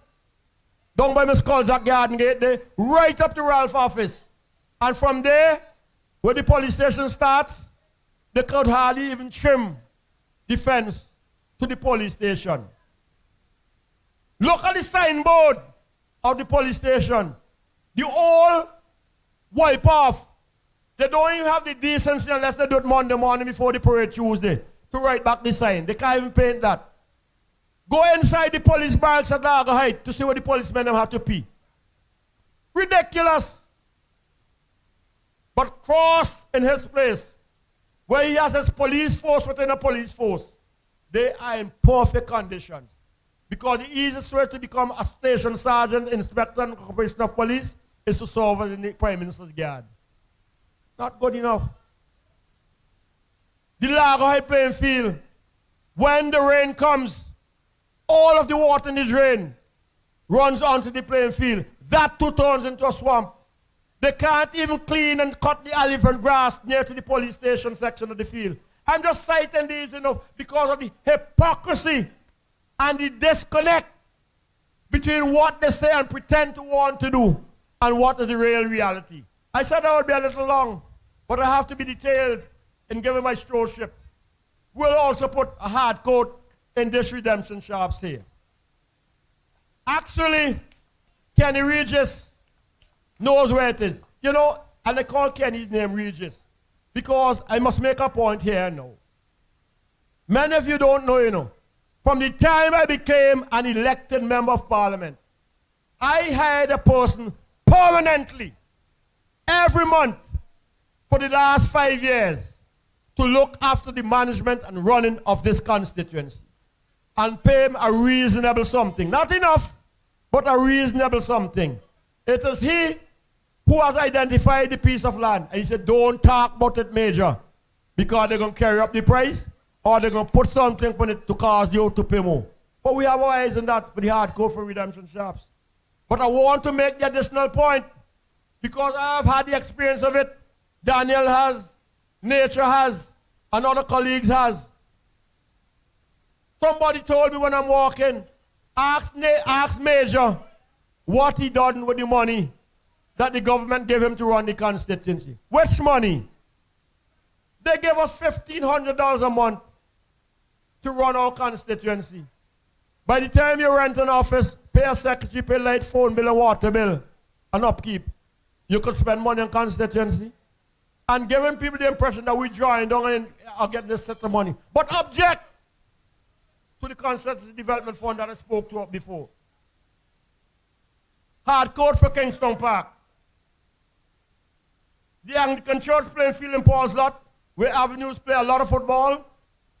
S19: down by Miss Colzack Garden Gate there, right up to Ralph office. And from there, where the police station starts, they could hardly even trim the fence to the police station. Look at the signboard of the police station. They all wipe off. They don't even have the decency unless they do it Monday morning before the parade Tuesday to write back the sign. They can't even paint that. Go inside the police barracks at Lager Height to see what the policemen have to pee. Ridiculous. But Cross in his place, where he has his police force within a police force, they are in perfect conditions. Because the easiest way to become a station sergeant, inspector, and corporation of police is to serve as the Prime Minister's guard. Not good enough. The Lager Height playing field, when the rain comes, all of the water in the drain runs onto the playing field. That too turns into a swamp. They can't even clean and cut the elephant grass near to the police station section of the field. I'm just citing these, because of the hypocrisy and the disconnect between what they say and pretend to want to do and what is the real reality. I said I would be a little long, but I have to be detailed in giving my stewardship. We'll also put a hard coat in this redemption shops here. Actually, Kenny Regis knows where it is. And I call Kenny's name Regis because I must make a point here now. Many of you don't know, from the time I became an elected member of parliament, I hired a person permanently every month for the last 5 years to look after the management and running of this constituency and pay him a reasonable something. Not enough, but a reasonable something. It is he who has identified the piece of land. And he said, don't talk about it, Major, because they're going to carry up the price or they're going to put something on it to cause you to pay more. But we have our eyes on that for the hardcore for redemption shops. But I want to make the additional point because I have had the experience of it. Daniel has, Nature has, and other colleagues has. Somebody told me when I'm walking, ask Major what he done with the money that the government gave him to run the constituency. Which money? They gave us $1,500 a month to run our constituency. By the time you rent an office, pay a secretary, pay light, phone bill, and water bill, and upkeep, you could spend money on constituency. And giving people the impression that we're drawing down and are getting this set of money. But object to the constituency development fund that I spoke to before. Hard code for Kingstown Park. The Anglican Church playing field in Paul's Lot, where Avenues play a lot of football.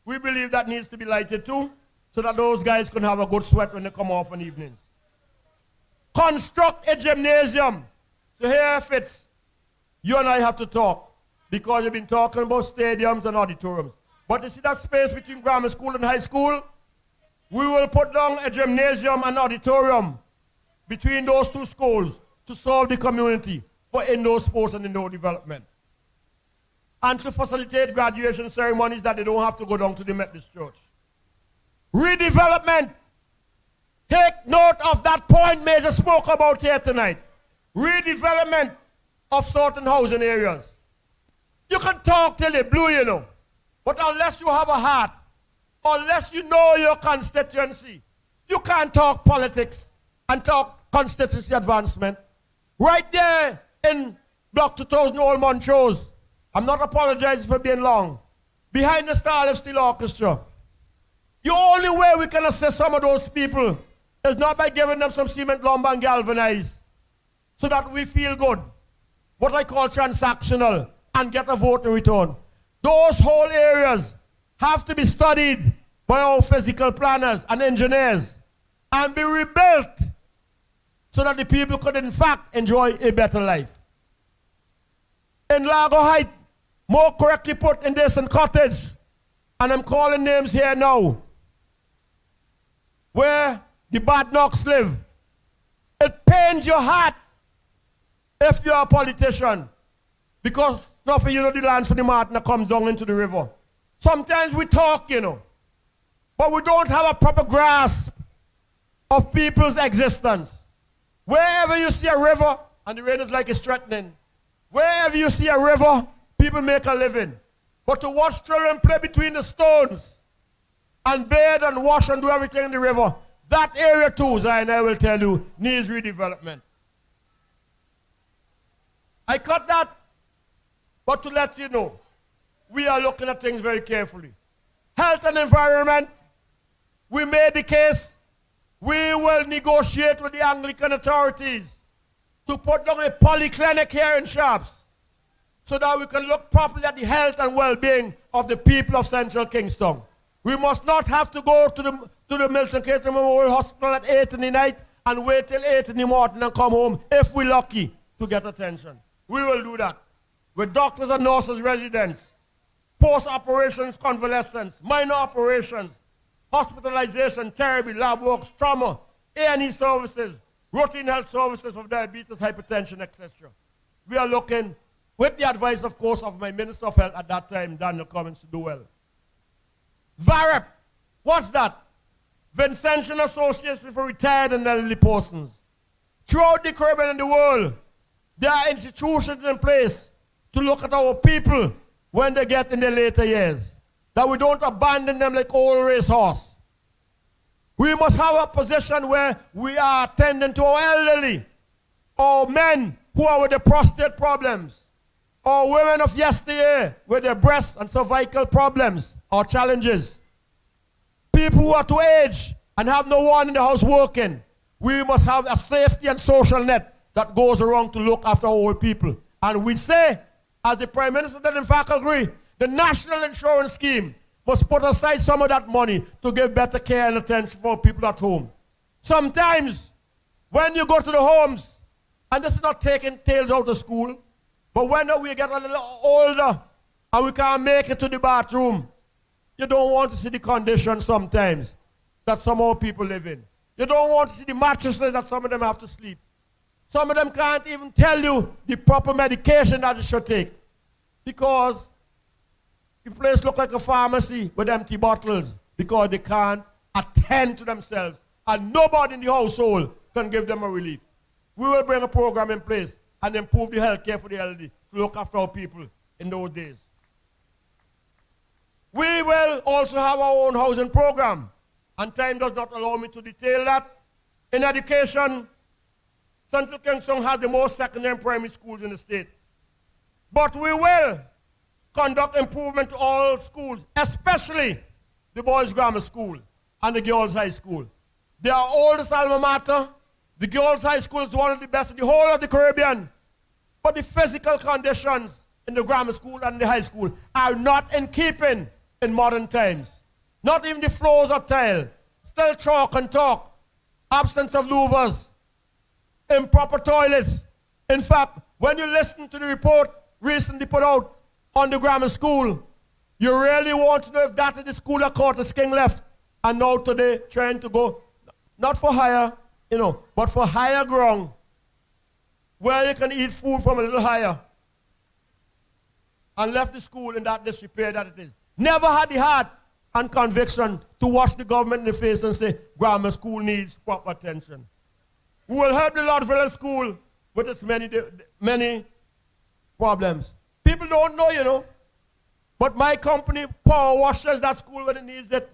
S19: We believe that needs to be lighted too, so that those guys can have a good sweat when they come off on evenings. Construct a gymnasium. So here it fits. You and I have to talk, because you've been talking about stadiums and auditoriums. But you see that space between grammar school and high school? We will put down a gymnasium and auditorium between those two schools to serve the community for indoor sports and indoor development. and to facilitate graduation ceremonies that they don't have to go down to the Methodist Church. Redevelopment. Take note of that point Major spoke about here tonight. Redevelopment of certain housing areas. You can talk till they blue, you know. But unless you have a heart, unless you know your constituency, you can't talk politics and talk constituency advancement. Right there in Block 2000 Old Montrose, I'm not apologizing for being long, behind the Starlift Steel Orchestra. The only way we can assist some of those people is not by giving them some cement, lumber, and galvanize so that we feel good, what I call transactional, and get a vote in return. Those whole areas have to be studied by our physical planners and engineers and be rebuilt so that the people could in fact enjoy a better life. In Lago Heights, more correctly put in Dayson Cottage, and I'm calling names here now, where the bad knocks live. It pains your heart if you're a politician, because not for you know the land for the Martin that comes down into the river. Sometimes we talk, you know, but we don't have a proper grasp of people's existence. Wherever you see a river, and the rain is like it's threatening, wherever you see a river, people make a living. But to watch children play between the stones and bathe and wash and do everything in the river, that area too, Zion, I will tell you, needs redevelopment. I cut that, but to let you know, we are looking at things very carefully. Health and environment, we made the case. We will negotiate with the Anglican authorities to put down a polyclinic here in Sharps so that we can look properly at the health and well-being of the people of Central Kingstown. We must not have to go to the Milton Catering Memorial Hospital at 8 in the night and wait till 8 in the morning and come home if we're lucky to get attention. We will do that with doctors and nurses, residents, post-operations convalescents, minor operations, hospitalization, therapy, lab works, trauma, A&E services, routine health services of diabetes, hypertension, etc. We are looking, with the advice, of course, of my Minister of Health at that time, Daniel Cummins, to do well. VAREP, what's that? Vincentian Association for Retired and Elderly Persons. Throughout the Caribbean and the world, there are institutions in place to look at our people when they get in their later years, that we don't abandon them like old racehorse. We must have a position where we are attending to our elderly, or men who are with the prostate problems, or women of yesteryear with their breast and cervical problems or challenges. People who are to age and have no one in the house working. We must have a safety and social net that goes around to look after our people. And we say, as the Prime Minister did in fact agree, the National Insurance Scheme must put aside some of that money to give better care and attention for people at home. Sometimes, when you go to the homes, and this is not taking tales out of school, but when we get a little older and we can't make it to the bathroom, you don't want to see the conditions sometimes that some old people live in. You don't want to see the mattresses that some of them have to sleep. Some of them can't even tell you the proper medication that they should take, because the place looks like a pharmacy with empty bottles, because they can't attend to themselves and nobody in the household can give them a relief. We will bring a program in place and improve the health care for the elderly to look after our people in those days. We will also have our own housing program, and time does not allow me to detail that. In education, Central Kingstown has the most secondary and primary schools in the state. But we will conduct improvement to all schools, especially the boys' grammar school and the girls' high school. They are oldest alma mater. The girls' high school is one of the best in the whole of the Caribbean. But the physical conditions in the grammar school and the high school are not in keeping in modern times. Not even the floors are tile. Still chalk and talk. Absence of louvers. Improper toilets. In fact, when you listen to the report recently put out on the grammar school, you really want to know if that is the school that Curtis King left and now today trying to go, not for higher, but for higher ground, where you can eat food from a little higher. and left the school in that disrepair that it is. Never had the heart and conviction to watch the government in the face and say, grammar school needs proper attention. We will help the Lord Village School with its many problems. People don't know, you know. But my company, Power Washes, that school when it needs it.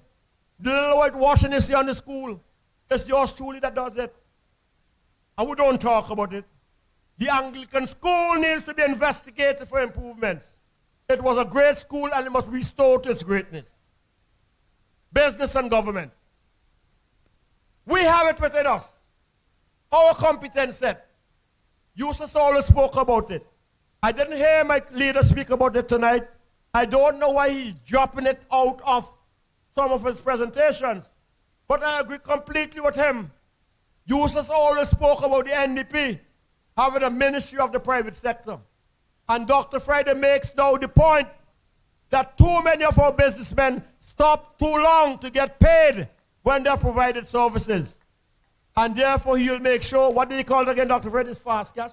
S19: The little white washing you see on the school, it's yours truly that does it. And we don't talk about it. The Anglican school needs to be investigated for improvements. It was a great school and it must restore to its greatness. Business and government. We have it within us. Our competence set. Eustace always spoke about it. I didn't hear my leader speak about it tonight. I don't know why he's dropping it out of some of his presentations. But I agree completely with him. Eustace always spoke about the NDP having a ministry of the private sector. And Dr. Friday makes now the point that too many of our businessmen stop too long to get paid when they're provided services. And therefore he'll make sure, what did he call it again, Dr. Friday? It's fast cash.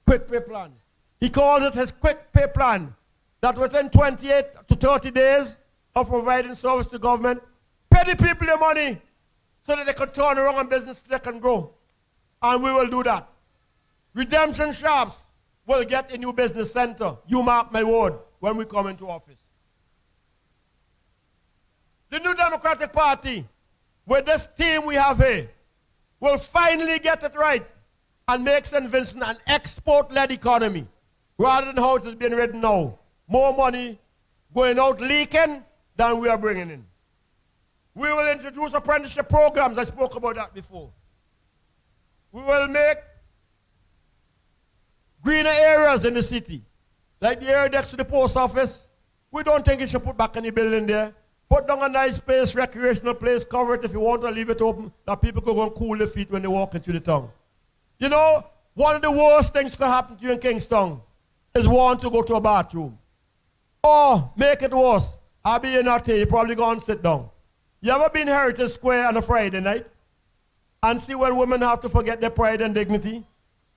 S19: Quick pay plan. He calls it his quick pay plan. That within 28 to 30 days of providing service to government, pay the people their money so that they can turn around and business they can grow. And we will do that. Redemption shops will get a new business center. You mark my word when we come into office. The New Democratic Party, with this team we have here, will finally get it right and make St. Vincent an export-led economy rather than how it is being written now. More money going out leaking than we are bringing in. We will introduce apprenticeship programs. I spoke about that before. We will make greener areas in the city. Like the area next to the post office. We don't think you should put back any building there. Put down a nice place, recreational place, cover it if you want to leave it open, that people can go and cool their feet when they walk into the town. You know, one of the worst things that can happen to you in Kingstown is want to go to a bathroom. Or, make it worse, I'll be in out here, you probably go and sit down. You ever been Heritage Square on a Friday night and see when women have to forget their pride and dignity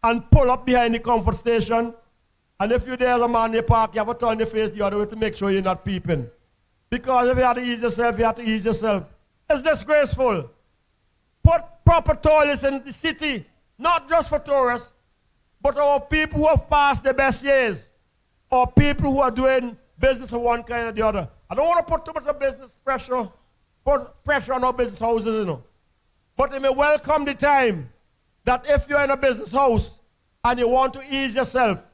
S19: and pull up behind the comfort station, and if you're there as a man in the park, you have to turn your face the other way to make sure you're not peeping. Because if you have to ease yourself, you have to ease yourself. It's disgraceful. Put proper toilets in the city, not just for tourists, but our people who have passed their best years, or people who are doing business of one kind or the other. I don't want to put too much of business pressure, put pressure on our business houses, you know. But it may well come the time that if you're in a business house and you want to ease yourself,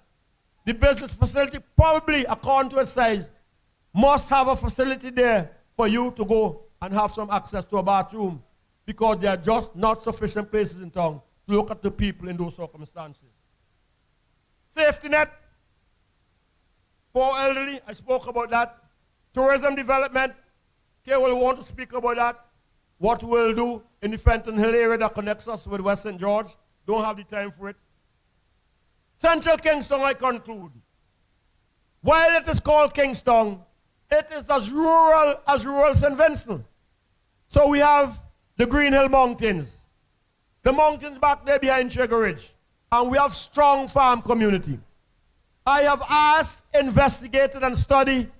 S19: the business facility, probably according to its size, must have a facility there for you to go and have some access to a bathroom, because there are just not sufficient places in town to look at the people in those circumstances. Safety net for elderly, I spoke about that. Tourism development, Kay will want to speak about that. What we'll do in the Fenton Hill area that connects us with West St. George. Don't have the time for it. Central Kingstown, I conclude. While it is called Kingstown, it is as rural St. Vincent. So we have the Green Hill Mountains. The mountains back there behind Sugar Ridge. And we have strong farm community. I have asked, investigated, and studied,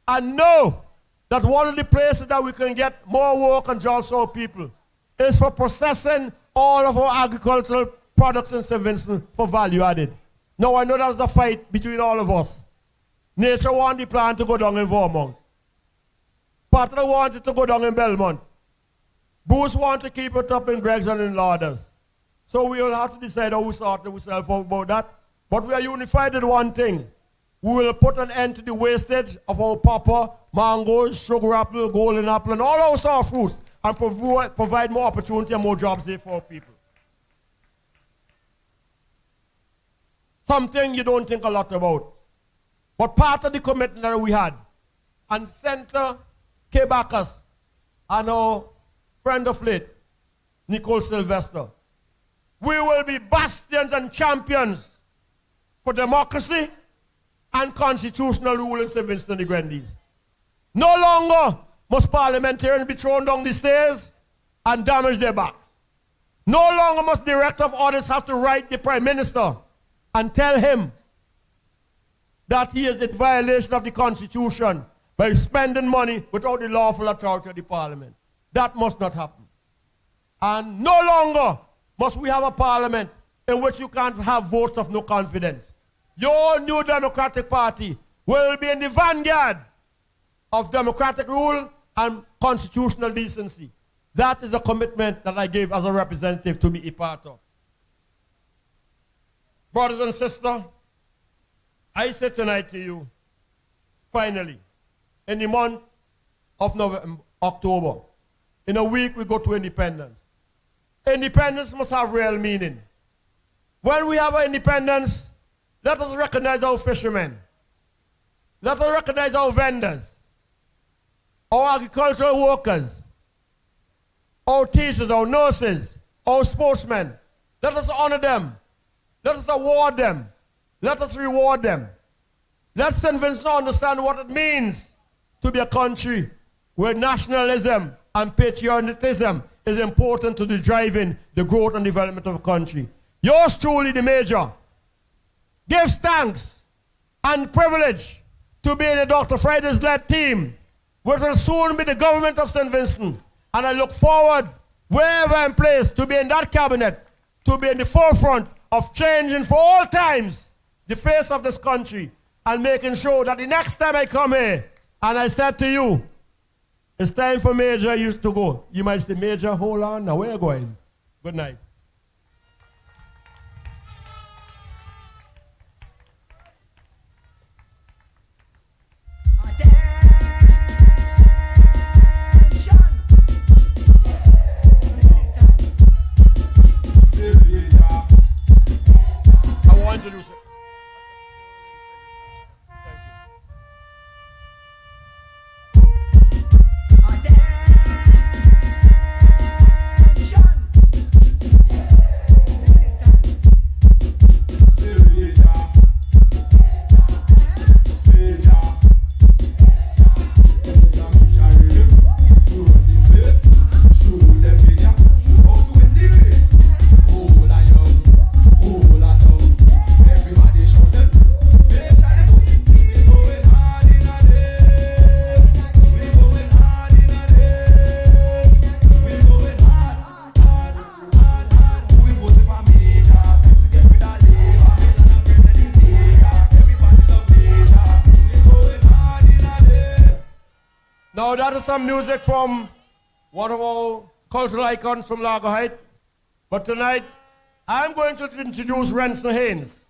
S19: and know that one of the places that we can get more work and jobs for our people is for processing all of our agricultural products in St. Vincent for value added. Now I know that's the fight between all of us. Nature wanted the plan to go down in Vermont. Patra wanted to go down in Belmont. Bruce wanted to keep it up in Greg's and in Lauders. So we will have to decide how we sort ourselves out about that. But we are unified in one thing. We will put an end to the wastage of our papa, mangoes, sugar apple, golden apple, and all our sour fruits, and provide more opportunity and more jobs there for our people. Something you don't think a lot about. But part of the commitment that we had, and Senator K. Bacchus and our friend of late, Nicole Sylvester, we will be bastions and champions for democracy and constitutional rule in St. Vincent and the Grenadines. No longer must parliamentarians be thrown down the stairs and damage their backs. No longer must director of audits have to write the Prime Minister and tell him that he is in violation of the Constitution by spending money without the lawful authority of the Parliament. That must not happen. And no longer must we have a Parliament in which you can't have votes of no confidence. Your new Democratic Party will be in the vanguard of democratic rule and constitutional decency. That is a commitment that I gave as a representative to be a part of. Brothers and sisters, I say tonight to you, finally, in the month of October, in a week we go to independence. Independence must have real meaning. When we have our independence, let us recognize our fishermen. Let us recognize our vendors, our agricultural workers, our teachers, our nurses, our sportsmen. Let us honor them. Let us award them. Let us reward them. Let St. Vincent understand what it means to be a country where nationalism and patriotism is important to the driving the growth and development of a country. Yours truly, the Major, gives thanks and privilege to be in the Dr. Friday's-led team, which will soon be the government of St. Vincent. And I look forward, wherever I'm placed, to be in that cabinet, to be in the forefront of changing for all times the face of this country and making sure that the next time I come here and I said to you, it's time for Major used to go. You might say, Major, hold on, now where are you going? Good night. I want to do so. Now that is some music from one of our cultural icons from Lago Heights. But tonight, I'm going to introduce Renson Haynes,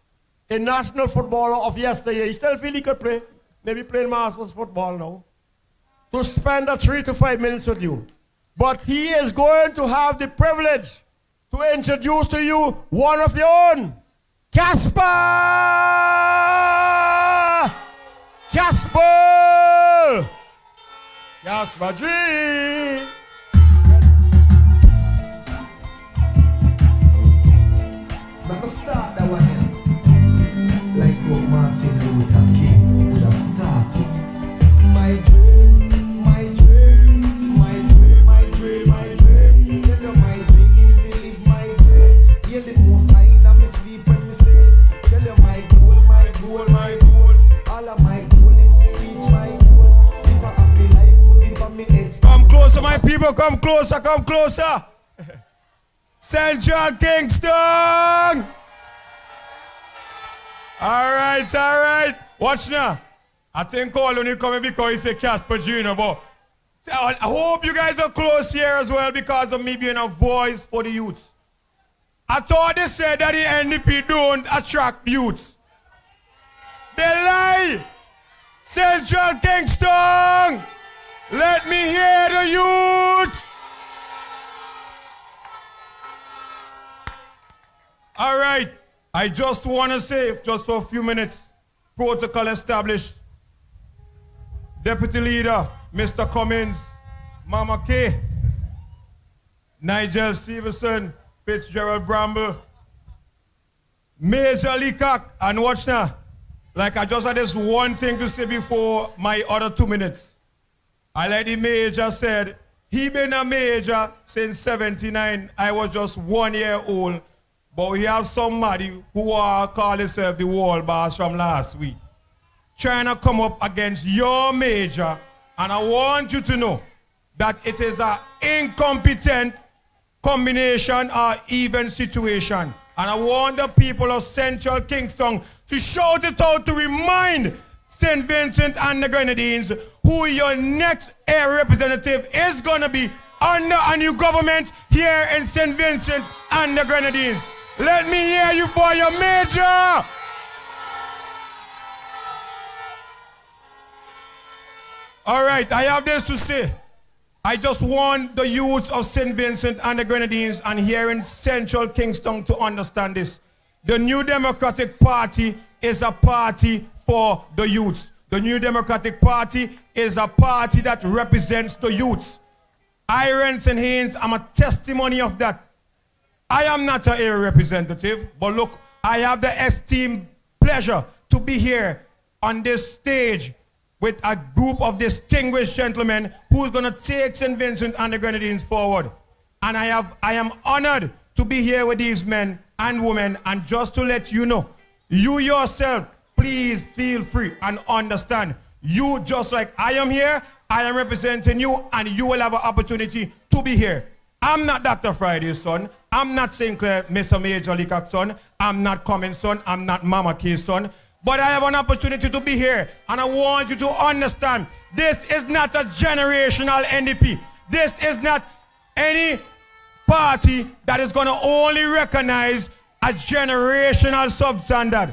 S19: a national footballer of yesteryear. He still feel he could play, maybe playing Masters football now, to spend 3 to 5 minutes with you. But he is going to have the privilege to introduce to you one of your own, Casper! Casper! Casper G!
S20: Let me start that one here. Like what Martin Luther King would have started. My dream, my dream, my dream, my dream, my dream. Tell you my dream is to live my dream. Hear the most I in me sleep when me say. Tell you my goal, my goal, my goal. All of my goal is to reach my goal. Live a happy life, put it on me head.
S8: Come closer, my people, come closer, come closer. Central Kingstown! Alright, alright. Watch now. I think all when you come because you say Casper Jr., but I hope you guys are close here as well because of me being a voice for the youth. I thought they said that the NDP don't attract youths. They lie! Central Kingstown! Let me hear the youth! All right, I just want to say, just for a few minutes, protocol established. Deputy Leader, Mr. Cummins, Mama K, Nigel Stevenson, Fitzgerald Bramble, Major Leacock, and watch now. Like I just had this one thing to say before my other 2 minutes. I like the Major said, he been a Major since 79. I was just 1 year old. But we have somebody who call himself the wall boss from last week. trying to come up against your major, and I want you to know that it is an incompetent combination or even situation. And I want the people of Central Kingstown to shout it out to remind St. Vincent and the Grenadines who your next area representative is going to be under a new government here in St. Vincent and the Grenadines. Let me hear you for your major. All right, I have this to say. I just want the youth of St. Vincent and the Grenadines and here in Central Kingstown to understand this. The New Democratic Party is a party for the youths. The New Democratic Party is a party that represents the youths. Irons and Haynes, I'm a testimony of that. I am not an area representative, but look, I have the esteemed pleasure to be here on this stage with a group of distinguished gentlemen who's going to take St. Vincent and the Grenadines forward. And I am honored to be here with these men and women. And just to let you know, you yourself, please feel free and understand. You, just like I am here, I am representing you, and you will have an opportunity to be here. I'm not Dr. Friday's son. I'm not St. Clair, Mr. Major Leacock's son. I'm not Cummins' son. I'm not Mama K's son. But I have an opportunity to be here, and I want you to understand, this is not a generational NDP. This is not any party that is going to only recognize a generational substandard.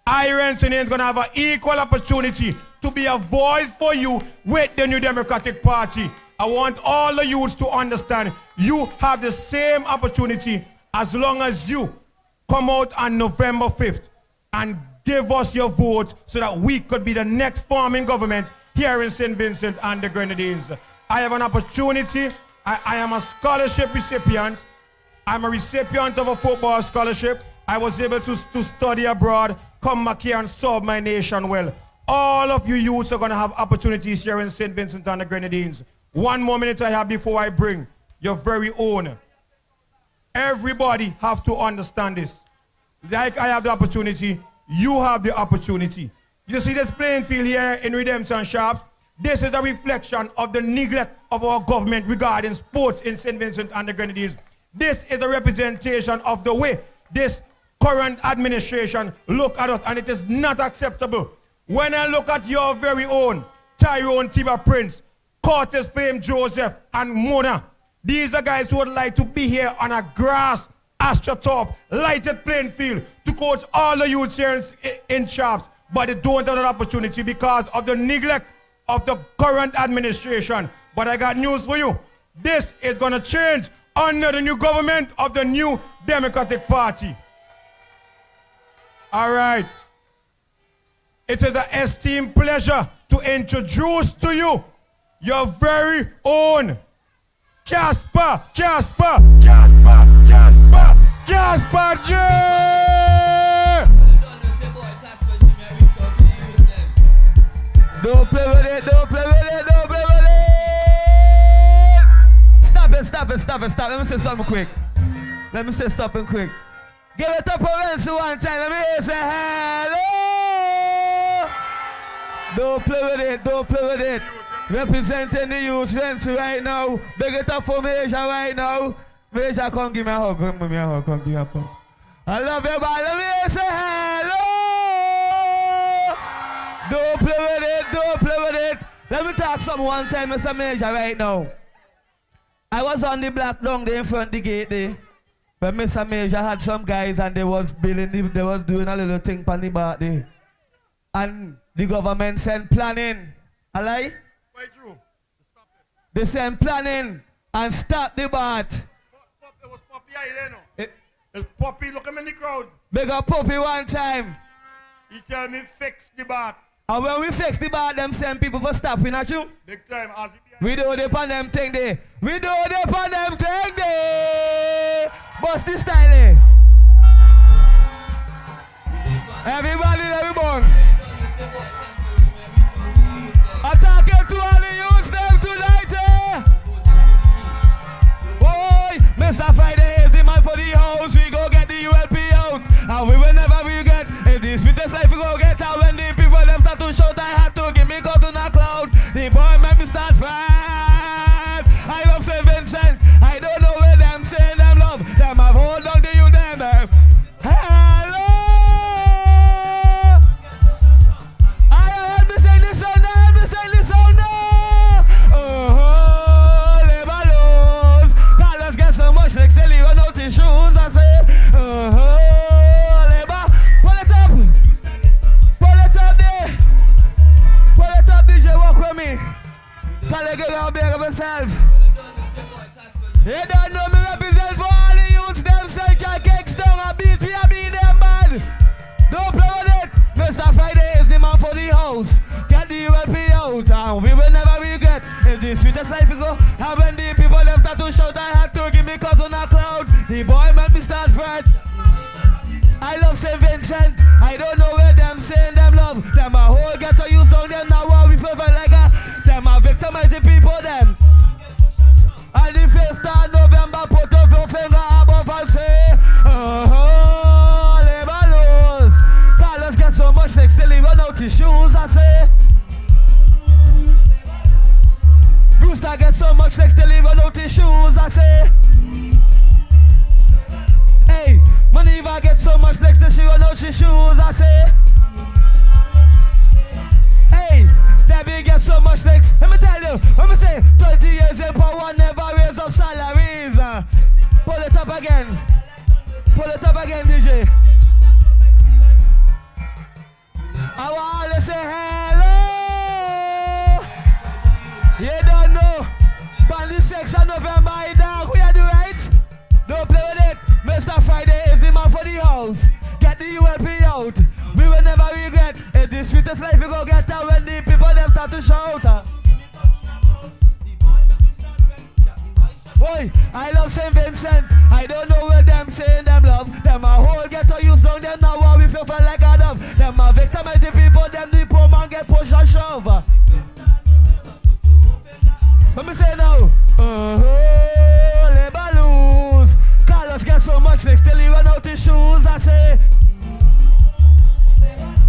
S8: Irons and is going to have an equal opportunity to be a voice for you with the New Democratic Party. I want all the youths to understand you have the same opportunity as long as you come out on November 5th and give us your vote so that we could be the next forming government here in St. Vincent and the Grenadines. I have an opportunity. I am a scholarship recipient. I'm a recipient of a football scholarship. I was able to study abroad, come back here and serve my nation well. All of you youths are going to have opportunities here in St. Vincent and the Grenadines. One more minute I have before I bring your very own. Everybody have to understand this. Like I have the opportunity, you have the opportunity. You see this playing field here in Redemption Shaft? This is a reflection of the neglect of our government regarding sports in St. Vincent and the Grenadines. This is a representation of the way this current administration look at us, and it is not acceptable. When I look at your very own Tyrone Tiba Prince, Curtis Flame Joseph, and Mona, these are guys who would like to be here on a grass, astroturf, lighted playing field to coach all the youths here in Shafts, but they don't have that opportunity because of the neglect of the current administration. But I got news for you. This is going to change under the new government of the New Democratic Party. All right. It is an esteemed pleasure to introduce to you your very own Casper J.
S18: Don't play with it, don't play with it, don't play with it. Stop it. Let me say something quick. Give it up for Renzi one time. Let me hear say hello. Don't play with it. Representing the youth Renzi right now. Big it up for Major right now. Major, come give me a hug. Come give me a hug. I love you, but let me hear say hello. Don't play with it. Let me talk something one time, Mr. Major, right now. I was on the block down there in front of the gate there. But Mr. Major had some guys and they was doing a little thing on the back there. And the government sent planning. Alright?
S19: Quite true.
S18: They sent planning and stop the bat.
S19: It was Poppy there, no? It's Poppy, look him in the crowd.
S18: Big up Poppy one time.
S19: He tell me fix the bat.
S18: And when we fix the bar, them send people for stopping at you.
S19: Big time, as
S18: we do the pan them thing there. Bust this style eh? Everybody let me bounce. Attacking to all the youths them tonight eh? Boy, Mr. Friday is the man for the house. We go get the ULP out. And we will never forget. If this with this life we go get out when the people them start to shout, I had to give me cause on a cloud. The boy make me start fast. I love St. Vincent. I don't know where them saying them love. Them have hold on to you, them. Hello. I heard me sing this song now. Heard me sing this song now. Oh, labor laws. Carlos get so much like still he run out his shoes. I say, labor. Pull it up. Pull it up there. Pull it up, DJ. Walk with me. Can you get out there of yourself? You don't know me represent for all the youths. Them say Jack Kingstown a beat. We a beat them bad. Don't play with it. Mr. Friday is the man for the house. Get the ULP out and we will never regret. It's the sweetest life we go. And when the people them start to shout, I had to give me cause on a cloud. The boy make me start fret. I love St. Vincent. I don't know where them saying them love. Them a whole ghetto used down them now what we feel like a. Them a victimize the people them. And the 5th of November put up your finger above and say, labor laws. Carlos get so much like still he run out his shoes, I say. Brewster get so much like still he run out his shoes, I say. Hey, Maniva get so much like still she run out his shoes, I say. Hey, Debbie get so much sex. Let me tell you, let me say 20 years in power never raise up salaries. Pull it up again. Pull it up again, DJ. I want to say hello. You don't know. On the 6th of November, I dog. We are do right. Don't play with it. Mr. Friday is the man for the house. Get the ULP out. We will never regret. In the sweetest life we go get out when the people them start to shout. Boy, I love St. Vincent. I don't know where them saying them love. Them a whole ghetto used down them now what we feel like a dove. Them a victimize the people, them the poor man get pushed and shove. Let me say now, labor lose. Carlos get so much like still he run out his shoes, I say.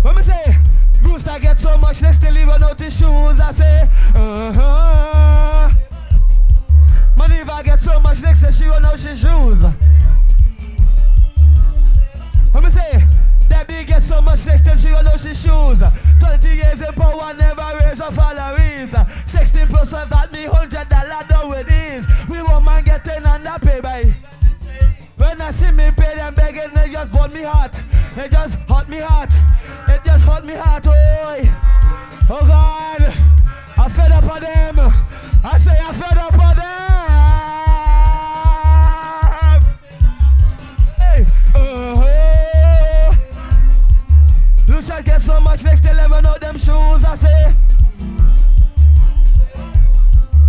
S18: Let me say, Brewster get so much like still he run out his shoes, I say. Maniva get so much like still she run out his shoes. Let me say, Debbie get so much like still she run out his shoes. 20 years in power never raise up salaries. 16% that me $100 done with ease. We want man getting underpaid by. When I see me pay them begging, they just burn me heart. They just hurt me heart. It just hurt me heart, oh God. I fed up on them. I say I fed up on them. Hey, Lucia get so much next to 11 out them shoes, I say.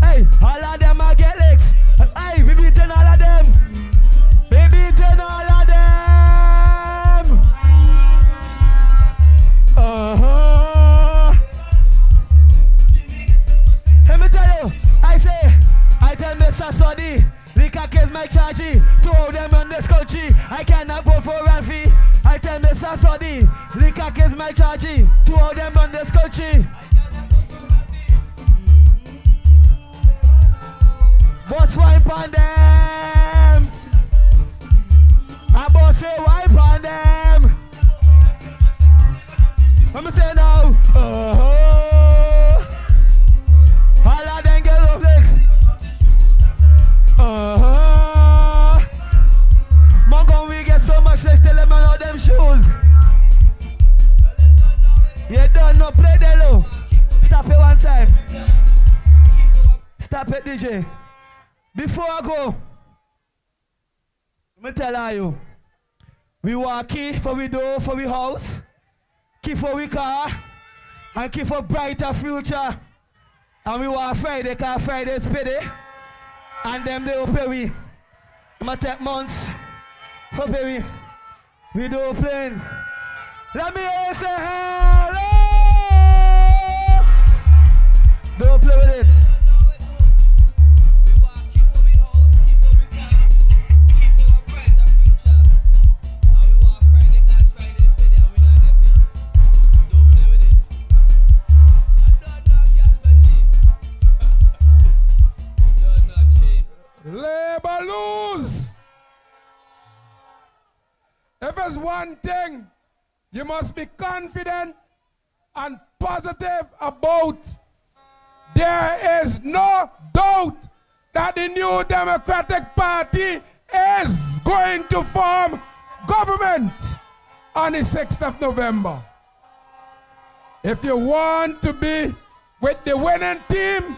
S18: Hey, all of them I get licks. Hey, we beating all of them. We beating all of them. Let me tell you, I tell Mr. Sodi, Leacock is my chargey. To hold them on this country, I cannot vote for Ralphie. I tell Mr. Sodi, Leacock is my chargey. To hold them on this country. What's wipe on them? I both say wipe on them. Let me say now. All of them get love legs. Mongo, we get so much sex, tell them on them shoes. You don't know, play the low. Stop it one time. Stop it, DJ. Before I go, let me tell you, we want key for we door, for we house, key for we car, and key for brighter future. And we want Friday, cause Friday is payday. And them they will pay we. It might take months for pay we do playing. Let me hear you say hello. Don't play with it.
S14: one thing you must be confident and positive about. There is no doubt that the new Democratic Party is going to form government on the 6th of November. If you want to be with the winning team,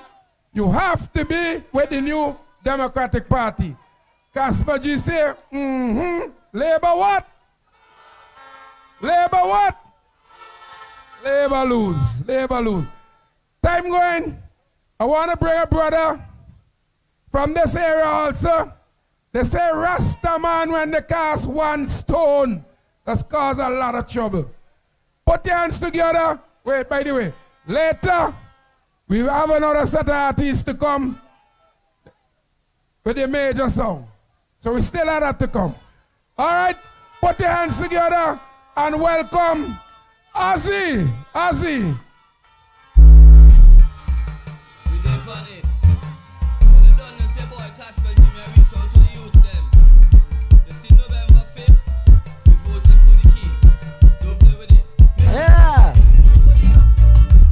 S14: you have to be with the new Democratic Party. Casper G say, Labour what? Labour what? Labour lose. Labour lose. Time going. I want to bring a brother from this area also. They say Rasta man when they cast one stone, that's cause a lot of trouble. Put your hands together. Wait, by the way, later we have another set of artists to come with the major song. So we still have that to come. All right, put your hands together and welcome Ozzy. Ozzy.
S17: Yeah.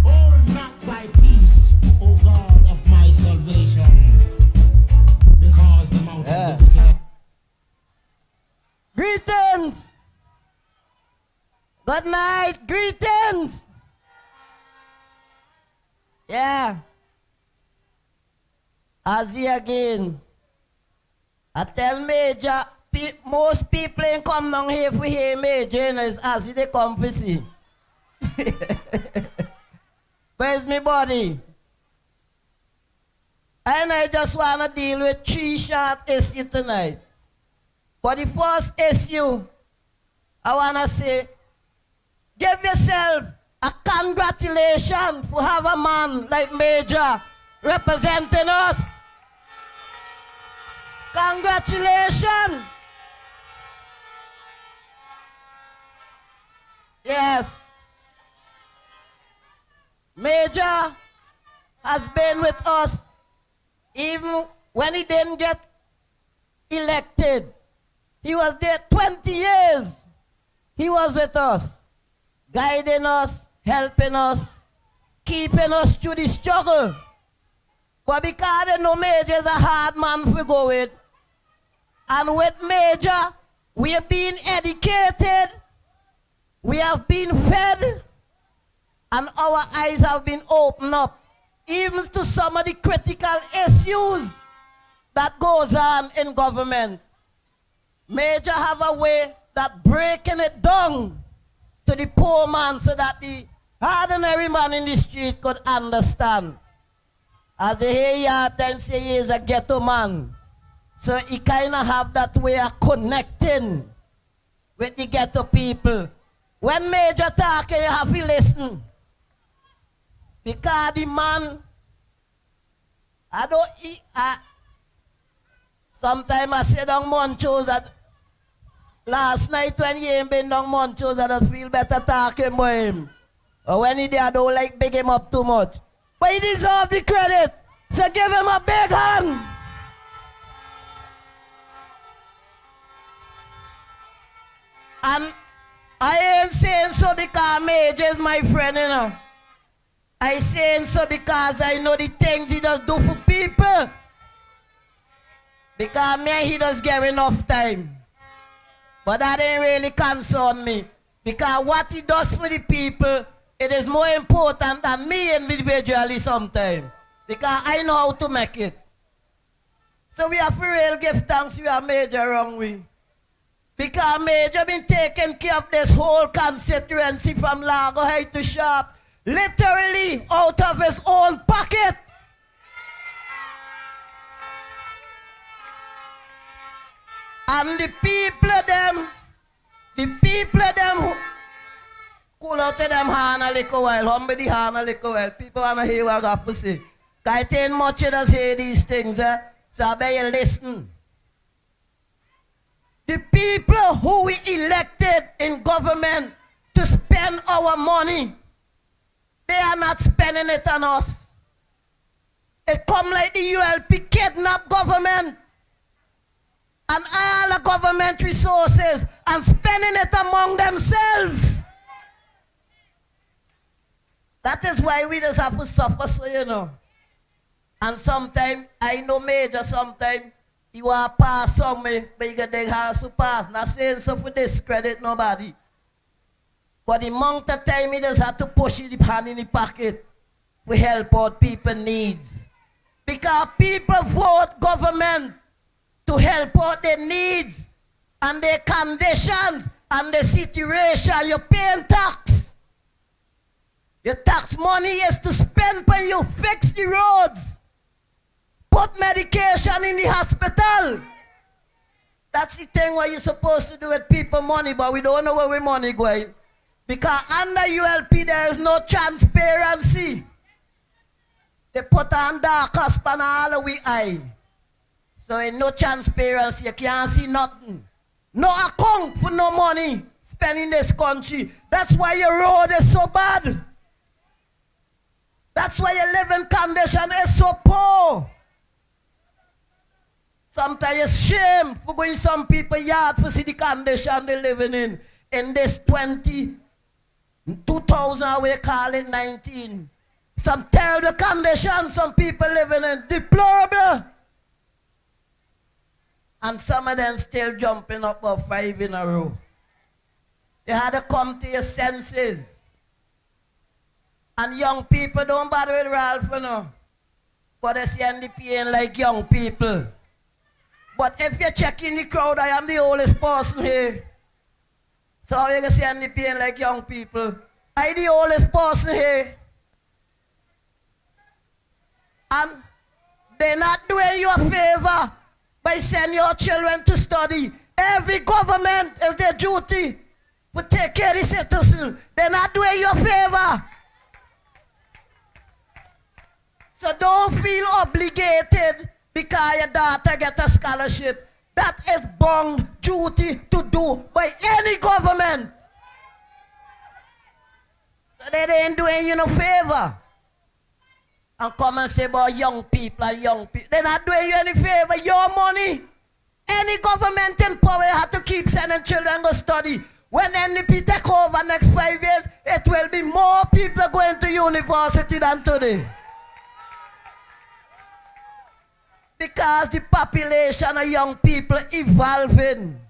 S20: Oh, not thy peace, O God of my salvation, because the mountain.
S17: Greetings. Good night. Greetings. Yeah. Ozzy again. I tell Major, most people ain't come down here for hear Major, and it's Ozzy they come for see. Where's my body? And I just want to deal with 3 short issues tonight. For the first issue, I want to say, give yourself a congratulations for have a man like Major representing us. Congratulations. Yes. Major has been with us even when he didn't get elected. He was there 20 years. He was with us, guiding us, helping us, keeping us through the struggle. But because they know Major is a hard man to go with, and with Major, we have been educated, we have been fed, and our eyes have been opened up, even to some of the critical issues that goes on in government. Major have a way that breaking it down to the poor man so that the ordinary man in the street could understand. As they hear Yarden say he is a ghetto man, so he kind of have that way of connecting with the ghetto people. When Major talking, you have to listen. Because the man, I don't eat. Sometimes I sit down Monchos. Last night when he ain't been down Monchos, I don't feel better talking with him. Or when he there, I don't like big him up too much. But he deserves the credit. So give him a big hand. And I ain't saying so because Major is my friend, you know. I saying so because I know the things he does do for people. Because me and he does get enough time. But that ain't really concern me. Because what he does for the people, it is more important than me individually sometimes. Because I know how to make it. So we have to real give thanks to our Major wrong way. Because Major been taking care of this whole constituency from Lago High to Sharp, literally out of his own pocket. And the people of them who cool out of them hand a little while, humble the hand a little while. People want to hear what I got to say. Because I think much of us hear these things, so I bet you listen. The people who we elected in government to spend our money, they are not spending it on us. It come like the ULP kidnap government
S6: and all the government resources and spending it among themselves. That is why we just have to suffer, so you know. And sometimes, I know Major, sometimes he want to pass on me, but he get the house to pass. Not saying so for discredit nobody. But the amount of time he just have to push his hand in the pocket to help out people needs. Because people vote government to help out their needs and their conditions and the situation. You're paying tax. Your tax money is to spend when you fix the roads, put medication in the hospital. That's the thing what you're supposed to do with people money, but we don't know where we money going. Because under ULP there is no transparency. They put on dark span all the way eye. So in no transparency, you can't see nothing. No account for no money spent in this country. That's why your road is so bad. That's why your living condition is so poor. Sometimes it's shame for going some people yard to see the condition they're living in this 2000 we call it 19. Some terrible conditions some people living in, deplorable. And some of them still jumping up about 5 in a row. They had to come to your senses. And young people don't bother with Ralph, you know. But they see NDP ain't like young people. But if you check in the crowd, I am the oldest person here. So how you can say NDP ain't like young people? I the oldest person here. And they're not doing you a favor by sending your children to study. Every government is their duty to take care of the citizens. They're not doing you a favor. So don't feel obligated because your daughter get a scholarship. That is bound duty to do by any government. So they ain't doing you no favor. And come and say about young people and young people. They're not doing you any favor. Your money. Any government in power have to keep sending children to study. When NDP take over next 5 years, it will be more people going to university than today. Because the population of young people evolving.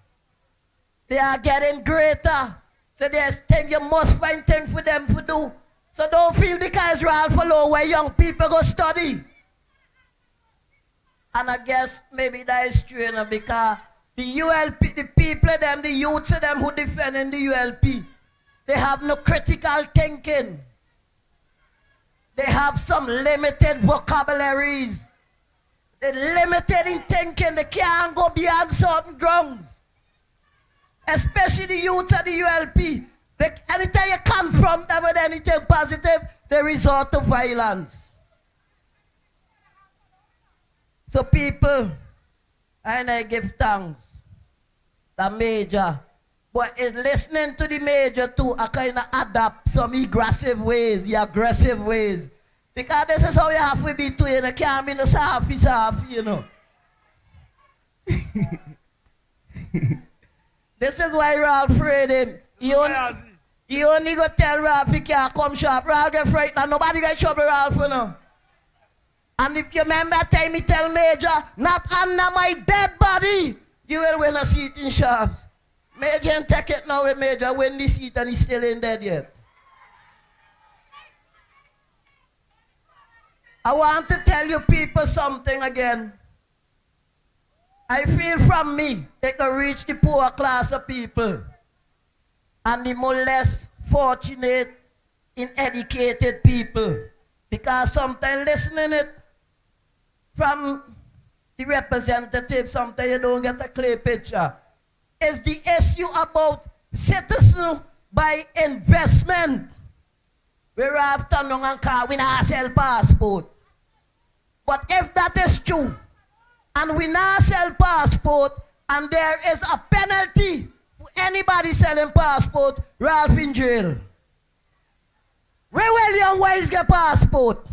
S6: They are getting greater. So there's things you must find things for them to do. So don't feel because Ralph alone where young people go study. And I guess maybe that is true, you know, because the ULP, the people them, the youths of them who defending the ULP, they have no critical thinking. They have some limited vocabularies. They're limited in thinking. They can't go beyond certain grounds. Especially the youth of the ULP. Anytime you confront them with anything positive, they resort to violence. So people, and I give thanks. The Major, but is listening to the Major too, I kind of adapt some aggressive ways, Because this is how you have to be too, you know. You can't be no safi, you know. This is why Ralph afraid him. He only go tell Ralph he can't come sharp. Ralph get frightened and nobody get trouble Ralph, you know. And if you remember that time he tell Major, not under my dead body, you will win a seat in Sharps. Major take it now with Major, win the seat and he's still ain't dead yet. I want to tell you people something again. I feel from me, they can reach the poor class of people and the more less fortunate, uneducated people. Because sometimes listening it from the representative, sometimes you don't get a clear picture. It's the issue about citizen by investment. We're after no one car, we not sell passport. But if that is true, and we not sell passport, and there is a penalty for anybody selling passport, Ralph in jail. Where will young boys get passport?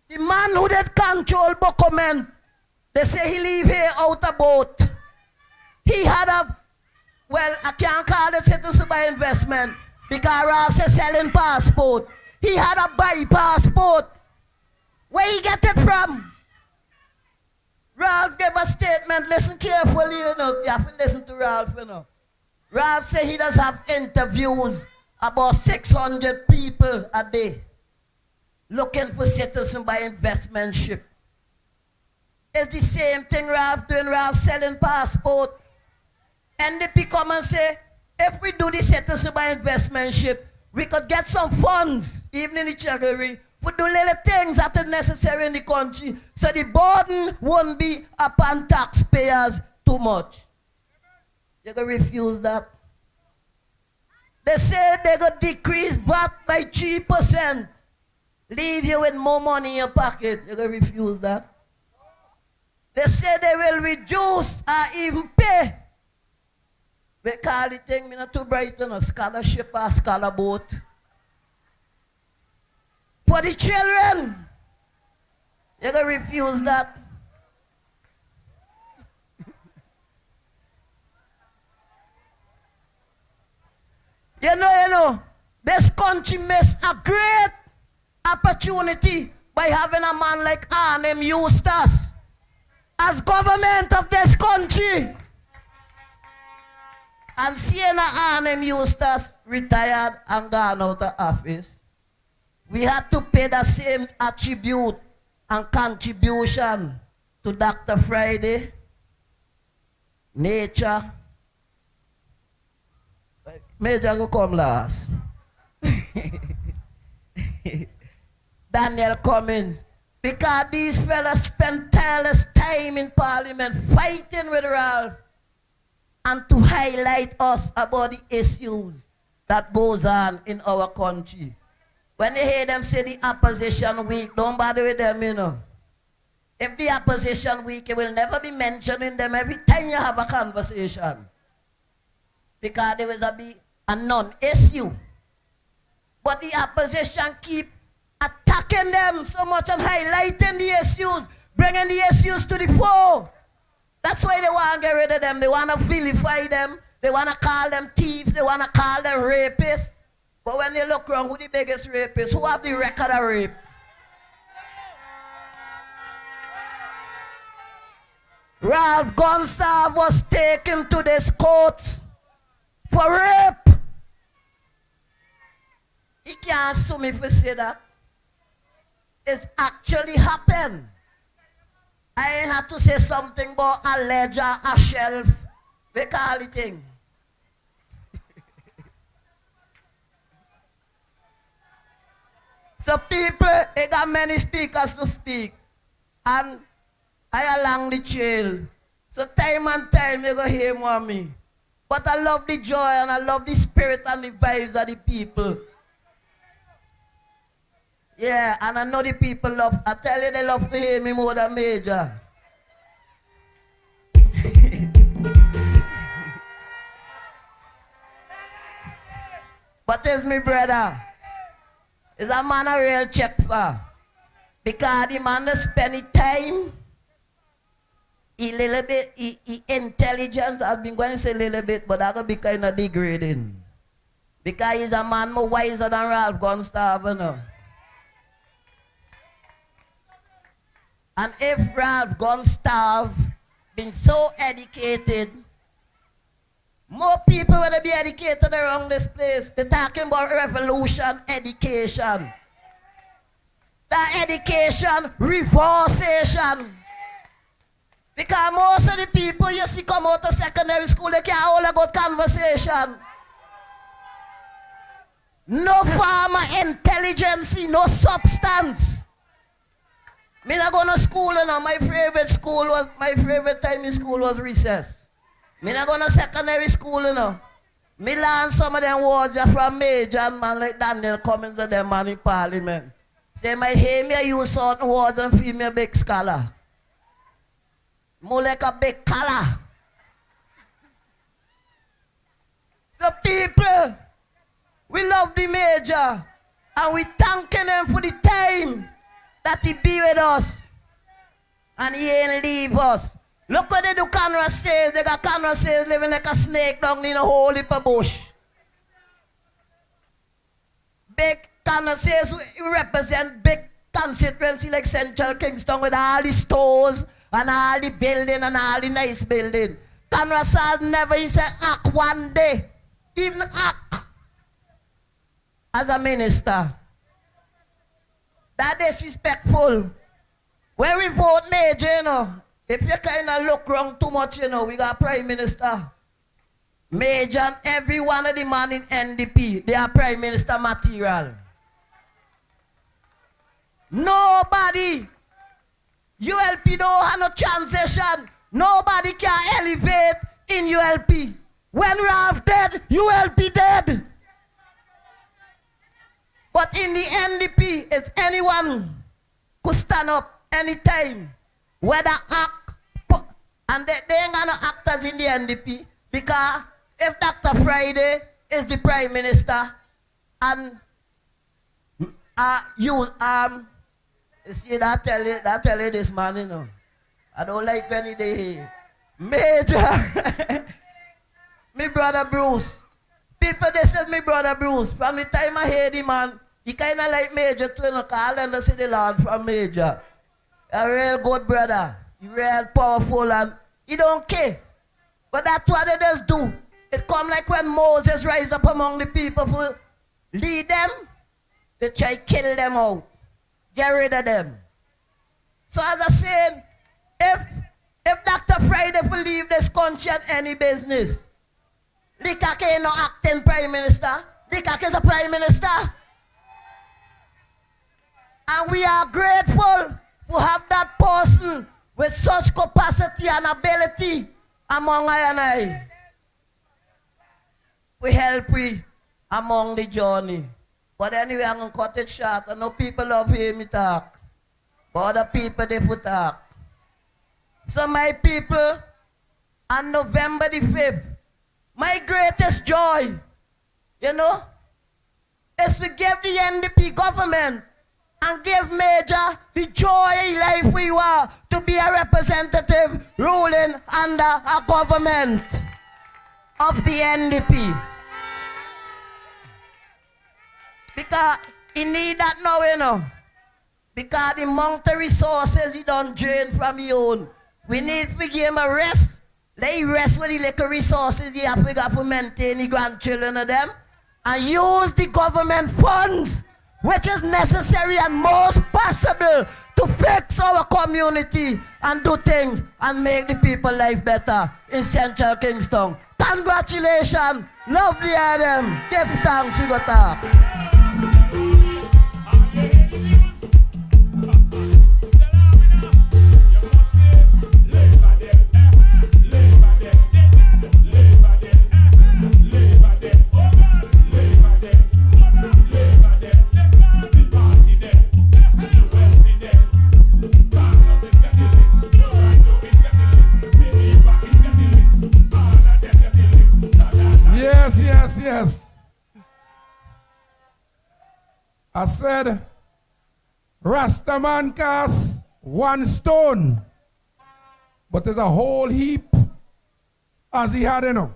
S6: The man who did control document They say he leave here out a boat. He had a, well, I can't call it citizen by investment because Ralph said selling passport. He had a buy passport. Where he get it from? Ralph gave a statement. Listen carefully, you know. You have to listen to Ralph, you know. Ralph said he does have interviews about 600 people a day looking for citizen by investmentship. It's the same thing Ralph doing, Ralph selling passport. NDP come and say, if we do the citizen by investmentship, we could get some funds, even in the treasury, for do little things that are necessary in the country, so the burden won't be upon taxpayers too much. You can refuse that. They say they could decrease VAT by 3%, leave you with more money in your pocket. You can refuse that. They say they will reduce or even pay. We call the thing, me not too bright, a scholarship or scholar boat. For the children, you can refuse that. You know, this country missed a great opportunity by having a man like Arnhem Eustace as government of this country. And seeing Arnhem Eustace retired and gone out of office, we had to pay the same attribute and contribution to Dr. Friday, Nature. Major go come last. Daniel Cummins. Because these fellas spend tireless time in Parliament fighting with Ralph and to highlight us about the issues that goes on in our country. When you hear them say the opposition weak, don't bother with them, you know. If the opposition weak, it will never be mentioning them every time you have a conversation. Because there will be a non-issue. But the opposition keep attacking them so much and highlighting the issues, bringing the issues to the fore. That's why they want to get rid of them. They want to vilify them. They want to call them thieves. They want to call them rapists. But when you look around, who the biggest rapist? Who have the record of rape? Ralph Gonsalves was taken to this court for rape. He can't sue me for say that. It's actually happened. I ain't have to say something about a ledger, a shelf. We call it thing. So people, they got many speakers to speak. And I along the trail. So time and time you go hear more of me. But I love the joy and I love the spirit and the vibes of the people. Yeah, and I know the people love, I tell you they love to hear me more than Major. But it's me brother. It's a man a real check for. Because the man that spend his time, he little bit, he intelligence, I've been going to say a little bit, but that could be kind of degrading. Because he's a man more wiser than Ralph Gonsalves, you know. And if Ralph Gonsalves been so educated, more people will be educated around this place. They're talking about revolution, education. That education, reforestation. Because most of the people you see come out of secondary school, they can't hold a good conversation. No farmer intelligence, no substance. Me not going to school, you know. My favorite time in school was recess. Me not going to secondary school, you know. Me learn some of them words from Major and man like Daniel Cummins and them man in Parliament. Say, might hear me use certain words and feel me a big scholar. More like a big color. So people, we love the Major and we thanking him for the time that he be with us. And he ain't leave us. Look what they do Conrad says. They got Conrad says living like a snake down in a hole in a bush. Big Conrad says we represent big constituency like Central Kingstown with all the stores and all the building and all the nice building. Conrad says never he said act one day. Even act as a minister. That disrespectful. When we vote Major, you know, if you kind of look wrong too much, you know, we got Prime Minister. Major and every one of the man in NDP, they are Prime Minister material. Nobody. ULP don't have no transition. Nobody can elevate in ULP. When Ralph dead, ULP dead. But in the NDP, it's anyone could stand up anytime. Whether act, and they ain't got no actors in the NDP, because if Dr. Friday is the Prime Minister, and you see that tell you this man, you know. I don't like when he here. Major, me brother Bruce. People they said me brother Bruce. From the time I hear the man, he kinda like Major too, you know, call and see the Lord from Major. A real good brother. He real powerful and he don't care. But that's what they just do. It come like when Moses rise up among the people to lead them, they try to kill them out. Get rid of them. So as I said, if Dr. Friday will leave this country and any business, Leacock ain't no acting Prime Minister. Leacock is a Prime Minister. And we are grateful to have that person with such capacity and ability among I and I. We help we among the journey. But anyway, I'm going to cut it short. I know people love hearing me talk. But other people, they will talk. So my people, on November the 5th, my greatest joy, you know, is to give the NDP government and give Major the joy in life we were to be a representative ruling under a government of the NDP. Because he need that now, you know. Because the amount of resources he don't drain from his own. We need to give him a rest. Let him rest with the little resources he have to maintain the grandchildren of them. And use the government funds, which is necessary and most possible to fix our community and do things and make the people life better in Central Kingstown. Congratulations. Lovely Adam. Give thanks to the top.
S14: Yes. I said, Rastaman cast one stone, but there's a whole heap as he had, you know.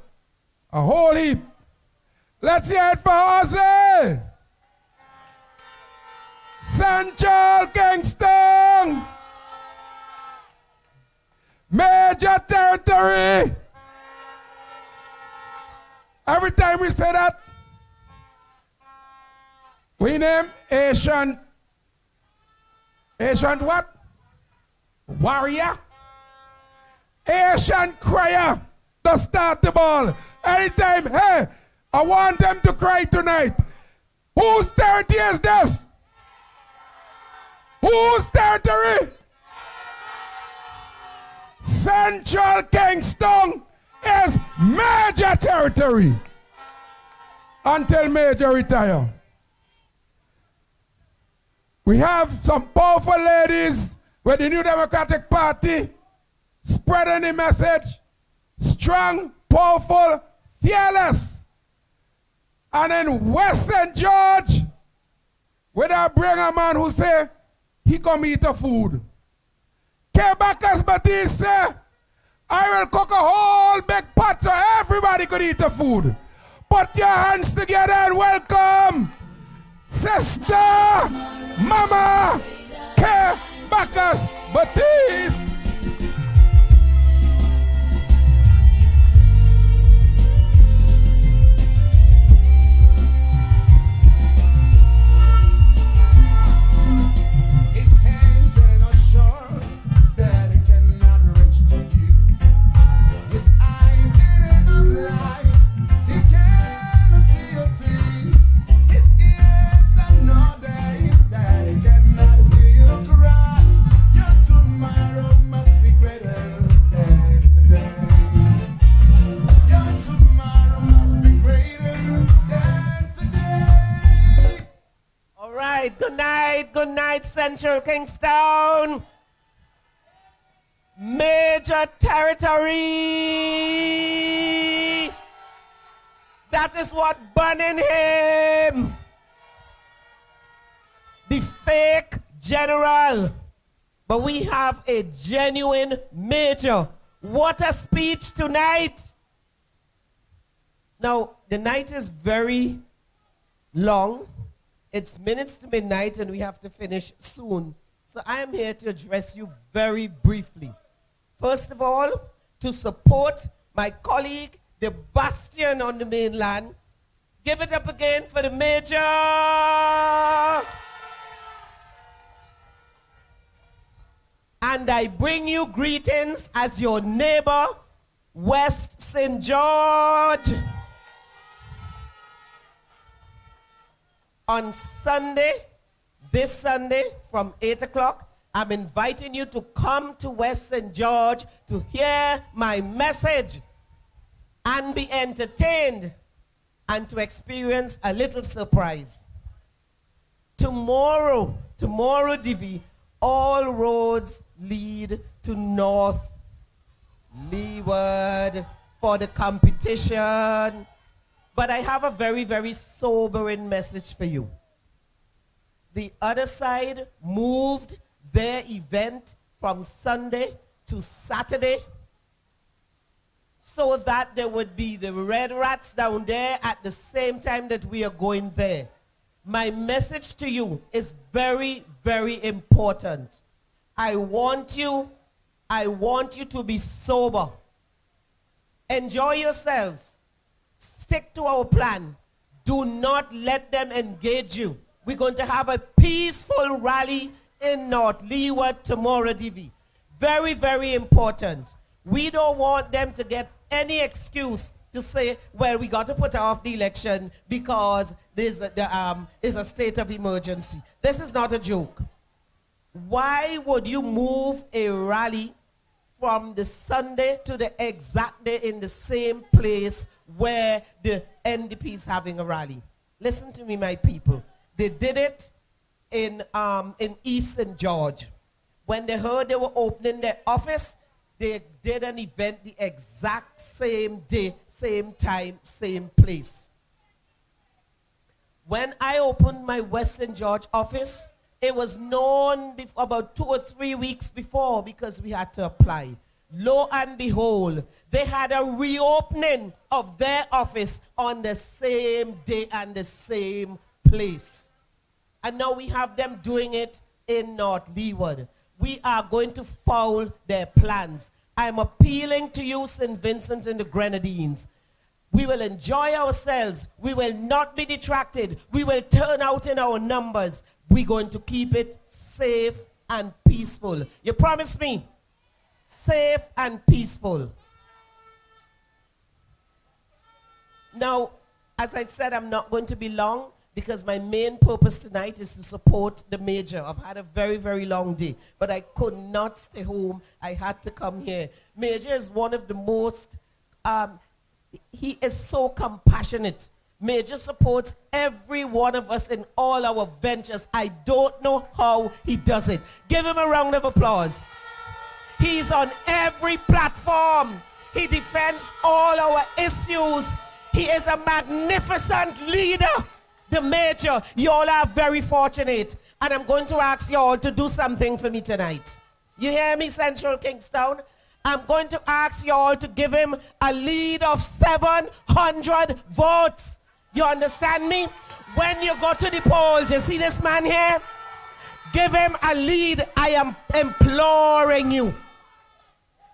S14: A whole heap. Let's hear it for Ozzy. Central Kingstown. Major territory. Every time we say that, we name Asian what? Warrior. Asian crier to start the ball. Anytime, hey, I want them to cry tonight. Whose territory is this? Whose territory? Central Kingstown is Major territory until Major retire. We have some powerful ladies with the New Democratic Party spreading the message. Strong, powerful, fearless. And in West St. George, where they bring a man who say he come eat a food. Bacchus Batiste, I will cook a whole big pot so everybody could eat the food. Put your hands together and welcome Sister Mama K. Bacchus Batiste.
S21: Good night, Central Kingstown. Major territory. That is what burning him. The fake general. But we have a genuine major. What a speech tonight. Now, the night is very long. It's minutes to midnight and we have to finish soon. So I am here to address you very briefly. First of all, to support my colleague, the bastion on the mainland. Give it up again for the major. And I bring you greetings as your neighbor, West St. George. On Sunday, this Sunday from 8 o'clock, I'm inviting you to come to West St. George to hear my message and be entertained and to experience a little surprise. Tomorrow, Divi, all roads lead to North Leeward for the competition. But I have a very, very sobering message for you. The other side moved their event from Sunday to Saturday so that there would be the Red Rats down there at the same time that we are going there. My message to you is very, very important. I want you to be sober. Enjoy yourselves. Stick to our plan. Do not let them engage you. We're going to have a peaceful rally in North Leeward tomorrow, Divi. Very, very important. We don't want them to get any excuse to say, well, we got to put off the election because there's a state of emergency. This is not a joke. Why would you move a rally from the Sunday to the exact day in the same place where the NDP is having a rally? Listen to me, my people. They did it in East St. George. When they heard they were opening their office, they did an event the exact same day, same time, same place. When I opened my West St. George office, it was known about 2 or 3 weeks before because we had to apply. Lo and behold, they had a reopening of their office on the same day and the same place. And now we have them doing it in North Leeward. We are going to foul their plans. I'm appealing to you, St. Vincent and the Grenadines. We will enjoy ourselves. We will not be detracted. We will turn out in our numbers. We're going to keep it safe and peaceful. You promise me? Safe and peaceful. Now, as I said, I'm not going to be long because my main purpose tonight is to support the major. I've had a very, very long day, but I could not stay home. I had to come here. Major is one of the most, he is so compassionate. Major supports every one of us in all our ventures. I don't know how he does it. Give him a round of applause. He's on every platform. He defends all our issues. He is a magnificent leader. The major, you all are very fortunate. And I'm going to ask you all to do something for me tonight. You hear me, Central Kingstown? I'm going to ask you all to give him a lead of 700 votes. You understand me? When you go to the polls, you see this man here? Give him a lead. I am imploring you.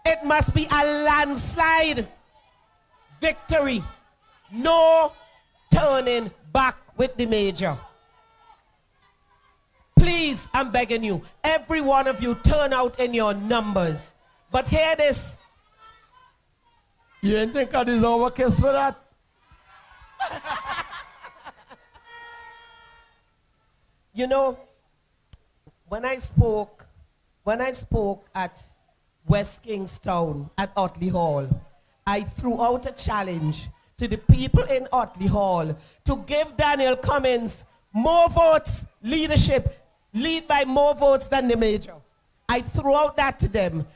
S21: It must be a landslide victory. No turning back with the major. Please, I'm begging you, every one of you turn out in your numbers. But hear this.
S18: You ain't think I deserve a kiss for that?
S21: You know, when I spoke at West Kingstown at Otley Hall, I threw out a challenge to the people in Otley Hall to give Daniel Cummins more votes, leadership, lead by more votes than the major. I threw out that to them.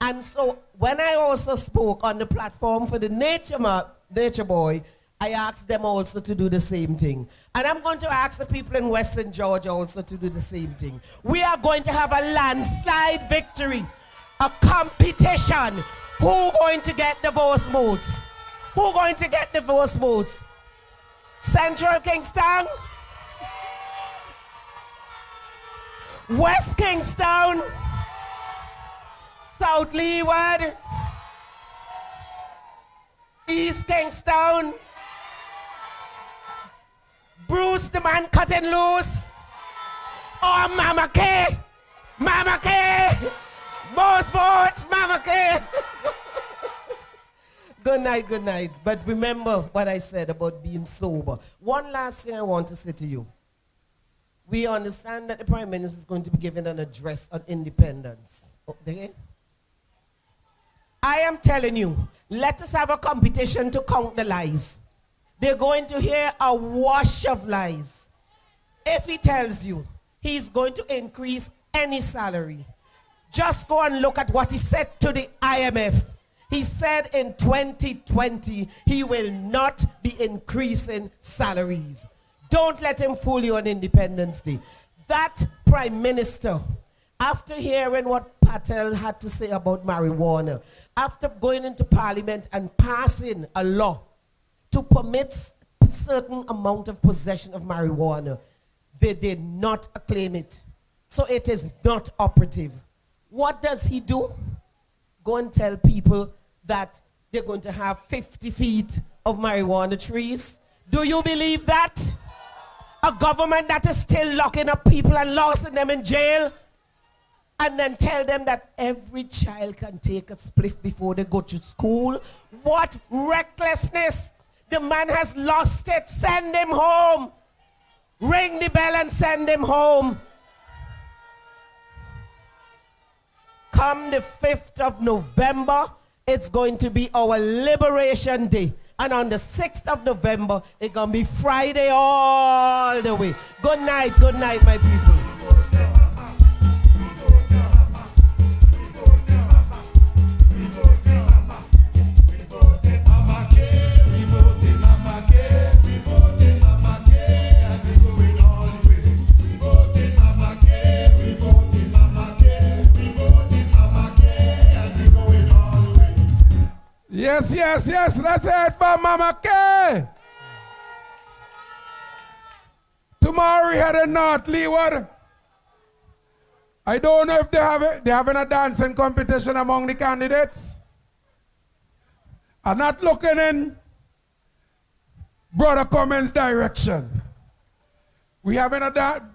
S21: And so when I also spoke on the platform for the Nature Boy, I asked them also to do the same thing. And I'm going to ask the people in Western Georgia also to do the same thing. We are going to have a landslide victory, a competition. Who going to get the most votes? Who going to get the most votes? Central Kingstown? West Kingstown? South Leeward? East Kingstown? Bruce the man cutting loose? Or Mama K? Mama K? Most votes, Mama K? Good night, good night. But remember what I said about being sober. One last thing I want to say to you. We understand that the Prime Minister is going to be giving an address on independence. Okay? I am telling you, let us have a competition to count the lies. They're going to hear a wash of lies. If he tells you he's going to increase any salary, just go and look at what he said to the IMF. He said in 2020 he will not be increasing salaries. Don't let him fool you on Independence Day. That Prime Minister, after hearing what Patel had to say about marijuana, after going into Parliament and passing a law to permit a certain amount of possession of marijuana, they did not acclaim it. So it is not operative. What does he do? Go and tell people that they're going to have 50 feet of marijuana trees. Do you believe that? A government that is still locking up people and locking them in jail, and then tell them that every child can take a spliff before they go to school? What recklessness! The man has lost it. Send him home. Ring the bell and send him home. Come the 5th of November, it's going to be our Liberation Day. And on the 6th of November, it's going to be Friday all the way. Good night, my people.
S14: Yes, let's hear it for Mama K. Tomorrow we head in North Leeward. I don't know if they're having a dancing competition among the candidates. I'm not looking in Brother Cummins' direction. We having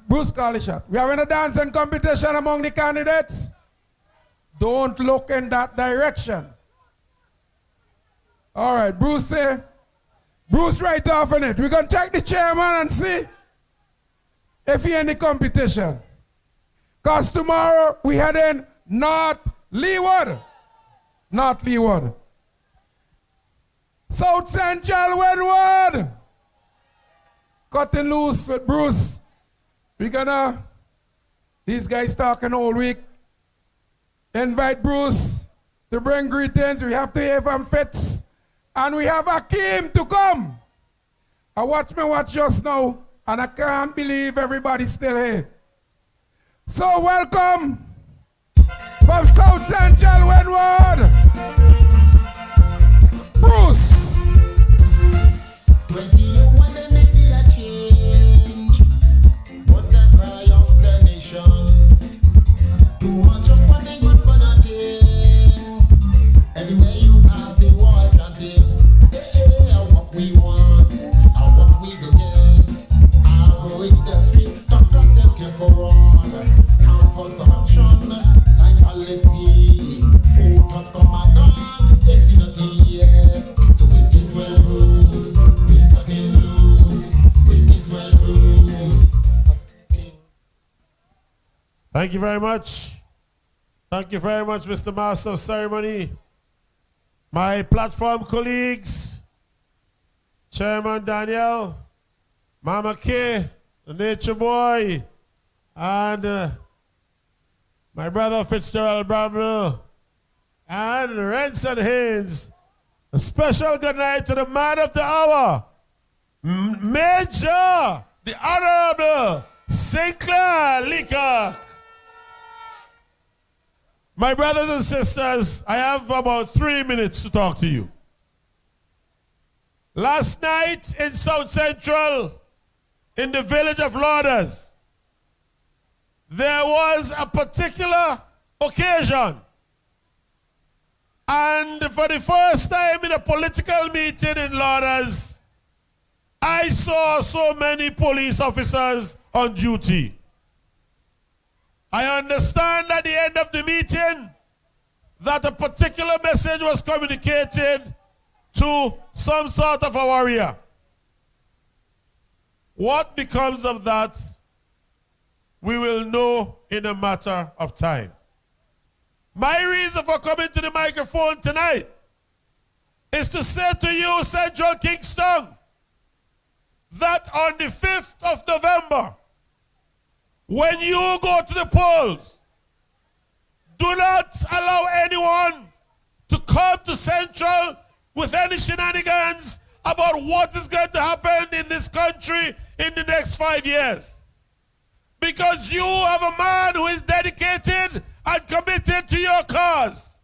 S14: Bruce Collishot. We having a dancing competition among the candidates. Don't look in that direction. All right, Bruce right off on it. We're going to check the chairman and see if he in the competition. Because tomorrow we head in North Leeward. North Leeward. South Central Windward. Cutting loose with Bruce. These guys talking all week. Invite Bruce to bring greetings. We have to hear from Fitz. And we have Akeem to come. I watch just now, and I can't believe everybody's still here. So welcome From South Central Windward. Bruce.
S20: Too much of what they good for nothing. Everywhere you pass, the wall planting. What we want, and what we go get. I'll go in the street, doctor said careful run. Stamp out corruption, like policy. Food cuts come and gone, they see nothing yet. So with this well rules, we cutting loose. With this well rules.
S2: Thank you very much. Thank you very much, Mr. Master of Ceremony. My platform colleagues, Chairman Daniel, Mama K, the Nature Boy, and my brother Fitzgerald Bramble, and Renson Haynes. A special good night to the man of the hour, Major, the Honorable St Claire Leacock. My brothers and sisters, I have about 3 minutes to talk to you. Last night in South Central, in the village of Lauders, there was a particular occasion. And for the first time in a political meeting in Lauders, I saw so many police officers on duty. I understand at the end of the meeting that a particular message was communicated to some sort of a warrior. What becomes of that, we will know in a matter of time. My reason for coming to the microphone tonight is to say to you, Central Kingstown, that on the 5th of November, when you go to the polls, do not allow anyone to come to Central with any shenanigans about what is going to happen in this country in the next 5 years. Because you have a man who is dedicated and committed to your cause.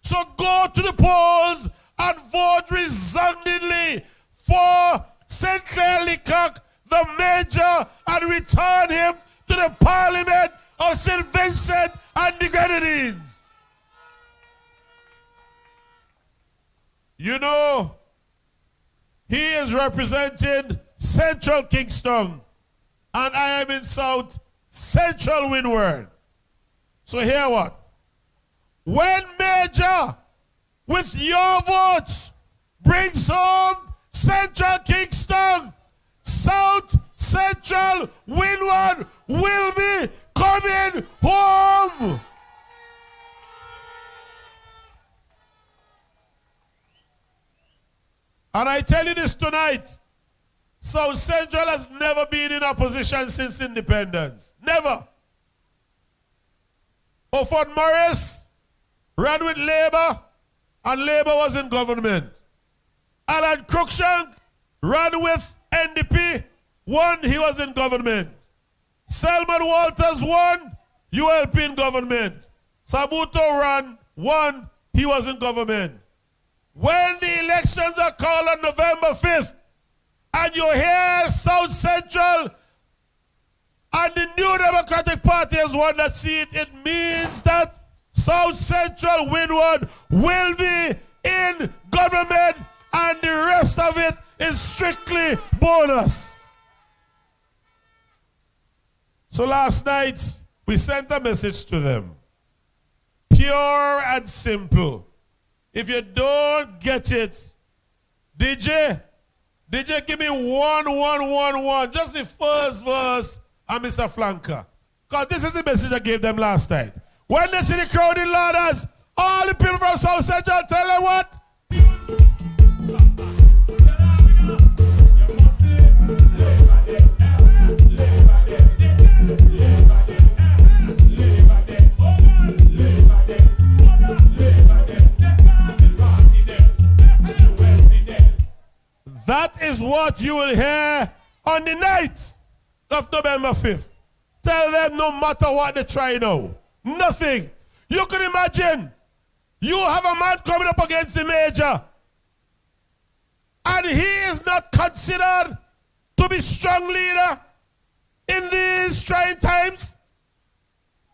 S2: So go to the polls and vote resoundingly for St. Claire Leacock, the Major, and return him to the Parliament of St. Vincent and the Grenadines. You know, he is representing Central Kingstown, and I am in South Central Windward. So hear what? When Major, with your votes, brings home Central Kingstown, South Central Windward will be coming home. And I tell you this tonight, South Central has never been in opposition since independence. Never. Offutt Morris ran with Labour, and Labour was in government. Alan Cruikshank ran with NDP, won, he was in government. Selman Walters won, ULP in government. Sabuto ran, won, he was in government. When the elections are called on November 5th, and you hear South Central and the New Democratic Party has won that seat, it means that South Central Windward will be in government, and the rest of it is strictly bonus. So last night, we sent a message to them. Pure and simple. If you don't get it, DJ, give me 1-1-1-1. Just the first verse and Mr. Flanker. Because this is the message I gave them last night. When they see the crowd in Lauders, all the people from South Central tell them what? That is what you will hear on the night of November 5th. Tell them no matter what they try now, nothing. You can imagine, you have a man coming up against the major, and he is not considered to be strong leader in these trying times.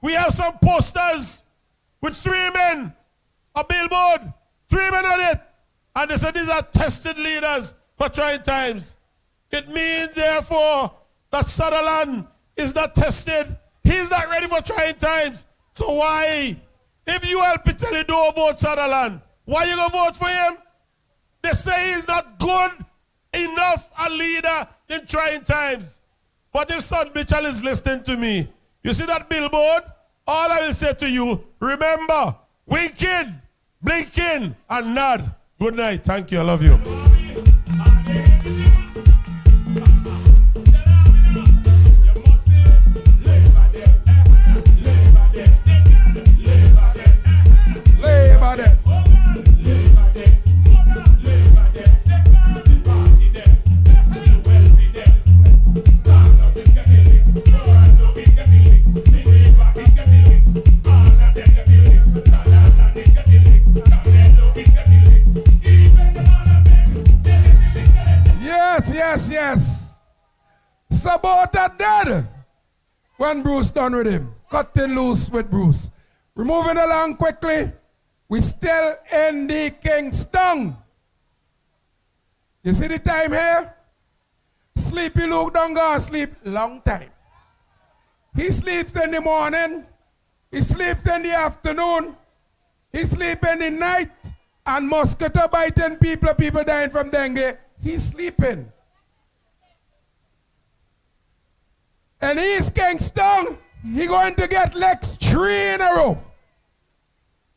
S2: We have some posters with 3 men, a billboard, 3 men on it, and they said these are tested leaders for trying times. It means, therefore, that Sutherland is not tested. He's not ready for trying times. So why, if you help me tell you don't vote Sutherland, why you gonna vote for him? They say he's not good enough a leader in trying times. But if Son Mitchell is listening to me, you see that billboard? All I will say to you, remember, winking, blinking, and nod. Good night. Thank you. I love you.
S14: Labor Day. Yes. Sabota dead when Bruce done with him. Cutting loose with Bruce. We're moving along quickly. We still in the Kingstown. You see the time here? Sleepy Luke don't go sleep long time. He sleeps in the morning. He sleeps in the afternoon. He sleeps in the night. And mosquito biting people dying from dengue. He's sleeping. And he's Kingstown. He going to get legs 3 in a row.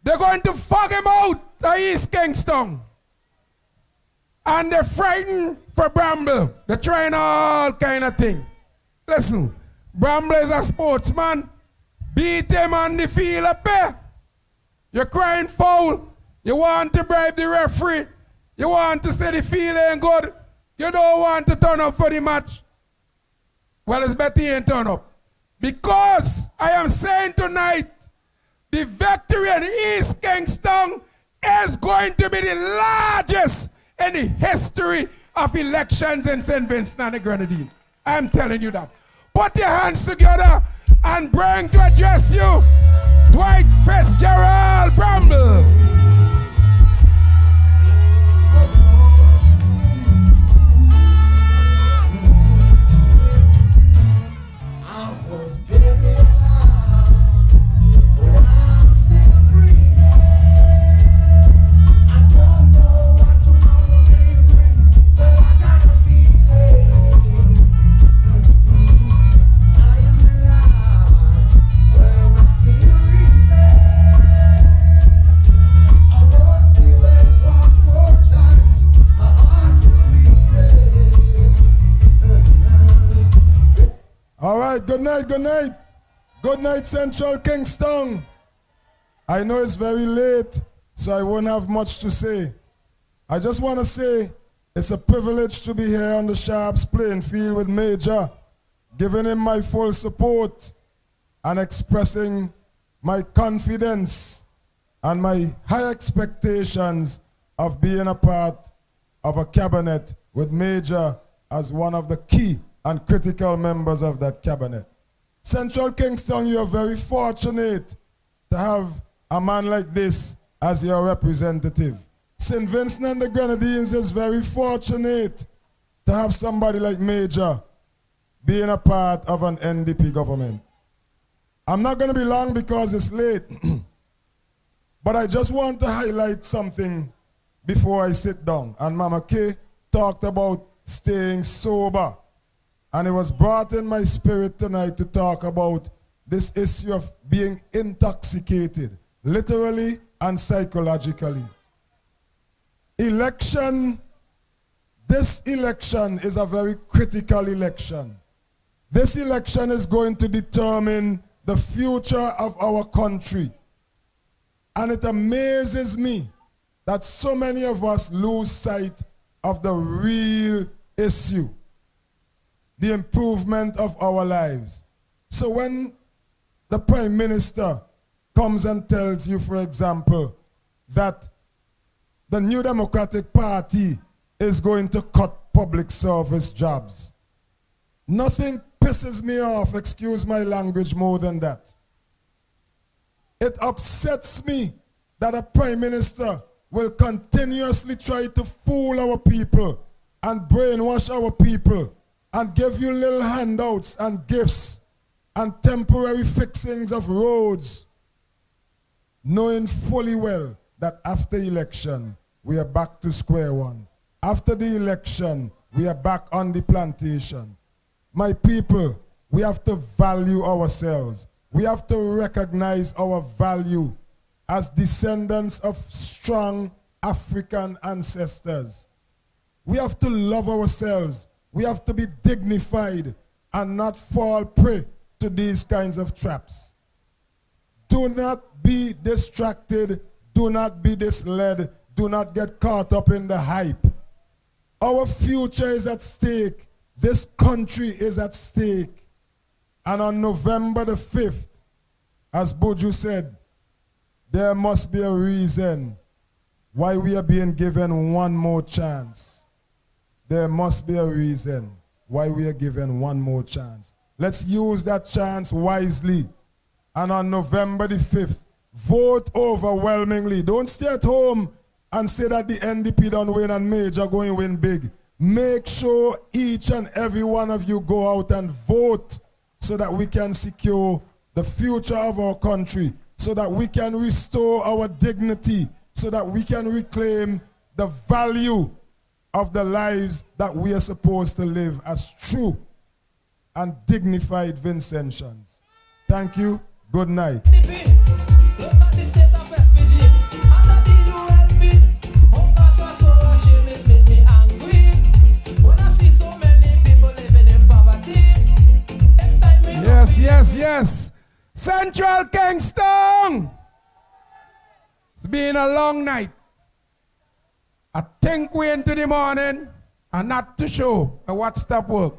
S14: They're going to fuck him out at East Kingstown. And they're frightened for Bramble. They're trying all kind of thing. Listen, Bramble is a sportsman. Beat him on the field up there. You're crying foul. You want to bribe the referee. You want to say the field ain't good. You don't want to turn up for the match. Well, it's better you ain't turn up. Because I am saying tonight, the victory in East Kingstown is going to be the largest in the history of elections in St. Vincent and the Grenadines. I'm telling you that. Put your hands together and bring to address you Dwight Fitzgerald Bramble.
S4: All right, good night. Good night, Central Kingstown. I know it's very late, so I won't have much to say. I just want to say it's a privilege to be here on the Sharps playing field with Major, giving him my full support and expressing my confidence and my high expectations of being a part of a cabinet with Major as one of the key and critical members of that cabinet. Central Kingstown, you are very fortunate to have a man like this as your representative. St. Vincent and the Grenadines is very fortunate to have somebody like Major being a part of an NDP government. I'm not going to be long because it's late, but I just want to highlight something before I sit down. And Mama K talked about staying sober. And it was brought in my spirit tonight to talk about this issue of being intoxicated, literally and psychologically. This election is a very critical election. This election is going to determine the future of our country. And it amazes me that so many of us lose sight of the real issue. The improvement of our lives. So when the Prime Minister comes and tells you, for example, that the New Democratic Party is going to cut public service jobs. Nothing pisses me off, excuse my language, more than that. It upsets me that a prime minister will continuously try to fool our people and brainwash our people and give you little handouts and gifts and temporary fixings of roads, knowing fully well that after election, we are back to square one. After the election, we are back on the plantation. My people, we have to value ourselves. We have to recognize our value as descendants of strong African ancestors. We have to love ourselves. We have to be dignified and not fall prey to these kinds of traps. Do not be distracted. Do not be misled. Do not get caught up in the hype. Our future is at stake. This country is at stake. And on November the 5th, as Buju said, there must be a reason why we are being given one more chance. There must be a reason why we are given one more chance. Let's use that chance wisely. And on November the 5th, vote overwhelmingly. Don't stay at home and say that the NDP don't win and Major going to win big. Make sure each and every one of you go out and vote so that we can secure the future of our country, so that we can restore our dignity, so that we can reclaim the value of the lives that we are supposed to live as true and dignified Vincentians. Thank you. Good night.
S14: Yes, yes, yes. Central Kingstown. It's been a long night. I think we're into the morning and not too sure what stop work.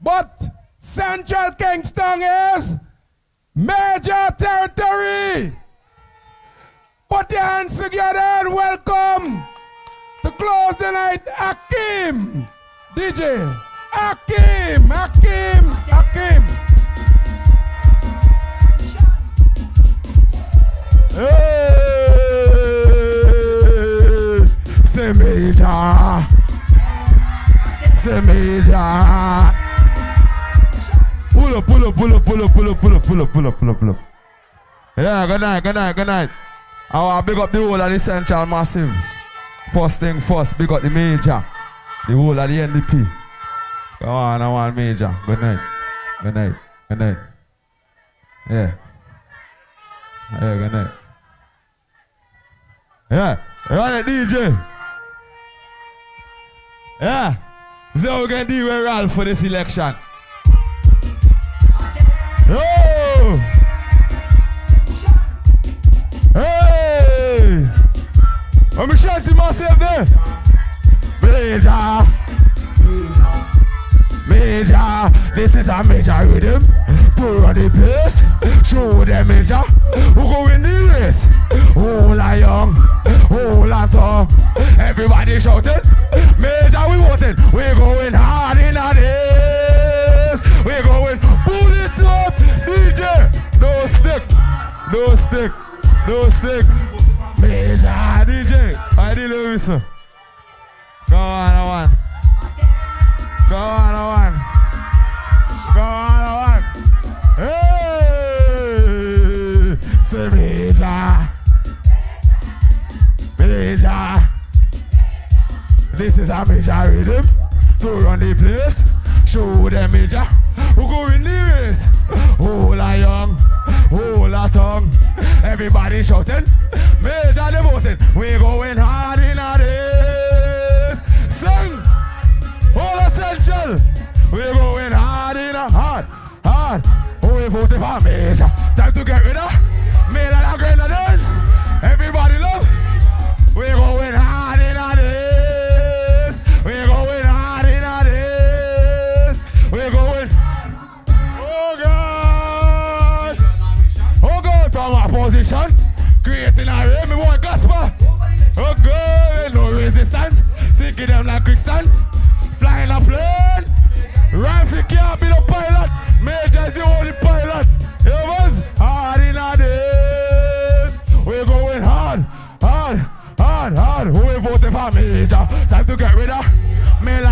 S14: But Central Kingstown is major territory. Put your hands together and welcome to close the night, Akim. DJ, Akim, Akim, Akim. Hey, say major, say major. Pull up, pull up, pull up, pull up, pull up, pull up, pull up, pull up, pull up, pull up. Yeah, good night, good night, good night. I want to big up the whole of the Central Massive. First thing first, big up the Major. The whole of the NDP. Come on, I want Major. Good night. Good night. Good night. Yeah. Yeah, good night. Yeah. Run it, DJ. Yeah. So we're going to do with Ralph for this election. Oh! Hey! I'm shouting myself there. Major! Major! This is a major rhythm. Put on the place. Show them major. Who go in the race? All are young. All are tall. Everybody shouting. Major, we voting. We going hard in our days. We going pull it up. DJ. No stick. No stick. No stick. Major DJ. I did listen. Go on, I want. Go on, I want. Go on, I want. Hey! Say Major. Major. This is a major rhythm. To run the place. Show them Major. Who go in the race? All are young. All are tongue. Everybody shouting. Major the voting. We going hard in our days. Sing. All essential. We going hard in our hard. Hard. Oh, we voting for Major. Time to get rid of Major and Grenadines. Everybody love. We going hard in our days. We going hard in our days. We going. Oh God.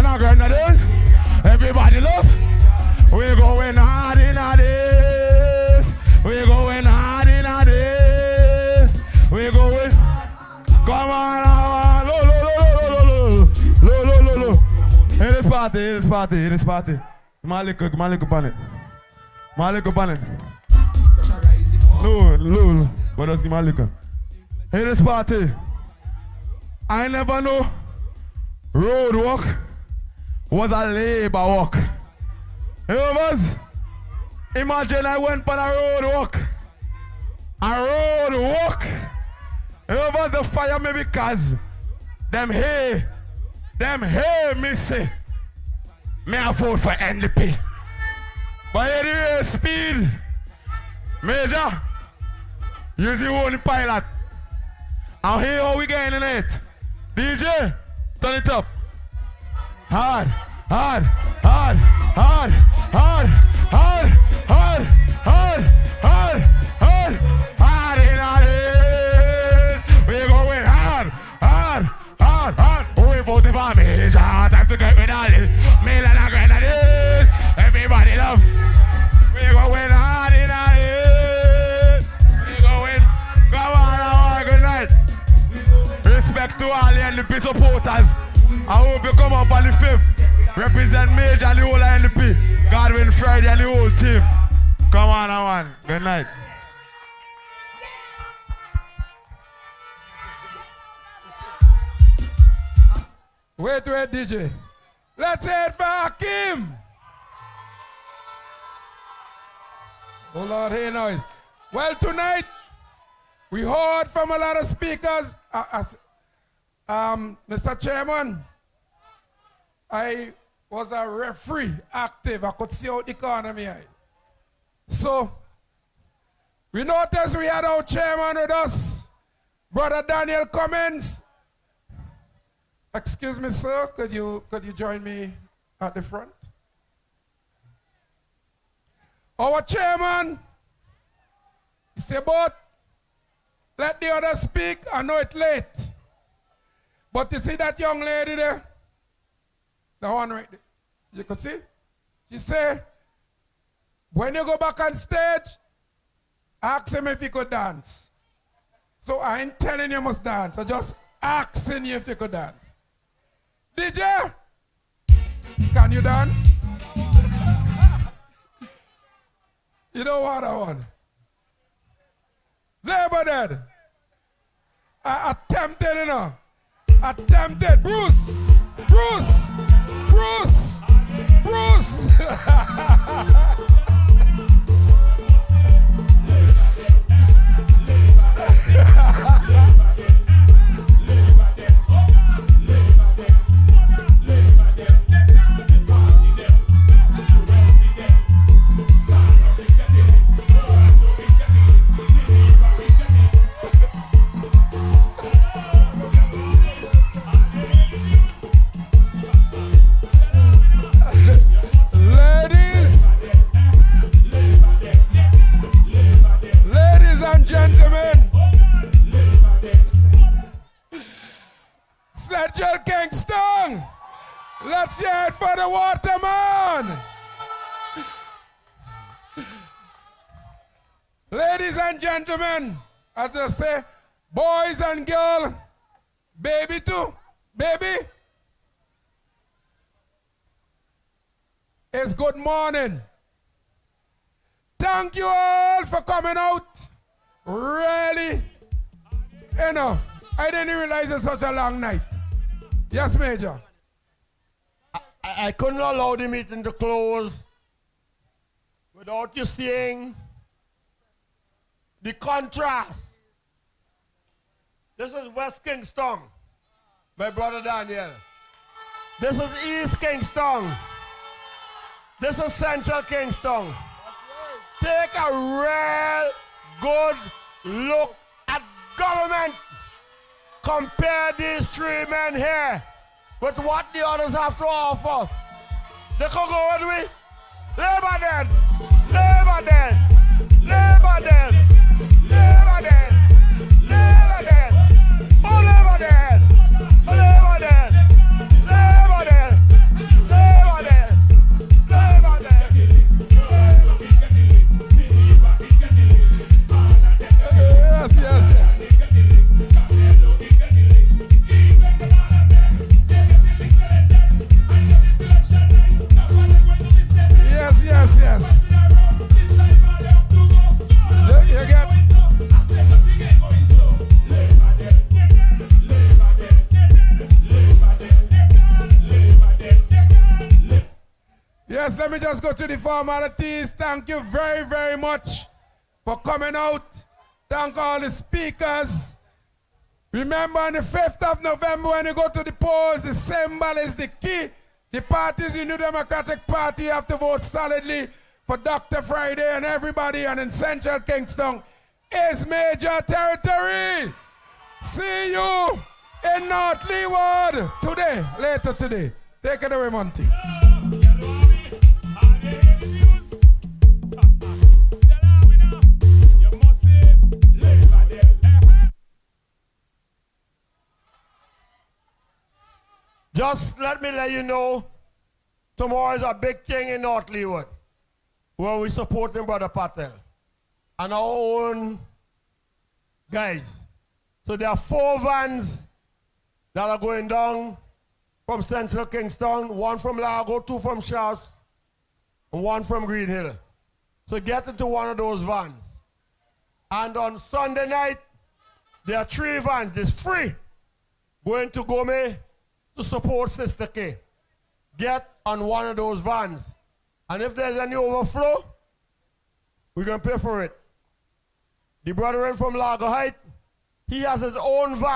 S18: a grenade. Everybody love. We're going hard in a this. We're going hard in a this. We're going. Come on, lo. In this party. Malik upon it. No. What else give Malik? In this party, I never know road walk was a labor walk. You know, imagine I went on a road walk. You know, the fire me because them hey, me say, me I vote for NDP. But anyway, speed, Major, use your own pilot. I'll hear how we getting in it. DJ, turn it up. Hard in our head. We're going hard. We voting for Major. Time to get rid of it. Me and a grenade. Everybody love. We're going hard in our head. We're going. Come on, good night. Respect to all the NDP supporters. I hope you come up on the 5th. Represent Major and the whole NDP. Godwin Friday and the whole team. Come on, man. Good night.
S14: Wait, DJ. Let's head for Hakim. Oh Lord, hey noise. Well, tonight we heard from a lot of speakers. Mr. Chairman, I was a referee, active. I could see out the corner of my eye. So, we noticed we had our chairman with us, Brother Daniel Cummins. Excuse me, sir, could you join me at the front? Our chairman, he said, but let the others speak, I know it's late. But you see that young lady there? The one right there. You could see? She said, when you go back on stage, ask him if he could dance. So I ain't telling you must dance. I just asking you if you could dance. DJ, can you dance? You know what I want? Labor Dead. I attempted, you know. Attempted. Bruce. Ladies and gentlemen, Central Kingstown, let's hear it for the Waterman. Ladies and gentlemen, as I say, boys and girls, baby too, baby. It's good morning. Thank you all for coming out. Really, you know, I didn't realize it's such a long night. Yes, Major.
S19: I couldn't allow the meeting to close without you seeing the contrast. This is West Kingstown, my brother Daniel. This is East Kingstown. This is Central Kingstown. Take a real good look at government. Compare these three men here with what the others have to offer. They could go with me. Labor dead. Labor dead. Labor dead. Labor dead. Labor dead. Oh, labor dead. Oh, labor dead. Labor dead.
S14: Yes, let me just go to the formalities. Thank you very, very much for coming out. Thank all the speakers. Remember on the 5th of November when you go to the polls, the symbol is the key. The parties, the New Democratic Party, have to vote solidly for Dr. Friday and everybody, and in Central Kingstown is major territory. See you in North Leeward today, later today. Take it away, Monty.
S19: Just let me let you know, tomorrow is a big thing in North Leeward, where we supporting Brother Patel and our own guys. So there are 4 vans that are going down from Central Kingstown, 1 from Largo, 2 from Sharps, and 1 from Green Hill. So get into one of those vans. And on Sunday night, there are 3 vans, it's free, going to Gome to support Sister K. Get on one of those vans. And if there's any overflow, we're going to pay for it. The brother from Lago Height, he has his own van